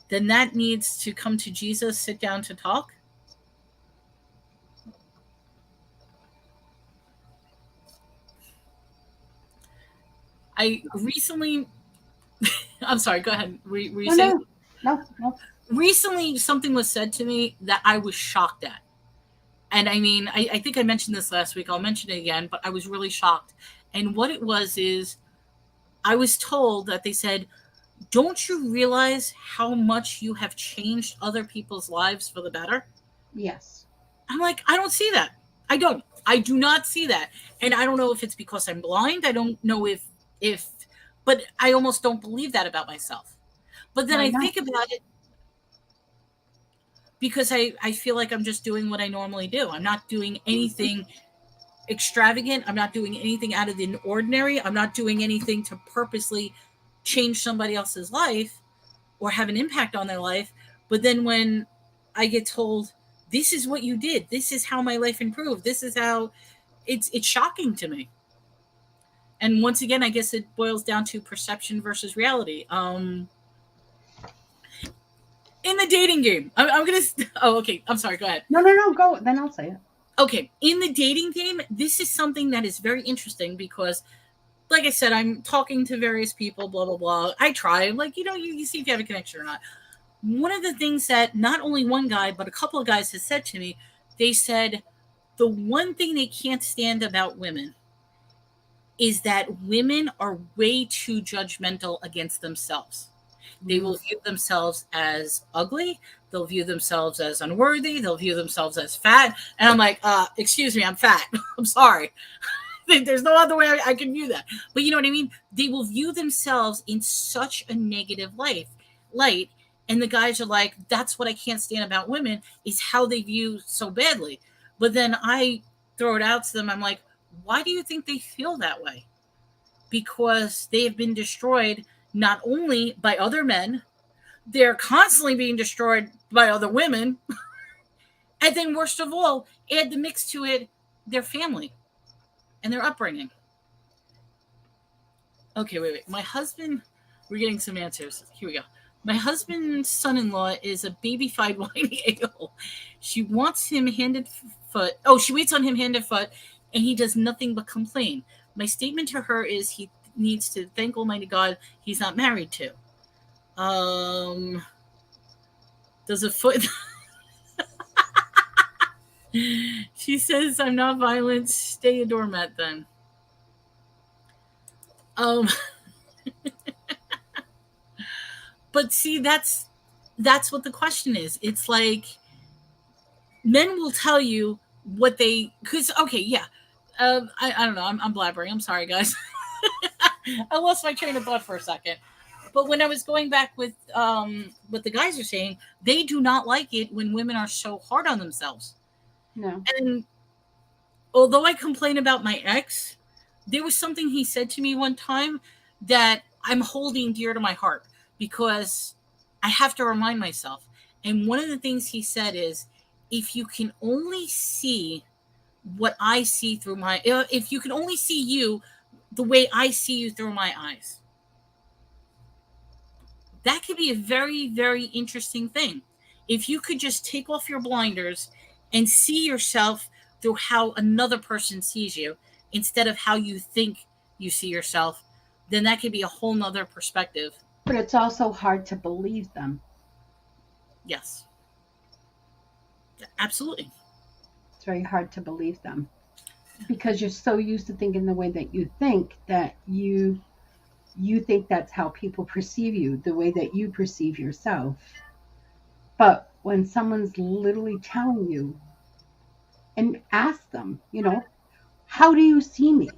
Then that needs to come to Jesus, sit down to talk. I recently, I'm sorry, go ahead.
No.
Recently, something was said to me that I was shocked at. And I mean, I think I mentioned this last week. I'll mention it again, but I was really shocked. And what it was is, I was told that they said, don't you realize how much you have changed other people's lives for the better?
Yes.
I'm like, I don't see that. I do not see that. And I don't know if it's because I'm blind. I don't know if, but I almost don't believe that about myself. But then I think about it, because I feel like I'm just doing what I normally do. I'm not doing anything extravagant. I'm not doing anything out of the ordinary. I'm not doing anything to purposely change somebody else's life or have an impact on their life. But then when I get told, this is what you did, this is how my life improved, this is how, it's shocking to me. And once again, I guess it boils down to perception versus reality. In the dating game, I'm going to, oh, okay. I'm sorry. Go ahead.
No, go. Then I'll say it.
Okay. In the dating game, this is something that is very interesting because, like I said, I'm talking to various people, blah, blah, blah. I try, like, you see if you have a connection or not. One of the things that not only one guy, but a couple of guys has said to me, they said the one thing they can't stand about women is that women are way too judgmental against themselves. They will view themselves as ugly. They'll view themselves as unworthy. They'll view themselves as fat. And I'm like, excuse me, I'm fat. I'm sorry. There's no other way I can view that. But you know what I mean? They will view themselves in such a negative light. And the guys are like, that's what I can't stand about women, is how they view so badly. But then I throw it out to them. I'm like, why do you think they feel that way? Because they have been destroyed not only by other men, they're constantly being destroyed by other women. And then worst of all, add the mix to it, their family and their upbringing. Okay, wait. My husband, we're getting some answers. Here we go. My husband's son-in-law is a baby-fied whiny ale. She wants him hand and foot. Oh, she waits on him hand and foot and he does nothing but complain. My statement to her is he needs to thank Almighty God he's not married to. Does a foot... She says, I'm not violent. Stay a doormat then. But see, that's what the question is. It's like men will tell you what they, because okay, yeah, I don't know. I'm blabbering. I'm sorry, guys. I lost my train of thought for a second. But when I was going back with what the guys are saying, they do not like it when women are so hard on themselves.
No.
And although I complain about my ex, there was something he said to me one time that I'm holding dear to my heart because I have to remind myself. And one of the things he said is, if you can only see what I see through my, if you can only see you the way I see you through my eyes, that could be a very, very interesting thing. If you could just take off your blinders and see yourself through how another person sees you instead of how you think you see yourself, then that could be a whole nother perspective.
But it's also hard to believe them.
Yes. Absolutely.
It's very hard to believe them because you're so used to thinking the way that you think that you think that's how people perceive you, the way that you perceive yourself. But when someone's literally telling you, and ask them, how do you see me?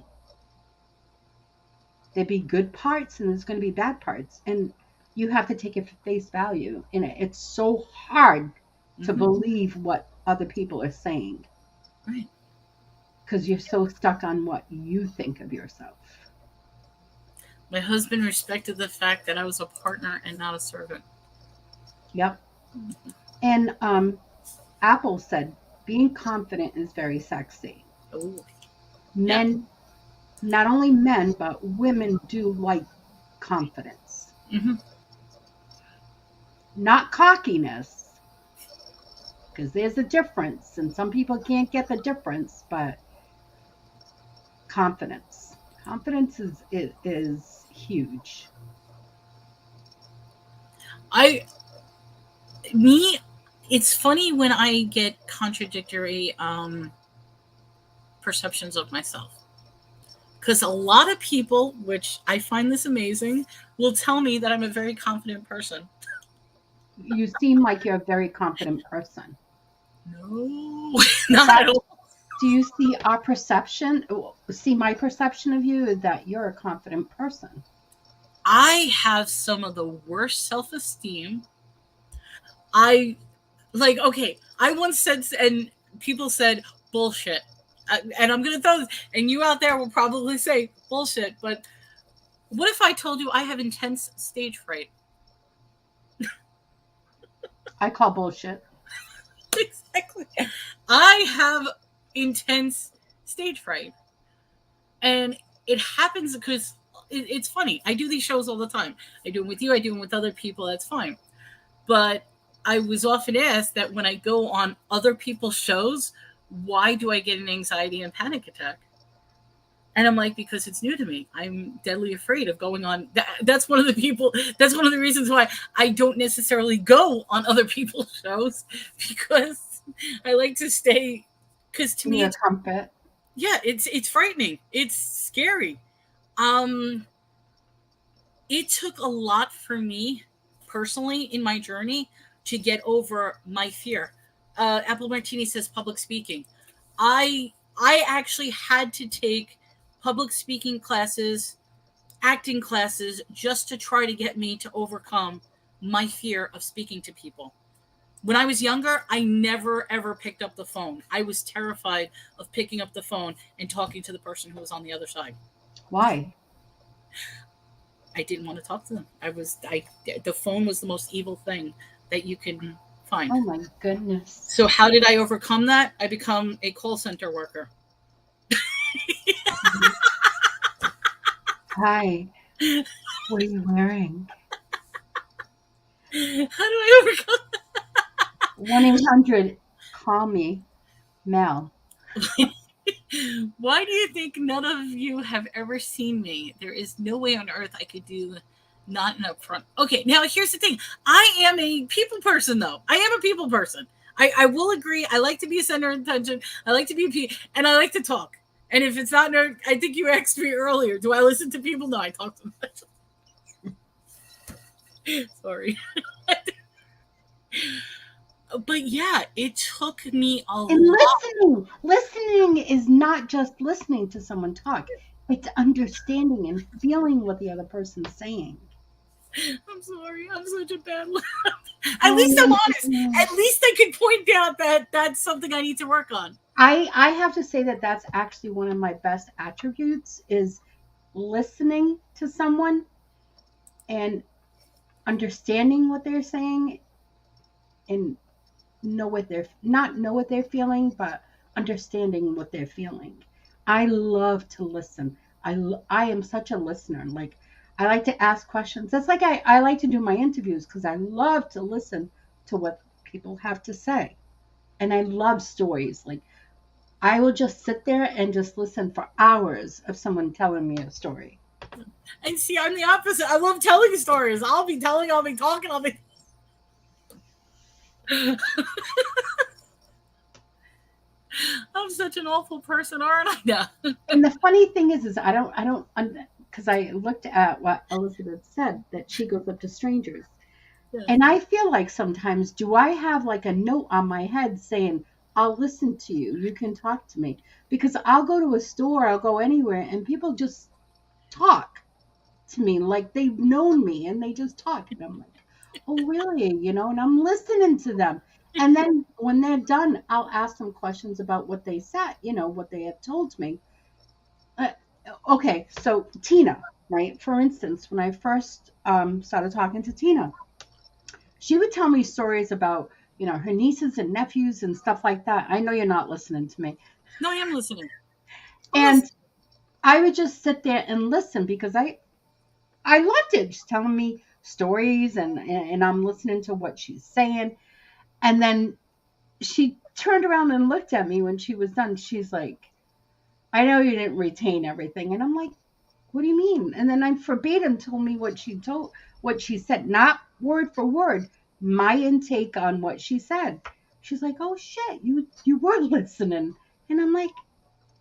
There'd be good parts and there's going to be bad parts. And you have to take it for face value. And it's so hard to believe what other people are saying.
Right.
Because you're so stuck on what you think of yourself.
My husband respected the fact that I was a partner and not a servant.
Yep. And Apple said, being confident is very sexy.
Oh.
Men, not only men, but women do like confidence.
Mm-hmm.
Not cockiness, because there's a difference, and some people can't get the difference, but confidence. Confidence is huge.
It's funny when I get contradictory perceptions of myself. Because a lot of people, which I find this amazing, will tell me that I'm a very confident person.
You seem like you're a very confident person.
No, not at all.
Do you see our perception? See, my perception of you is that you're a confident person.
I have some of the worst self-esteem. I once said, and people said, bullshit. And I'm going to throw this, and you out there will probably say bullshit, but what if I told you I have intense stage fright?
I call bullshit.
Exactly. I have intense stage fright. And it happens because it's funny. I do these shows all the time. I do them with you. I do them with other people. That's fine. But I was often asked that when I go on other people's shows, why do I get an anxiety and panic attack? And I'm like, because it's new to me. I'm deadly afraid of going on. That's one of the reasons why I don't necessarily go on other people's shows, because I like to stay, because to me,
it's comfort.
Yeah, it's frightening. It's scary. It took a lot for me personally in my journey to get over my fear. Apple Martini says public speaking. I actually had to take public speaking classes, acting classes, just to try to get me to overcome my fear of speaking to people. When I was younger, I never, ever picked up the phone. I was terrified of picking up the phone and talking to the person who was on the other side.
Why?
I didn't want to talk to them. The phone was the most evil thing that you can find.
Oh my goodness.
So how did I overcome that? I become a call center worker.
Hi. What are you wearing?
How do I overcome that?
1-800 call me Mel.
Why do you think none of you have ever seen me? There is no way on earth I could do not an upfront. Okay, now here's the thing. I am a people person, though. I am a people person. I will agree. I like to be a center of attention. I like to be and I like to talk. And if it's not, I think you asked me earlier, do I listen to people? No, I talk to them. Sorry. But yeah, it took me a
lot. Listening is not just listening to someone talk. It's understanding and feeling what the other person's saying.
I'm sorry. I'm such a bad laugh. At least I'm honest. At least I could point out that that's something I need to work on.
I have to say that that's actually one of my best attributes is listening to someone and understanding what they're saying and know what they're feeling, but understanding what they're feeling. I love to listen. I am such a listener. Like, I like to ask questions. That's like I like to do my interviews because I love to listen to what people have to say. And I love stories. Like, I will just sit there and just listen for hours of someone telling me a story.
And see, I'm the opposite. I love telling stories. I'll be talking, I'm such an awful person, aren't I? Yeah.
And the funny thing is I don't, because I looked at what Elizabeth said, that she goes up to strangers. Yeah. And I feel like sometimes, do I have like a note on my head saying, I'll listen to you, you can talk to me? Because I'll go to a store, I'll go anywhere, and people just talk to me like they've known me, and they just talk. And I'm like, oh, really? And I'm listening to them. And then when they're done, I'll ask them questions about what they said, what they have told me. Okay, so Tina, right? For instance, when I first started talking to Tina, she would tell me stories about, her nieces and nephews and stuff like that. I know you're not listening to me.
No, I am listening.
And I would just sit there and listen because I loved it. She's telling me stories and I'm listening to what she's saying. And then she turned around and looked at me when she was done. She's like, I know you didn't retain everything. And I'm like, what do you mean? And then I verbatim told me what she said, not word for word, my intake on what she said. She's like, oh shit, you were listening. And I'm like,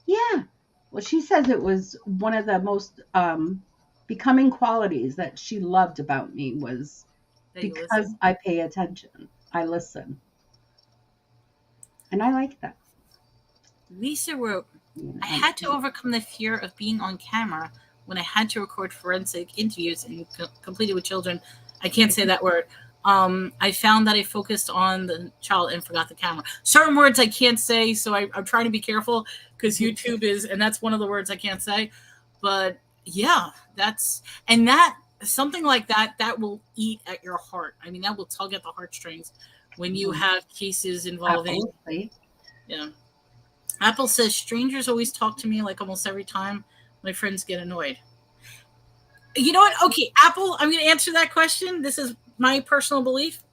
yeah. Well, she says it was one of the most becoming qualities that she loved about me was because I pay attention. I listen. And I like that.
Lisa wrote, I had to overcome the fear of being on camera when I had to record forensic interviews and completed with children. I can't say that word. I found that I focused on the child and forgot the camera. Certain words I can't say, so I'm trying to be careful because YouTube and that's one of the words I can't say. But yeah, something like that will eat at your heart. I mean, that will tug at the heartstrings when you have cases involving.
Absolutely.
Yeah. Apple says strangers always talk to me like almost every time my friends get annoyed. You know what? Okay, Apple, I'm going to answer that question. This is my personal belief.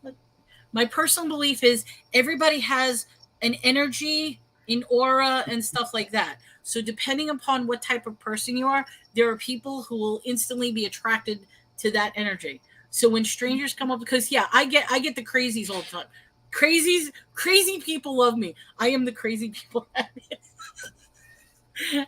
My personal belief is everybody has an energy, an aura, and stuff like that. So depending upon what type of person you are, there are people who will instantly be attracted to that energy. So when strangers come up, because yeah, I get the crazies all the time. Crazy people love me. I am the crazy people.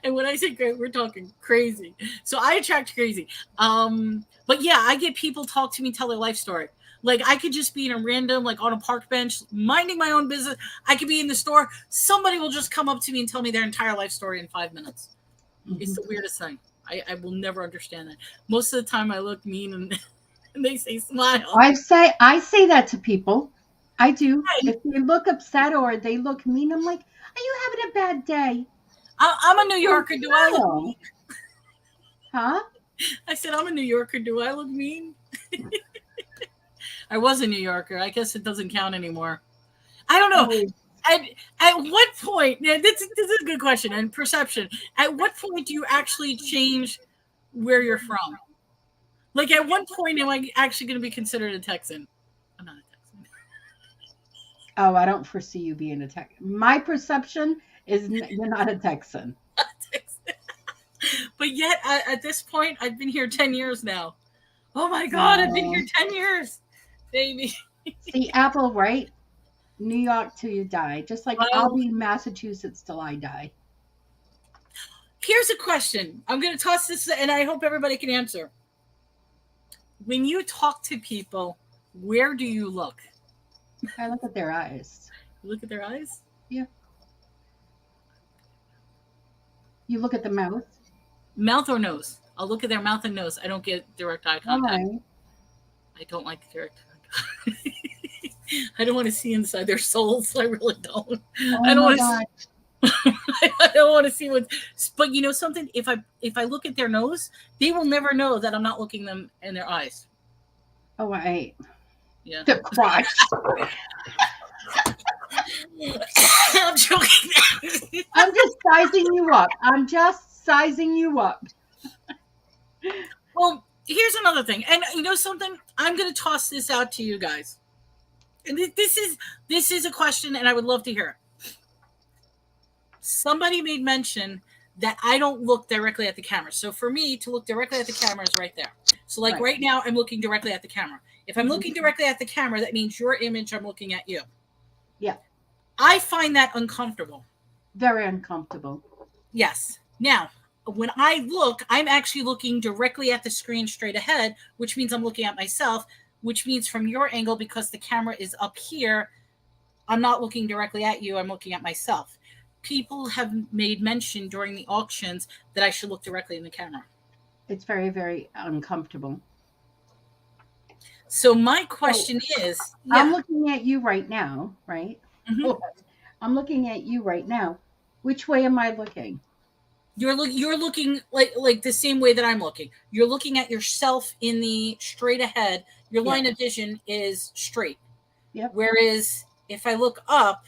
And when I say great, we're talking crazy. So I attract crazy. But yeah, I get people talk to me, tell their life story. Like I could just be in a random, like on a park bench, minding my own business. I could be in the store. Somebody will just come up to me and tell me their entire life story in 5 minutes. Mm-hmm. It's the weirdest thing. I will never understand that. Most of the time I look mean and they say smile.
I say that to people. I do. If they look upset or they look mean, I'm like, are you having a bad day?
I'm a New Yorker. Do I look mean?
Huh?
I said, I'm a New Yorker. Do I look mean? I was a New Yorker. I guess it doesn't count anymore. I don't know. At what point, this is a good question, and perception. At what point do you actually change where you're from? Like, at what point am I actually going to be considered a Texan? I'm not a Texan.
Oh, I don't foresee you being a Texan. My perception is you're not a Texan.
But yet, at this point, I've been here 10 years now. Oh my God, I've been here 10 years, baby.
See, Apple, right? New York till you die. Just like I'll be in Massachusetts till I die.
Here's a question. I'm going to toss this, and I hope everybody can answer. When you talk to people, where do you look?
I look at their eyes.
You look at their eyes?
Yeah. You look at the mouth.
Mouth or nose? I'll look at their mouth and nose. I don't get direct eye contact.
Right.
I don't like direct contact. I don't want to see inside their souls. I really don't.
Oh
I don't want
God.
to. I don't want to see what. But you know something? If I look at their nose, they will never know that I'm not looking them in their eyes.
Oh, right.
Yeah.
The crotch.
I'm joking.
I'm just sizing you up. I'm just sizing you up.
Well, here's another thing, and you know something? I'm going to toss this out to you guys. And this is a question, and I would love to hear it. Somebody made mention that I don't look directly at the camera. So for me to look directly at the camera is right there. So like right now, I'm looking directly at the camera. If I'm looking directly at the camera, that means your image, I'm looking at you.
Yeah.
I find that uncomfortable.
Very uncomfortable.
Yes. Now, when I look, I'm actually looking directly at the screen straight ahead, which means I'm looking at myself, which means from your angle, because the camera is up here, I'm not looking directly at you, I'm looking at myself. People have made mention during the auctions that I should look directly in the camera.
It's very, very uncomfortable.
So my question is...
Yeah. I'm looking at you right now, right?
Mm-hmm.
I'm looking at you right now. Which way am I looking?
You're looking like the same way that I'm looking. You're looking at yourself in the straight ahead. Your line of vision is straight.
Yep.
Whereas if I look up,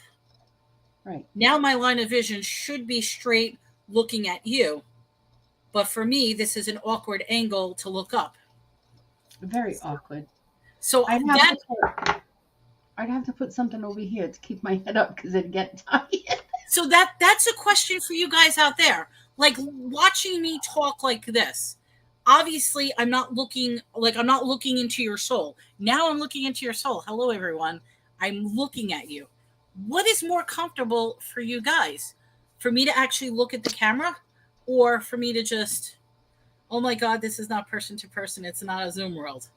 right
now my line of vision should be straight looking at you. But for me, this is an awkward angle to look up. Very
awkward.
So
I'd have to put something over here to keep my head up because it'd get tired.
So that's a question for you guys out there. Like watching me talk like this. Obviously, I'm not looking into your soul. Now I'm looking into your soul. Hello, everyone. I'm looking at you. What is more comfortable for you guys? For me to actually look at the camera, or for me to just, oh my God, this is not person to person. It's not a Zoom world.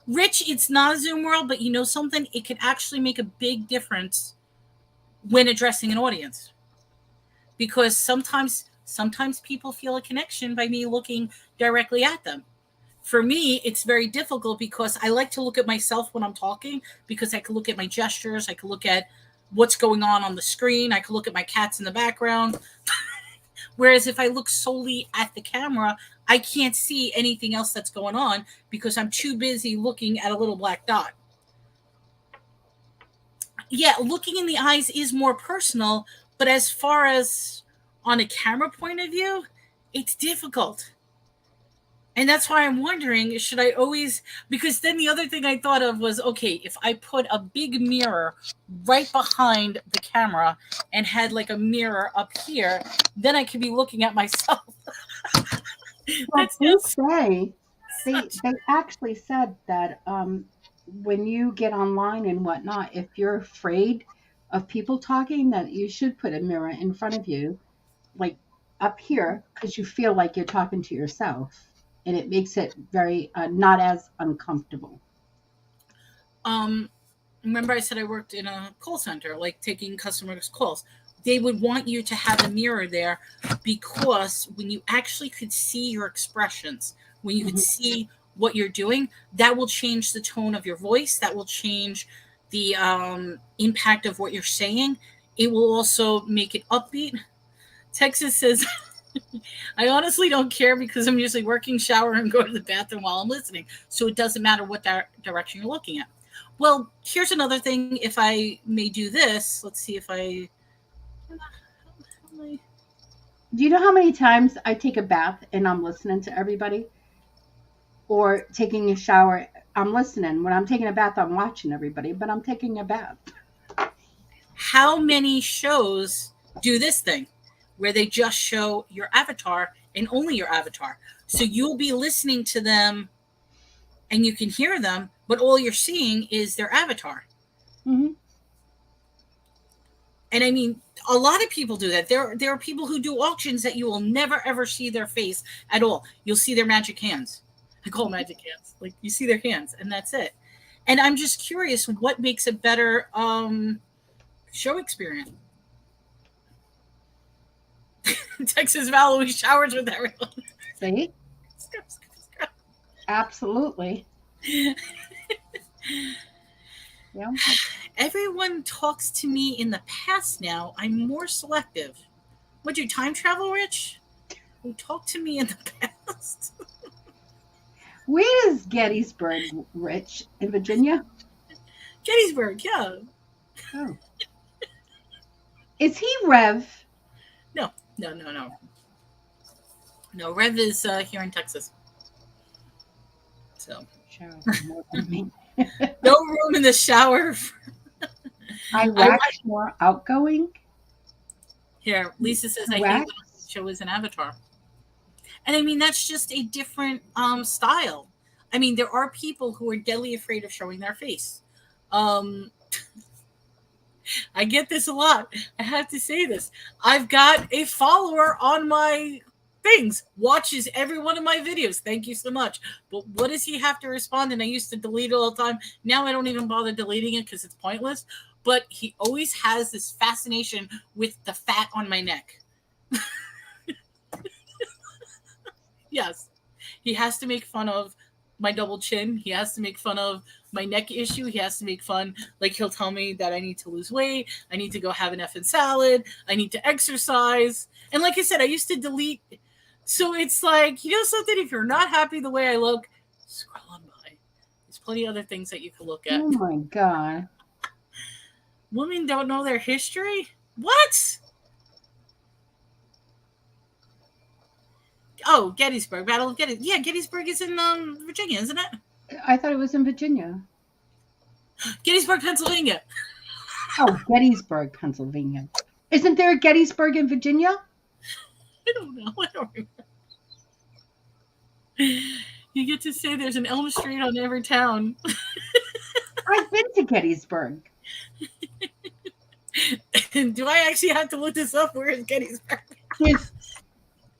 Rich, it's not a Zoom world, but you know something? It could actually make a big difference when addressing an audience. Because sometimes people feel a connection by me looking directly at them. For me, it's very difficult because I like to look at myself when I'm talking, because I can look at my gestures. I can look at what's going on the screen. I can look at my cats in the background. Whereas if I look solely at the camera, I can't see anything else that's going on because I'm too busy looking at a little black dot. Yeah, looking in the eyes is more personal, but as far as on a camera point of view, it's difficult. And that's why I'm wondering, should I always, because then the other thing I thought of was, okay, if I put a big mirror right behind the camera and had like a mirror up here, then I could be looking at myself.
Well, they actually said that when you get online and whatnot, if you're afraid of people talking, that you should put a mirror in front of you, like up here, because you feel like you're talking to yourself. And it makes it very not as uncomfortable.
Remember I said I worked in a call center, like taking customers' calls. They would want you to have a mirror there because when you actually could see your expressions, when you could see what you're doing, that will change the tone of your voice. That will change the impact of what you're saying. It will also make it upbeat. Texas says... I honestly don't care because I'm usually working, shower, and go to the bathroom while I'm listening. So it doesn't matter what direction you're looking at. Well, here's another thing. If I may do this, let's see if I...
Do you know how many times I take a bath and I'm listening to everybody? Or taking a shower, I'm listening. When I'm taking a bath, I'm watching everybody, but I'm taking a bath.
How many shows do this thing? Where they just show your avatar and only your avatar. So you'll be listening to them and you can hear them, but all you're seeing is their avatar.
Mm-hmm.
And I mean, a lot of people do that. There are people who do auctions that you will never ever see their face at all. You'll see their magic hands. I call them magic hands. Like you see their hands, and that's it. And I'm just curious, what makes a better show experience? Texas Valley showers with everyone.
See? Absolutely. Yeah.
Everyone talks to me in the past now. I'm more selective. Would you time travel, Rich? Who talked to me in the past?
Where is Gettysburg, Rich? In Virginia?
Gettysburg, yeah.
Oh. Is he Rev?
No. No, Rev is here in Texas. So. No room in the shower.
Iraq's more outgoing.
Here, Lisa says I hate when the show is an avatar. And I mean, that's just a different style. I mean, there are people who are deadly afraid of showing their face. I get this a lot. I have to say this. I've got a follower on my things, watches every one of my videos. Thank you so much. But what does he have to respond? And I used to delete it all the time. Now I don't even bother deleting it because it's pointless. But he always has this fascination with the fat on my neck. Yes. He has to make fun of my double chin. He has to make fun of my neck issue. He has to make fun. Like, he'll tell me that I need to lose weight. I need to go have an effing salad. I need to exercise. And like I said, I used to delete. So it's like, you know something? If you're not happy the way I look, scroll on by. There's plenty of other things that you can look at.
Oh, my God.
Women don't know their history? What? Oh, Gettysburg. Battle of Gettysburg. Yeah, Gettysburg is in Virginia, isn't it?
I thought it was in Virginia.
Gettysburg, Pennsylvania.
Oh, Gettysburg, Pennsylvania. Isn't there a Gettysburg in Virginia?
I don't know. I don't remember. You get to say there's an Elm Street on every town.
I've been to Gettysburg.
Do I actually have to look this up? Where is Gettysburg?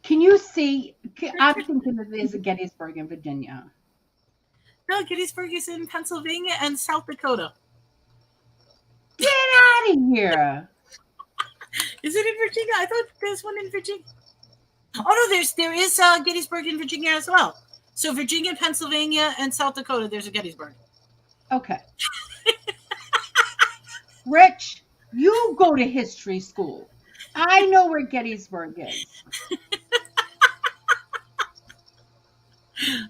Can you see? I'm thinking that there's a Gettysburg in Virginia.
No, Gettysburg is in Pennsylvania and South Dakota.
Get out of here.
Is it in Virginia? I thought there's one in Virginia. Oh, no, there is Gettysburg in Virginia as well. So Virginia, Pennsylvania, and South Dakota, there's a Gettysburg.
Okay. Rich, you go to history school. I know where Gettysburg is.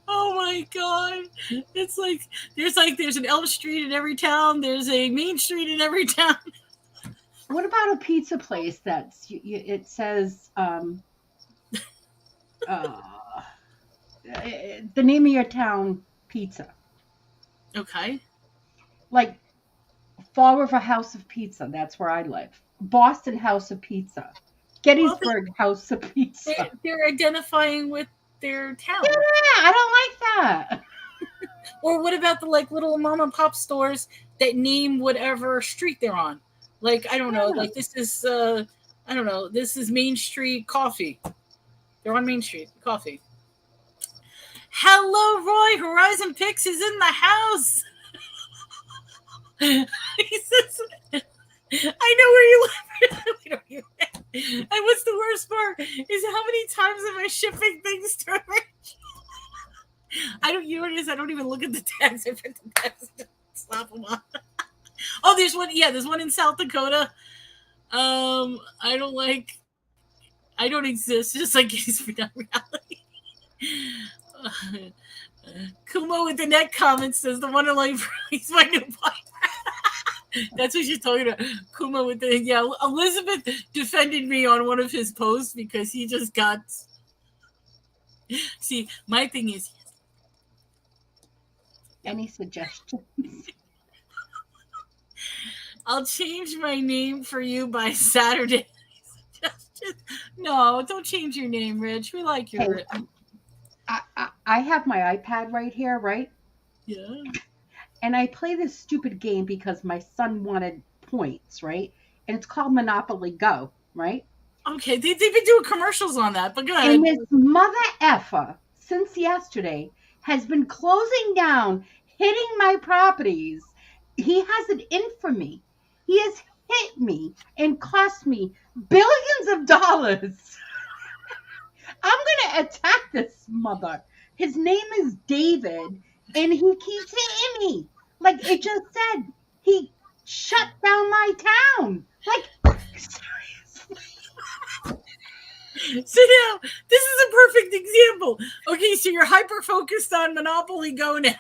Oh my God. It's like there's an Elm Street in every town. There's a Main Street in every town.
What about a pizza place that's it says the name of your town pizza?
Okay.
Like Fall River House of Pizza. That's where I live. Boston House of Pizza. Gettysburg House of Pizza.
They're identifying with their town.
Yeah, I don't like that.
Or what about the little mom and pop stores that name whatever street they're on? Like, I don't know. Like, this is I don't know. This is Main Street Coffee. They're on Main Street Coffee. Hello, Roy. Horizon Pix is in the house. He says, I know where you live. And what's the worst part is how many times am I shipping things to Rich? You know what it is? I don't even look at the tags. I print the tags and slap them on. Oh, there's one. Yeah, there's one in South Dakota. I don't exist. Just like it's not reality. Kumo with the neck comment says the one in he's my new boyfriend. That's what she's talking about. Kuma with the Elizabeth defended me on one of his posts because he just got. See, my thing is.
Any suggestions? I'll
change my name for you by Saturday. No, don't change your name, Rich. We like your.
Hey, I have my iPad right here, right?
Yeah.
And I play this stupid game because my son wanted points, right? And it's called Monopoly Go, right?
Okay, they've been doing commercials on that, but go ahead.
And this mother effer, since yesterday, has been closing down, hitting my properties. He has it in for me. He has hit me and cost me billions of dollars. I'm going to attack this mother. His name is David, and he keeps hitting me. Like it just said, he shut down my town. Like, seriously.
So now, this is a perfect example. Okay, so you're hyper focused on Monopoly Go now.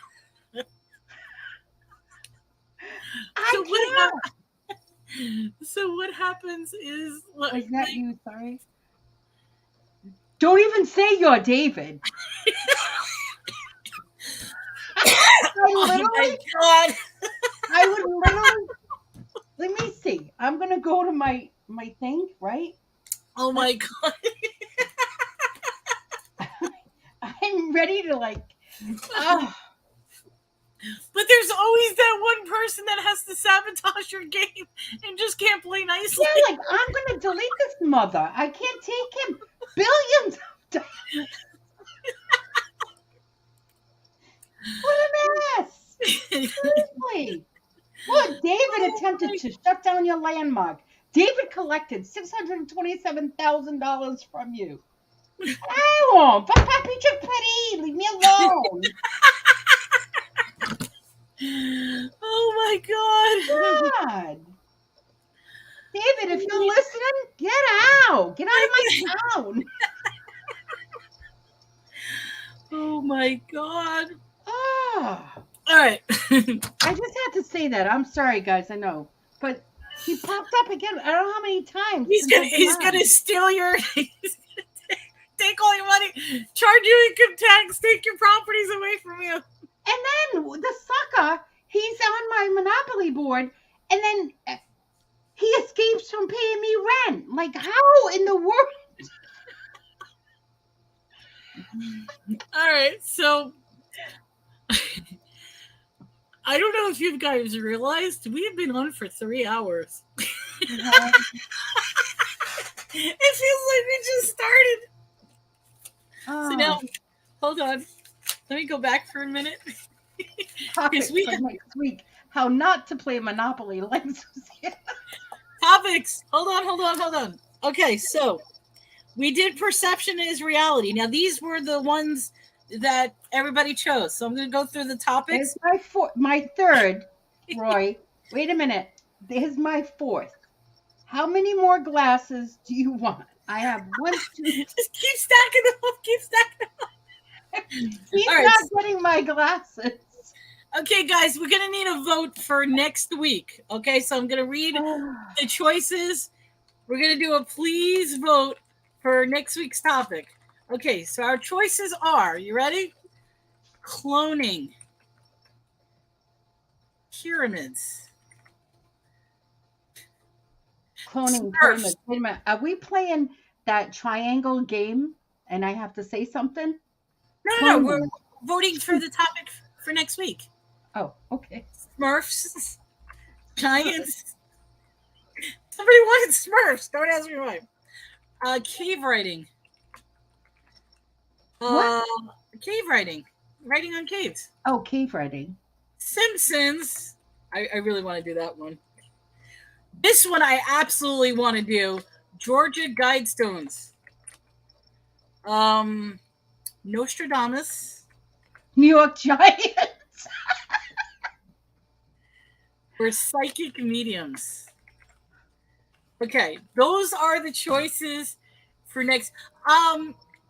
So what happens is...
Was that you? Sorry. Don't even say you're David.
Oh my God.
I would literally... Let me see. I'm going to go to my thing, right?
Oh my God.
I'm ready to like...
But there's always that one person that has to sabotage your game and just can't play nicely.
Yeah, like, I'm going to delete this mother. I can't take him. Billions of dollars. What a mess. Seriously. Look, David attempted to shut down your landmark. David collected $627,000 from you. I won't. Papa Pichu Petty. Leave me alone.
Oh my God.
David, if you're listening, get out. Get out of my town.
Oh my God.
Oh.
All right.
I just had to say that. I'm sorry, guys. I know. But he popped up again. I don't know how many times.
He's gonna steal your... Take all your money, charge you income tax, take your properties away from you.
And then the sucker, he's on my Monopoly board, and then he escapes from paying me rent. Like, how in the world?
All right, so I don't know if you guys realized we have been on for 3 hours. It feels like we just started. So now, hold on. Let me go back for a minute.
Topics for next week. How not to play Monopoly like Susana.
Topics. Hold on. Okay, so we did perception is reality. Now, these were the ones that everybody chose. So I'm going to go through the topics.
It's my third, Roy. Wait a minute. Here's my fourth. How many more glasses do you want? I have 1, 2.
Just keep stacking them up.
He's not getting my glasses.
Okay, guys, we're going to need a vote for next week. Okay, so I'm going to read the choices. We're going to do a please vote for next week's topic. Okay, so our choices are, you ready? Cloning. Pyramids.
Cloning pyramids. Wait a minute. Are we playing that triangle game and I have to say something?
No, we're voting for the topic for next week.
Oh, okay.
Smurfs. Giants. Somebody wanted Smurfs. Don't ask me why. Cave writing.
What?
Cave writing. Writing on caves.
Oh, cave writing. Simpsons.
I really want to do that one. This one I absolutely want to do. Georgia Guidestones. Nostradamus.
New York Giants.
Or psychic mediums. Okay, those are the choices for next.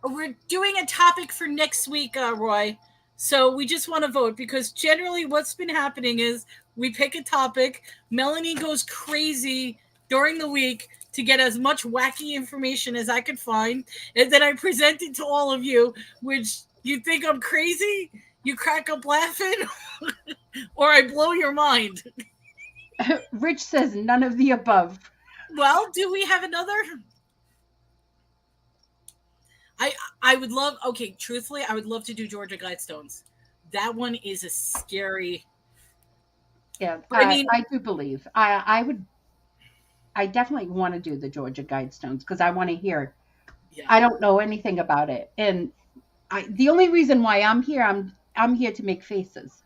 We're doing a topic for next week, Roy. So we just want to vote because generally what's been happening is we pick a topic. Melanie goes crazy during the week to get as much wacky information as I could find. And then I present it to all of you, which you think I'm crazy, you crack up laughing, or I blow your mind.
Rich says none of the above.
Well, do we have another? I would love. Okay, truthfully, I would love to do Georgia Guidestones. That one is a scary.
Yeah,
I mean,
I do believe. I definitely want to do the Georgia Guidestones because I want to hear.
yeah.
I don't know anything about it, and the only reason why I'm here to make faces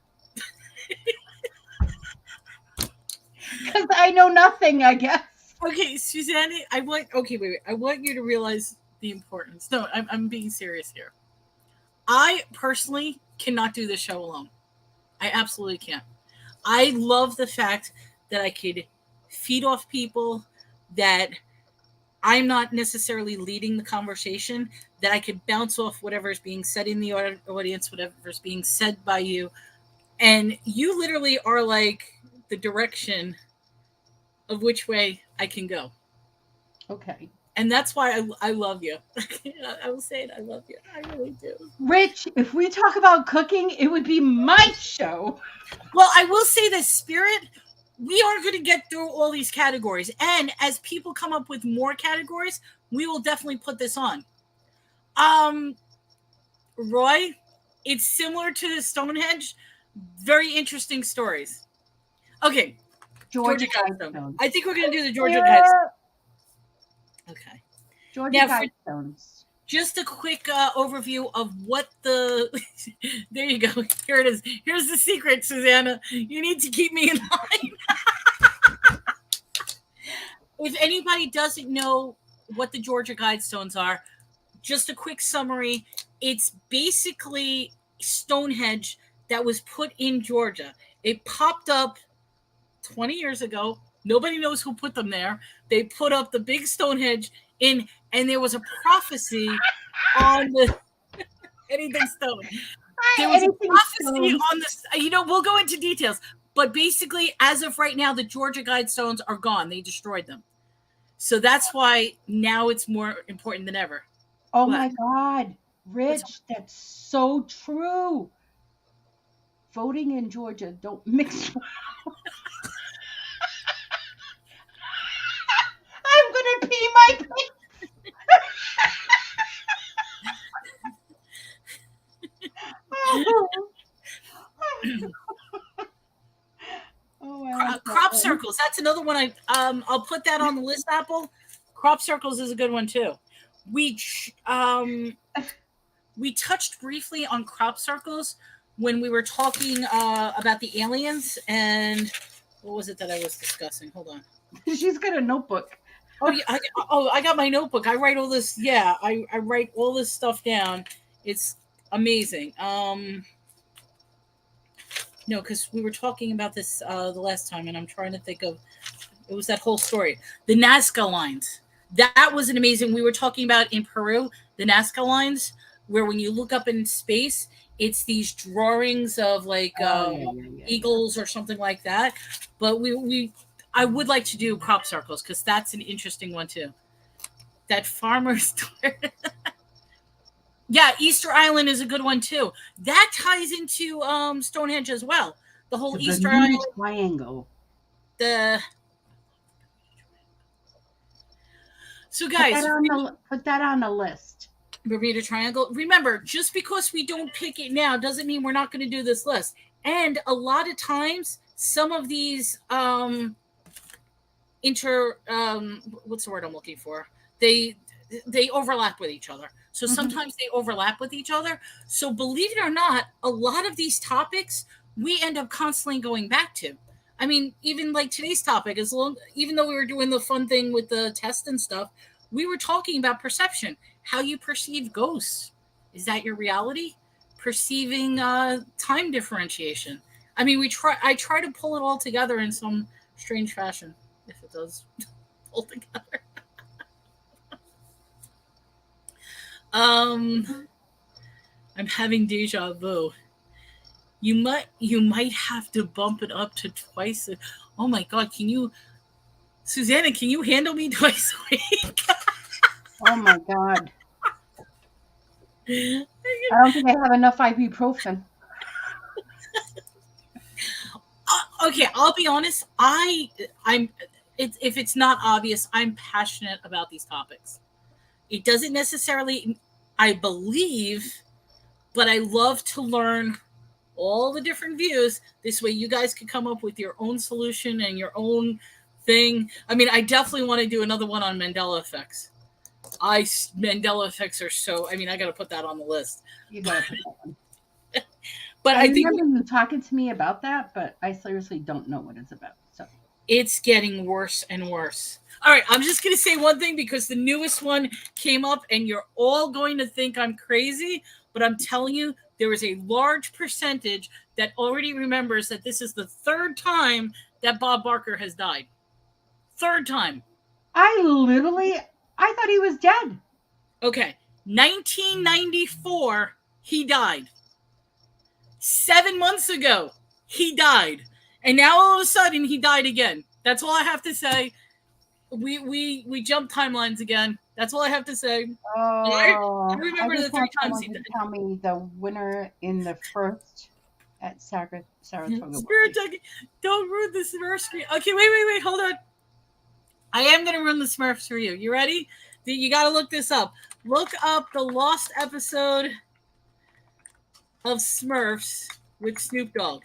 because I know nothing. I guess.
Okay, Susanna, wait. I want you to realize the importance. No, I'm being serious here. I personally cannot do this show alone. I absolutely can't. I love the fact that I could feed off people, that I'm not necessarily leading the conversation, that I could bounce off whatever is being said in the audience, whatever is being said by you. And you literally are like the direction of which way I can go.
Okay.
And that's why I love you. I will say it. I love you. I really do.
Rich, if we talk about cooking, it would be my show.
Well, I will say this, Spirit, we are going to get through all these categories. And as people come up with more categories, we will definitely put this on. Roy, it's similar to Stonehenge. Very interesting stories. Okay. Georgia Guidestones. I think we're going to do the Georgia Guidestones. Okay.
Georgia Guidestones.
Just a quick overview of what the... There you go. Here it is. Here's the secret, Susanna. You need to keep me in line. If anybody doesn't know what the Georgia Guidestones are, just a quick summary. It's basically Stonehenge that was put in Georgia. It popped up 20 years ago. Nobody knows who put them there. They put up the big Stonehenge in, and there was a prophecy on the anything stone. There was a prophecy on this. We'll go into details, but basically, as of right now, the Georgia Guidestones are gone. They destroyed them, so that's why now it's more important than ever.
Oh my God, Rich, that's so true. Voting in Georgia, don't mix. I'm gonna pee my pants.
Crop circles. That's another one. I'll put that on the list. Apple crop circles is a good one too. We touched briefly on crop circles when we were talking about the aliens, and what was it that I was discussing? Hold on.
She's got a notebook.
Oh yeah. I got my notebook. I write all this. Yeah, I write all this stuff down. It's amazing. No, because we were talking about this the last time, and I'm trying to think of. It was that whole story. The Nazca lines. That was an amazing. We were talking about in Peru the Nazca lines, where when you look up in space, it's these drawings of like eagles or something like that. But I would like to do crop circles because that's an interesting one too. That farmer's store. Yeah, Easter Island is a good one too. That ties into Stonehenge as well. The whole Easter Island
triangle.
So guys,
put that on the list.
Bermuda Triangle. Remember, just because we don't pick it now doesn't mean we're not going to do this list. And a lot of times, some of these what's the word I'm looking for? They overlap with each other. So sometimes they overlap with each other. So believe it or not, a lot of these topics we end up constantly going back to. I mean, even like today's topic, even though we were doing the fun thing with the test and stuff, we were talking about perception, how you perceive ghosts. Is that your reality? Perceiving time differentiation. I mean, I try to pull it all together in some strange fashion, if it does pull together. I'm having deja vu. You might have to bump it up to twice. Oh my God, Susanna, can you handle me twice a week?
Oh my God. I don't think I have enough ibuprofen.
Okay, I'll be honest. If it's not obvious, I'm passionate about these topics. It doesn't necessarily I believe, but I love to learn all the different views. This way you guys can come up with your own solution and your own thing. I mean, I definitely want to do another one on Mandela effects. Mandela effects are so, I mean, I got to put that on the list.
You gotta put that one.
But
I
I think
remember you talking to me about that, but I seriously don't know what it's about. So
it's getting worse and worse. All right, I'm just going to say one thing because the newest one came up and you're all going to think I'm crazy, but I'm telling you, there is a large percentage that already remembers that this is the third time that Bob Barker has died. Third time.
I thought he was dead.
Okay, 1994, he died. 7 months ago, he died. And now all of a sudden, he died again. That's all I have to say. We jumped timelines again. That's all I have to say.
Oh,
I remember the 3 times he died.
Tell me the winner in the first at Saratoga.
Saratoga. Don't ruin the Smurfs for you. Okay, wait, hold on. I am going to ruin the Smurfs for you. You ready? You got to look this up. Look up the lost episode of Smurfs with Snoop Dogg.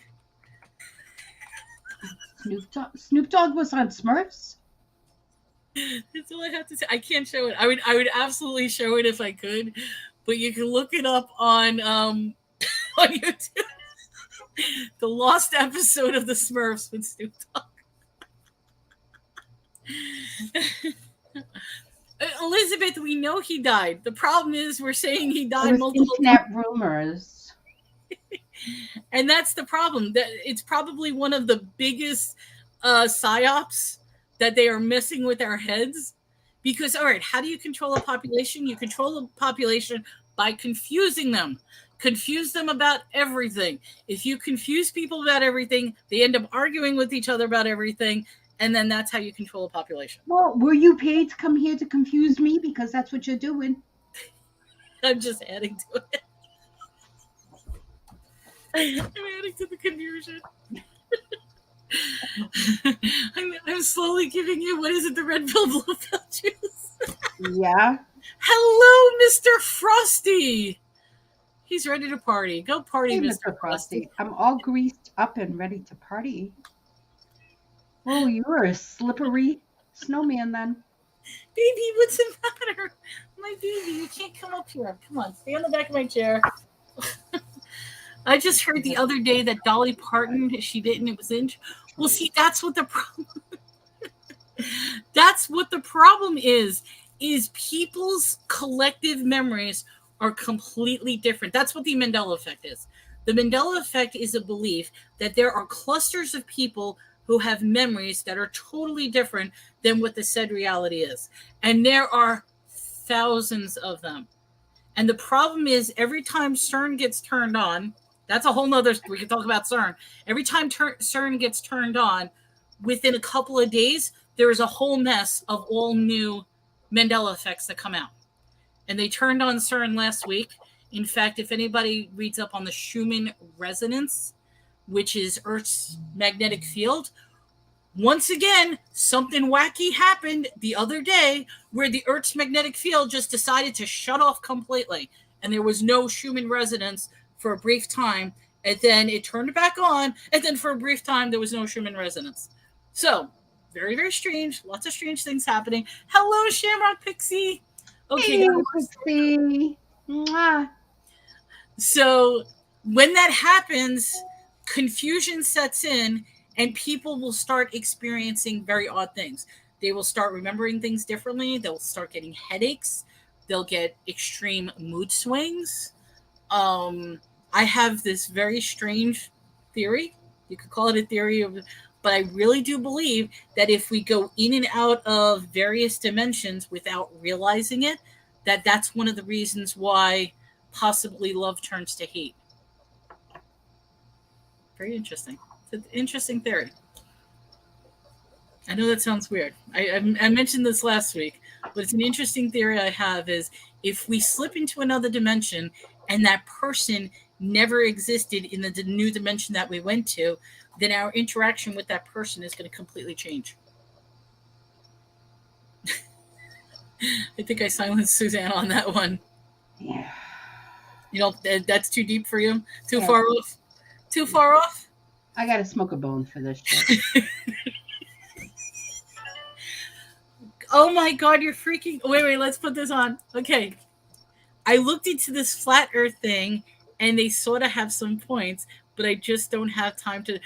Snoop Dogg was on Smurfs?
That's all I have to say. I can't show it. I would absolutely show it if I could, but you can look it up on on YouTube. The lost episode of the Smurfs with Snoop Dogg. Elizabeth, we know he died. The problem is we're saying he died multiple
internet rumors.
And that's the problem. That it's probably one of the biggest psyops that they are messing with our heads. Because, all right, how do you control a population? You control the population by confusing them. Confuse them about everything. If you confuse people about everything, they end up arguing with each other about everything. And then that's how you control a population.
Well, were you paid to come here to confuse me? Because that's what you're doing.
I'm just adding to it. I'm adding to the confusion. I'm slowly giving you, what is it, the red pill, blue pill juice?
Yeah.
Hello, Mr. Frosty. He's ready to party. Go party,
Hey,
Mr. Frosty.
I'm all greased up and ready to party. Oh, you're a slippery snowman then.
Baby, what's the matter? My baby, you can't come up here. Come on, stay on the back of my chair. I just heard the other day that Dolly Parton, she didn't, it was in. Well, see, that's what the problem. That's what the problem is people's collective memories are completely different. That's what the Mandela effect is. The Mandela effect is a belief that there are clusters of people who have memories that are totally different than what the said reality is. And there are thousands of them. And the problem is every time CERN gets turned on, that's a whole nother, we can talk about CERN. Every time CERN gets turned on, within a couple of days, there is a whole mess of all new Mandela effects that come out. And they turned on CERN last week. In fact, if anybody reads up on the Schumann resonance, which is Earth's magnetic field, once again, something wacky happened the other day where the Earth's magnetic field just decided to shut off completely. And there was no Schumann resonance for a brief time. And then it turned back on. And then for a brief time, there was no Schumann resonance. So, very, very strange. Lots of strange things happening. Hello, Shamrock Pixie. Okay,
hey, Pixie. Mwah.
So when that happens, confusion sets in and people will start experiencing very odd things. They will start remembering things differently. They'll start getting headaches. They'll get extreme mood swings. I have this very strange theory. You could call it a theory, but I really do believe that if we go in and out of various dimensions without realizing it, that's one of the reasons why possibly love turns to hate. Very interesting. It's an interesting theory. I know that sounds weird. I mentioned this last week, but it's an interesting theory I have is if we slip into another dimension and that person never existed in the new dimension that we went to, then our interaction with that person is going to completely change. I think I silenced Suzanne on that one.
Yeah.
You know, that's too deep for you? Too
Yeah.
far off? Too far off?
I gotta smoke a bone for this shit.
Oh my God, you're freaking... Wait, let's put this on. Okay. I looked into this flat earth thing, and they sort of have some points, but I just don't have time to...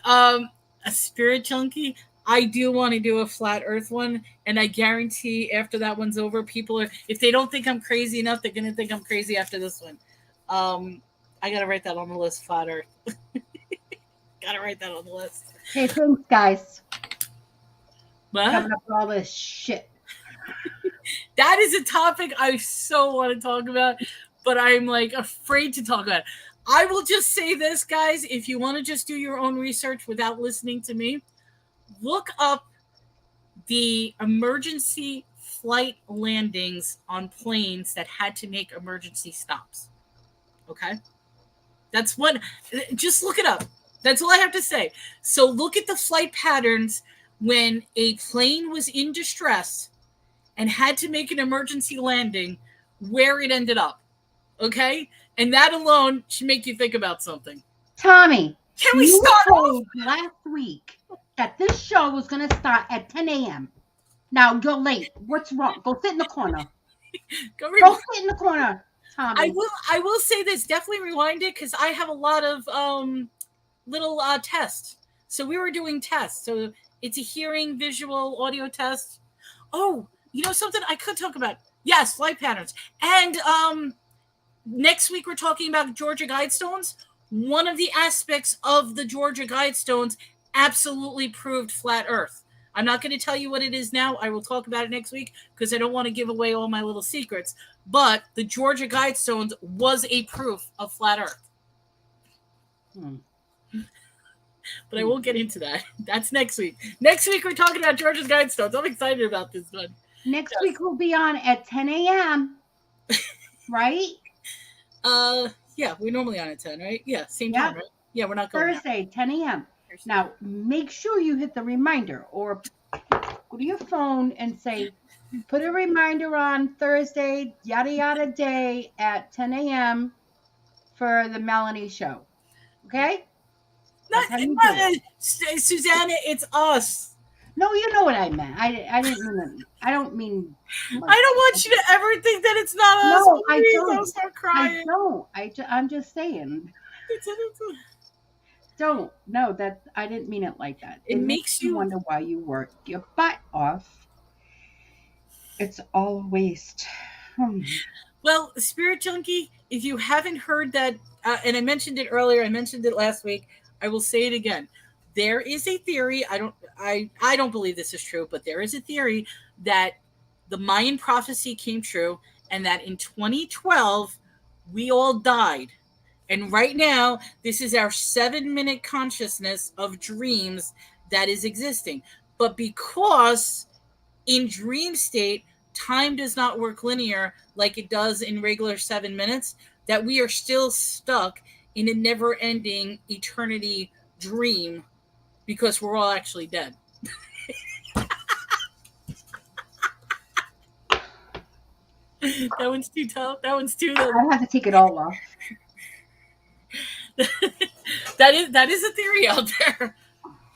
A spirit junkie, I do want to do a flat earth one, and I guarantee after that one's over, people are... If they don't think I'm crazy enough, they're going to think I'm crazy after this one. I got to write that on the list, flat earth. Got to write that on the list.
Hey, thanks, guys.
What?
Coming up with all this shit.
That is a topic I so want to talk about, but I'm like afraid to talk about it. I will just say this, guys. If you want to just do your own research without listening to me, look up the emergency flight landings on planes that had to make emergency stops. Okay? That's what, just look it up. That's all I have to say. So look at the flight patterns when a plane was in distress and had to make an emergency landing, where it ended up. Okay? And that alone should make you think about something.
Tommy,
can we start
off? Last week that this show was going to start at 10 a.m. Now you're late. What's wrong? Go sit in the corner. Go sit in the corner, Tommy.
I will say this. Definitely rewind it because I have a lot of little tests. So we were doing tests. So it's a hearing, visual, audio test. Oh, you know something I could talk about? Yes, light patterns. And next week we're talking about Georgia Guidestones. One of the aspects of the Georgia Guidestones absolutely proved flat Earth. I'm not going to tell you what it is now. I will talk about it next week because I don't want to give away all my little secrets. But the Georgia Guidestones was a proof of flat Earth. But I won't get into that. That's next week. Next week we're talking about Georgia's Guidestones. I'm excited about this one.
Next week we'll be on at 10 a.m. Right?
Yeah, we're normally on at 10, right? Yeah, same time, right? Yeah, we're not going
Thursday, 10 a.m. Now, make sure you hit the reminder or go to your phone and say, put a reminder on Thursday, yada, yada day at 10 a.m. for the Melanie show. Okay?
Susanna, it's us.
No, you know what I meant. I didn't mean it. I don't mean...
I don't want you to ever think that it's not us.
No, I don't.
I'll start crying.
I don't. I'm just saying. Don't. No, I didn't mean it like that.
It makes you
wonder why you work your butt off. It's all a waste.
Well, Spirit Junkie, if you haven't heard that, and I mentioned it earlier, I mentioned it last week, I will say it again. There is a theory, I don't believe this is true, but there is a theory that the Mayan prophecy came true and that in 2012, we all died. And right now, this is our 7-minute consciousness of dreams that is existing. But because in dream state, time does not work linear like it does in regular 7 minutes, that we are still stuck in a never-ending eternity dream because we're all actually dead. That one's too tough. That one's too tough.
I have to take it all off.
That is a theory out there.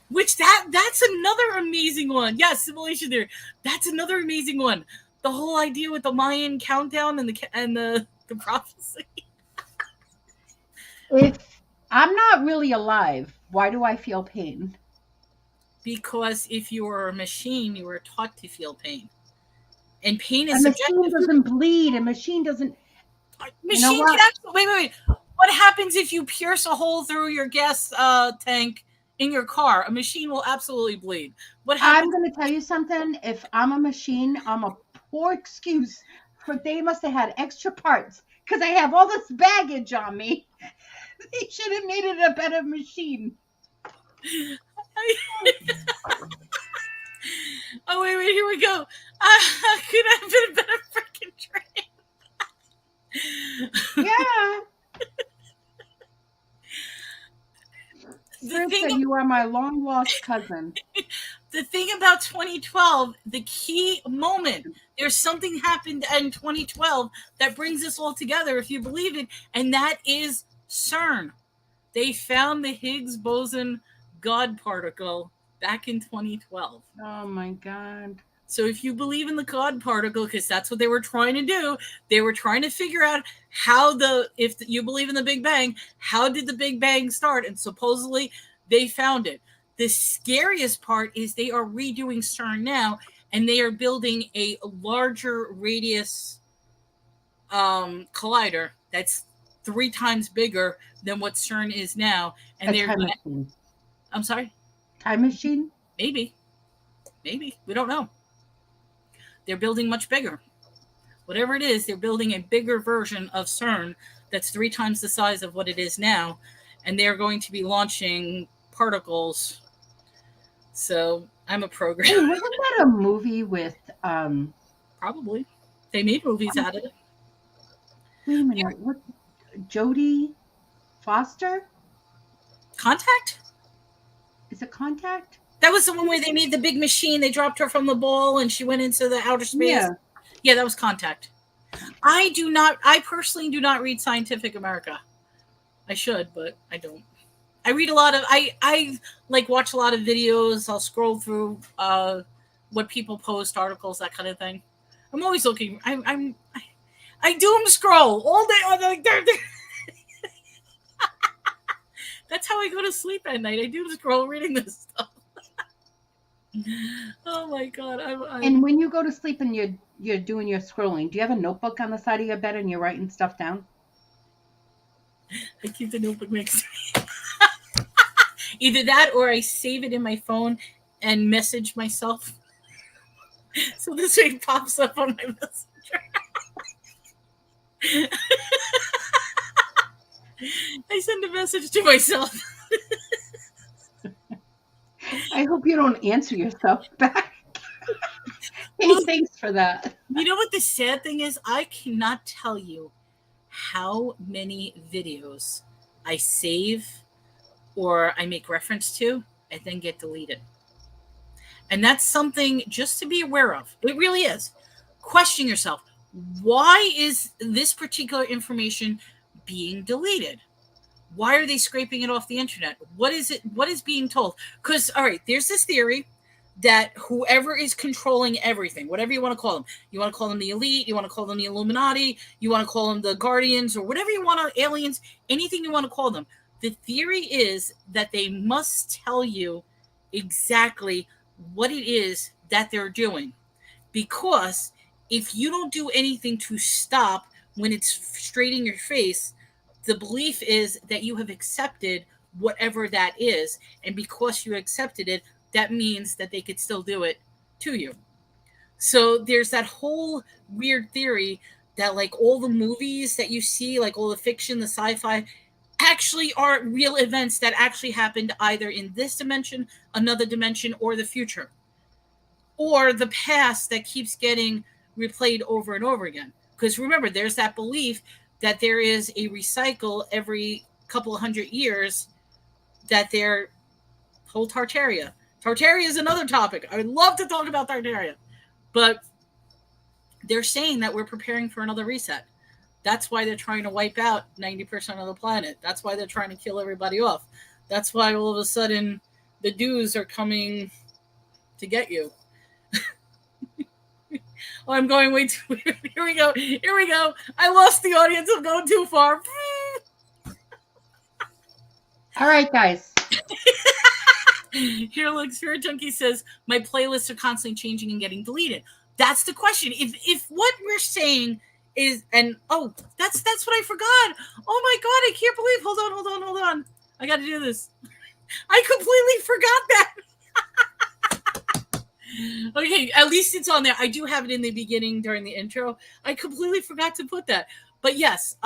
Which that's another amazing one. Yeah, simulation theory. That's another amazing one. The whole idea with the Mayan countdown and the prophecy.
If I'm not really alive, why do I feel pain?
Because if you were a machine, you were taught to feel pain. And pain is
subjective. A machine doesn't bleed. A machine doesn't...
Machine can actually... Wait. What happens if you pierce a hole through your gas tank in your car? A machine will absolutely bleed. What happens?
I'm going to tell you something. If I'm a machine, I'm a poor excuse for they must have had extra parts because I have all this baggage on me. They should have made it a better machine.
Oh, wait, here we go. Could have been a better freaking train.
Yeah. The thing you are my long lost cousin.
the thing about 2012, the key moment, there's something happened in 2012 that brings us all together, if you believe it, and that is CERN. They found the Higgs boson God particle back in 2012.
Oh my God.
So if you believe in the God particle, because that's what they were trying to do, they were trying to figure out how if you believe in the Big Bang, how did the Big Bang start? And supposedly they found it. The scariest part is they are redoing CERN now, and they are building a larger radius collider that's 3 times bigger than what CERN is now. And
A time machine.
I'm sorry?
Time machine?
Maybe. We don't know. They're building much bigger. Whatever it is, they're building a bigger version of CERN that's 3 times the size of what it is now. And they're going to be launching particles. So I'm a programmer.
Hey, wasn't that a movie with
Probably. They made movies out of it.
Wait a minute. What, Jodie Foster?
Contact?
Is it Contact?
That was the one where they made the big machine. They dropped her from the ball and she went into the outer space. Yeah, that was Contact. I personally do not read Scientific America. I should, but I don't. I read a lot of, I like watch a lot of videos. I'll scroll through what people post, articles, that kind of thing. I'm always looking. I doom scroll all day. Like, that's how I go to sleep at night. I doom scroll reading this stuff. Oh my God.
And when you go to sleep and you're doing your scrolling, do you have a notebook on the side of your bed and you're writing stuff down?
I keep the notebook next to me. Either that or I save it in my phone and message myself. So this way it pops up on my messenger. I send a message to myself.
I hope you don't answer yourself back. Hey, thanks for that.
You know what the sad thing is? I cannot tell you how many videos I save or I make reference to and then get deleted. And that's something just to be aware of. It really is. Question yourself, why is this particular information being deleted? Why are they scraping it off the internet? What is it? What is being told? Because, all right, there's this theory that whoever is controlling everything, whatever you want to call them, you want to call them the elite, you want to call them the Illuminati, you want to call them the Guardians, or whatever you want to, aliens, anything you want to call them. The theory is that they must tell you exactly what it is that they're doing. Because if you don't do anything to stop when it's straight in your face, the belief is that you have accepted whatever that is. And because you accepted it, that means that they could still do it to you. So there's that whole weird theory that like all the movies that you see, like all the fiction, the sci-fi, actually are real events that actually happened either in this dimension, another dimension, or the future. Or the past that keeps getting replayed over and over again. Because remember, there's that belief that there is a recycle every couple of 100 years that they're whole Tartaria. Tartaria is another topic. I would love to talk about Tartaria. But they're saying that we're preparing for another reset. That's why they're trying to wipe out 90% of the planet. That's why they're trying to kill everybody off. That's why all of a sudden the dudes are coming to get you. Oh, I'm going way too. Here we go. Here we go. I lost the audience. I'm going too far.
All right, guys.
Here, look, Spirit Junkie says, my playlists are constantly changing and getting deleted. That's the question. If what we're saying is, and oh, that's what I forgot. Oh my God, I can't believe. Hold on. I got to do this. I completely forgot that. Okay, at least it's on there. I do have it in the beginning during the intro. I completely forgot to put that. But yes,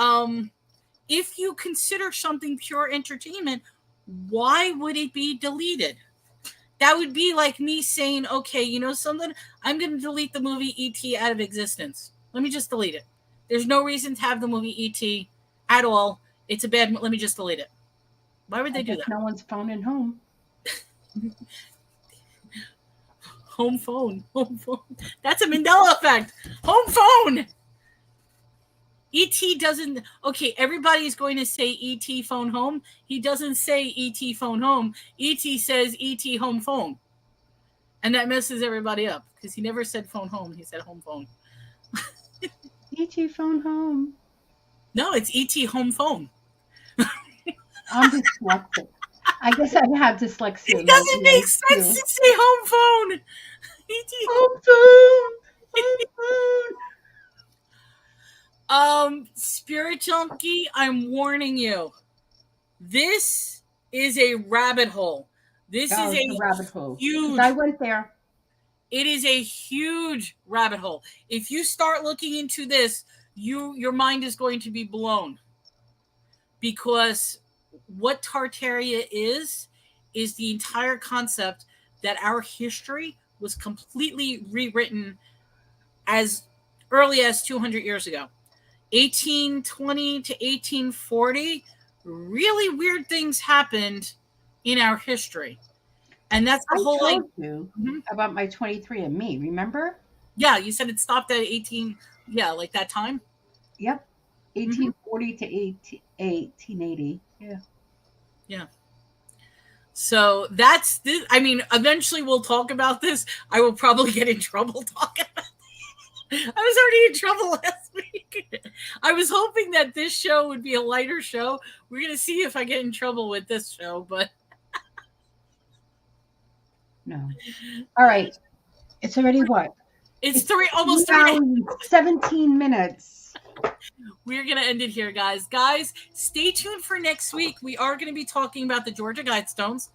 if you consider something pure entertainment, why would it be deleted? That would be like me saying, okay, you know something? I'm going to delete the movie E.T. out of existence. Let me just delete it. There's no reason to have the movie E.T. at all. It's a bad, let me just delete it. Why would they do that?
No one's phoning home.
Home phone. Home phone. That's a Mandela effect. Home phone. ET doesn't. Okay, everybody's going to say ET phone home. He doesn't say ET phone home. ET says ET home phone. And that messes everybody up because he never said phone home. He said home phone.
ET phone home.
No, it's ET home phone.
I'm dyslexic. I guess I have dyslexia.
It doesn't make sense to say home phone. ET
home phone. Home phone.
Spirit Junkie, I'm warning you. This is a rabbit hole. This is a
rabbit hole.
Huge.
I went there.
It is a huge rabbit hole. If you start looking into this, your mind is going to be blown. Because what Tartaria is the entire concept that our history was completely rewritten as early as 200 years ago. 1820 to 1840, really weird things happened in our history. And that's the whole
I told you about my 23andMe, remember?
Yeah, you said it stopped at 18, like that time?
Yep. 1840 to 1880. Yeah.
Yeah. So that's this. I mean, eventually we'll talk about this. I will probably get in trouble talking about this. I was already in trouble last week. I was hoping that this show would be a lighter show. We're going to see if I get in trouble with this show, but.
No. All right. It's already what?
It's almost 3
17 minutes.
We're going to end it here, guys. Guys, stay tuned for next week. We are going to be talking about the Georgia Guidestones.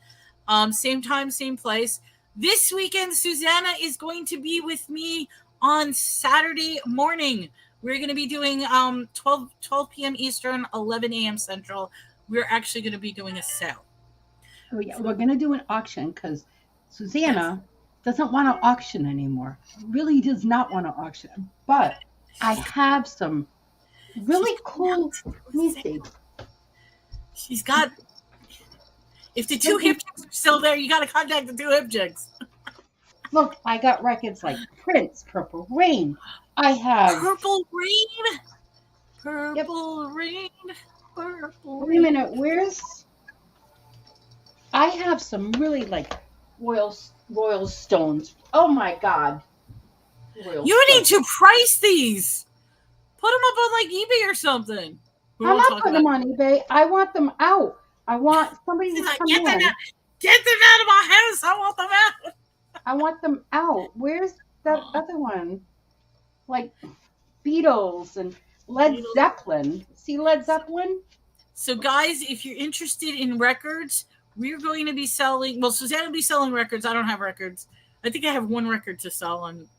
Same time, same place. This weekend, Susana is going to be with me on Saturday morning. We're going to be doing 12 p.m. Eastern, 11 a.m. Central. We're actually going to be doing a sale.
Oh, yeah. We're going to do an auction because Susana doesn't want to auction anymore. Really does not want to auction. But I have some really cool. Let me see.
She's got. If the two hip chicks are still there, you got to contact the two hip chicks.
Look, I got records like Prince, Purple Rain. I have
Purple Rain. Purple Rain. Purple Rain.
Wait a minute. Where's? I have some really like royal stones. Oh my God.
You need to price these. Put them up on like eBay or something.
I'm not putting them on eBay. I want them out. I want somebody to come in.
Get them out of my house. I want them out.
I want them out. Where's that other one? Like Beatles and Led Zeppelin. See Led Zeppelin?
So guys, if you're interested in records, we're going to be selling. Well, Susana will be selling records. I don't have records. I think I have one record to sell on.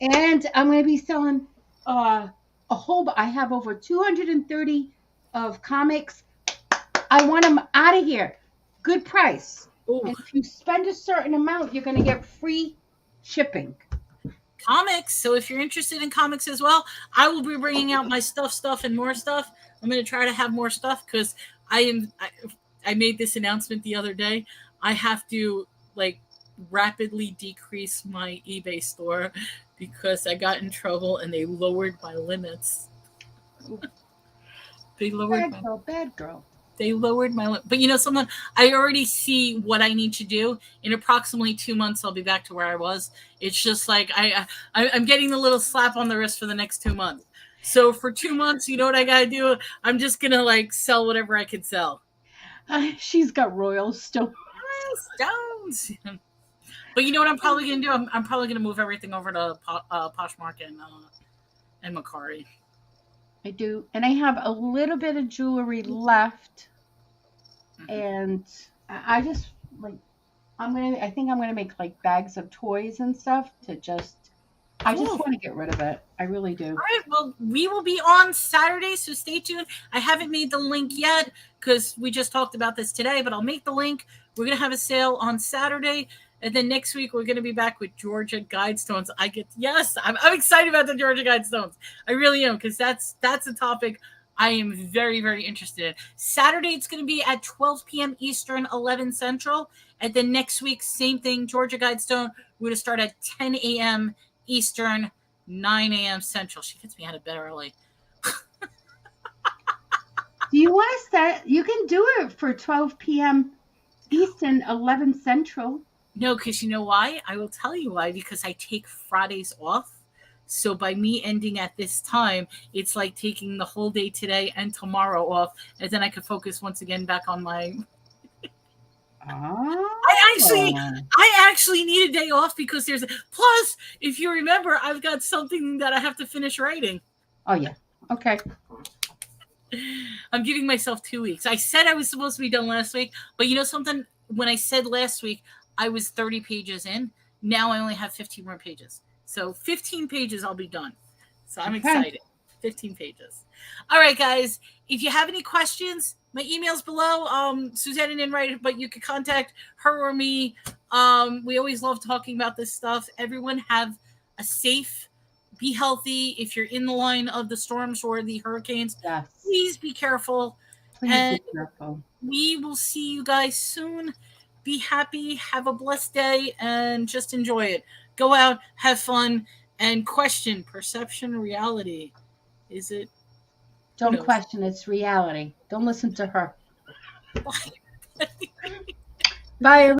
And I'm going to be selling a whole. I have over 230 of comics. I want them out of here. Good price. Ooh. And if you spend a certain amount, you're going to get free shipping.
Comics. So if you're interested in comics as well, I will be bringing out my stuff, and more stuff. I'm going to try to have more stuff because I made this announcement the other day. I have to rapidly decrease my eBay store because I got in trouble and they lowered my limits. They lowered
bad girl.
They lowered my limit. But I already see what I need to do. In approximately 2 months, I'll be back to where I was. It's just like I'm getting the little slap on the wrist for the next 2 months. So for 2 months, you know what I got to do? I'm just going to sell whatever I could sell.
She's got royal stones.
But you know what I'm probably going to do? I'm probably going to move everything over to Poshmark and Macari.
I do. And I have a little bit of jewelry left. Mm-hmm. And I just I think I'm going to make bags of toys and stuff to just, I just want to get rid of it. I really do.
All right. Well, we will be on Saturday, so stay tuned. I haven't made the link yet because we just talked about this today, but I'll make the link. We're going to have a sale on Saturday. And then next week, we're going to be back with Georgia Guidestones. I'm excited about the Georgia Guidestones. I really am, because that's a topic I am very, very interested. Saturday, it's going to be at 12 p.m. Eastern, 11 Central. And then next week, same thing, Georgia Guidestone. We're going to start at 10 a.m. Eastern, 9 a.m. Central. She gets me out of bed early.
Do you want to start? You can do it for 12 p.m. Eastern, 11 Central.
No, because you know why? I will tell you why. Because I take Fridays off. So by me ending at this time, it's like taking the whole day today and tomorrow off, and then I could focus once again back on my.
Oh.
I actually need a day off because there's plus, if you remember, I've got something that I have to finish writing.
Oh yeah. Okay.
I'm giving myself 2 weeks. I said I was supposed to be done last week, but you know something? When I said last week I was 30 pages in, now I only have 15 more pages. So 15 pages, I'll be done. So I'm excited. 15 pages. All right, guys. If you have any questions, my email's below. Susana didn't write it, but you can contact her or me. We always love talking about this stuff. Everyone have a safe, be healthy. If you're in the line of the storms or the hurricanes,
Yes.
please be careful.
Please be careful.
We will see you guys soon. Be happy, have a blessed day, and just enjoy it. Go out, have fun, and question perception, reality. Is it?
Don't question, it's reality. Don't listen to her. Bye, everybody.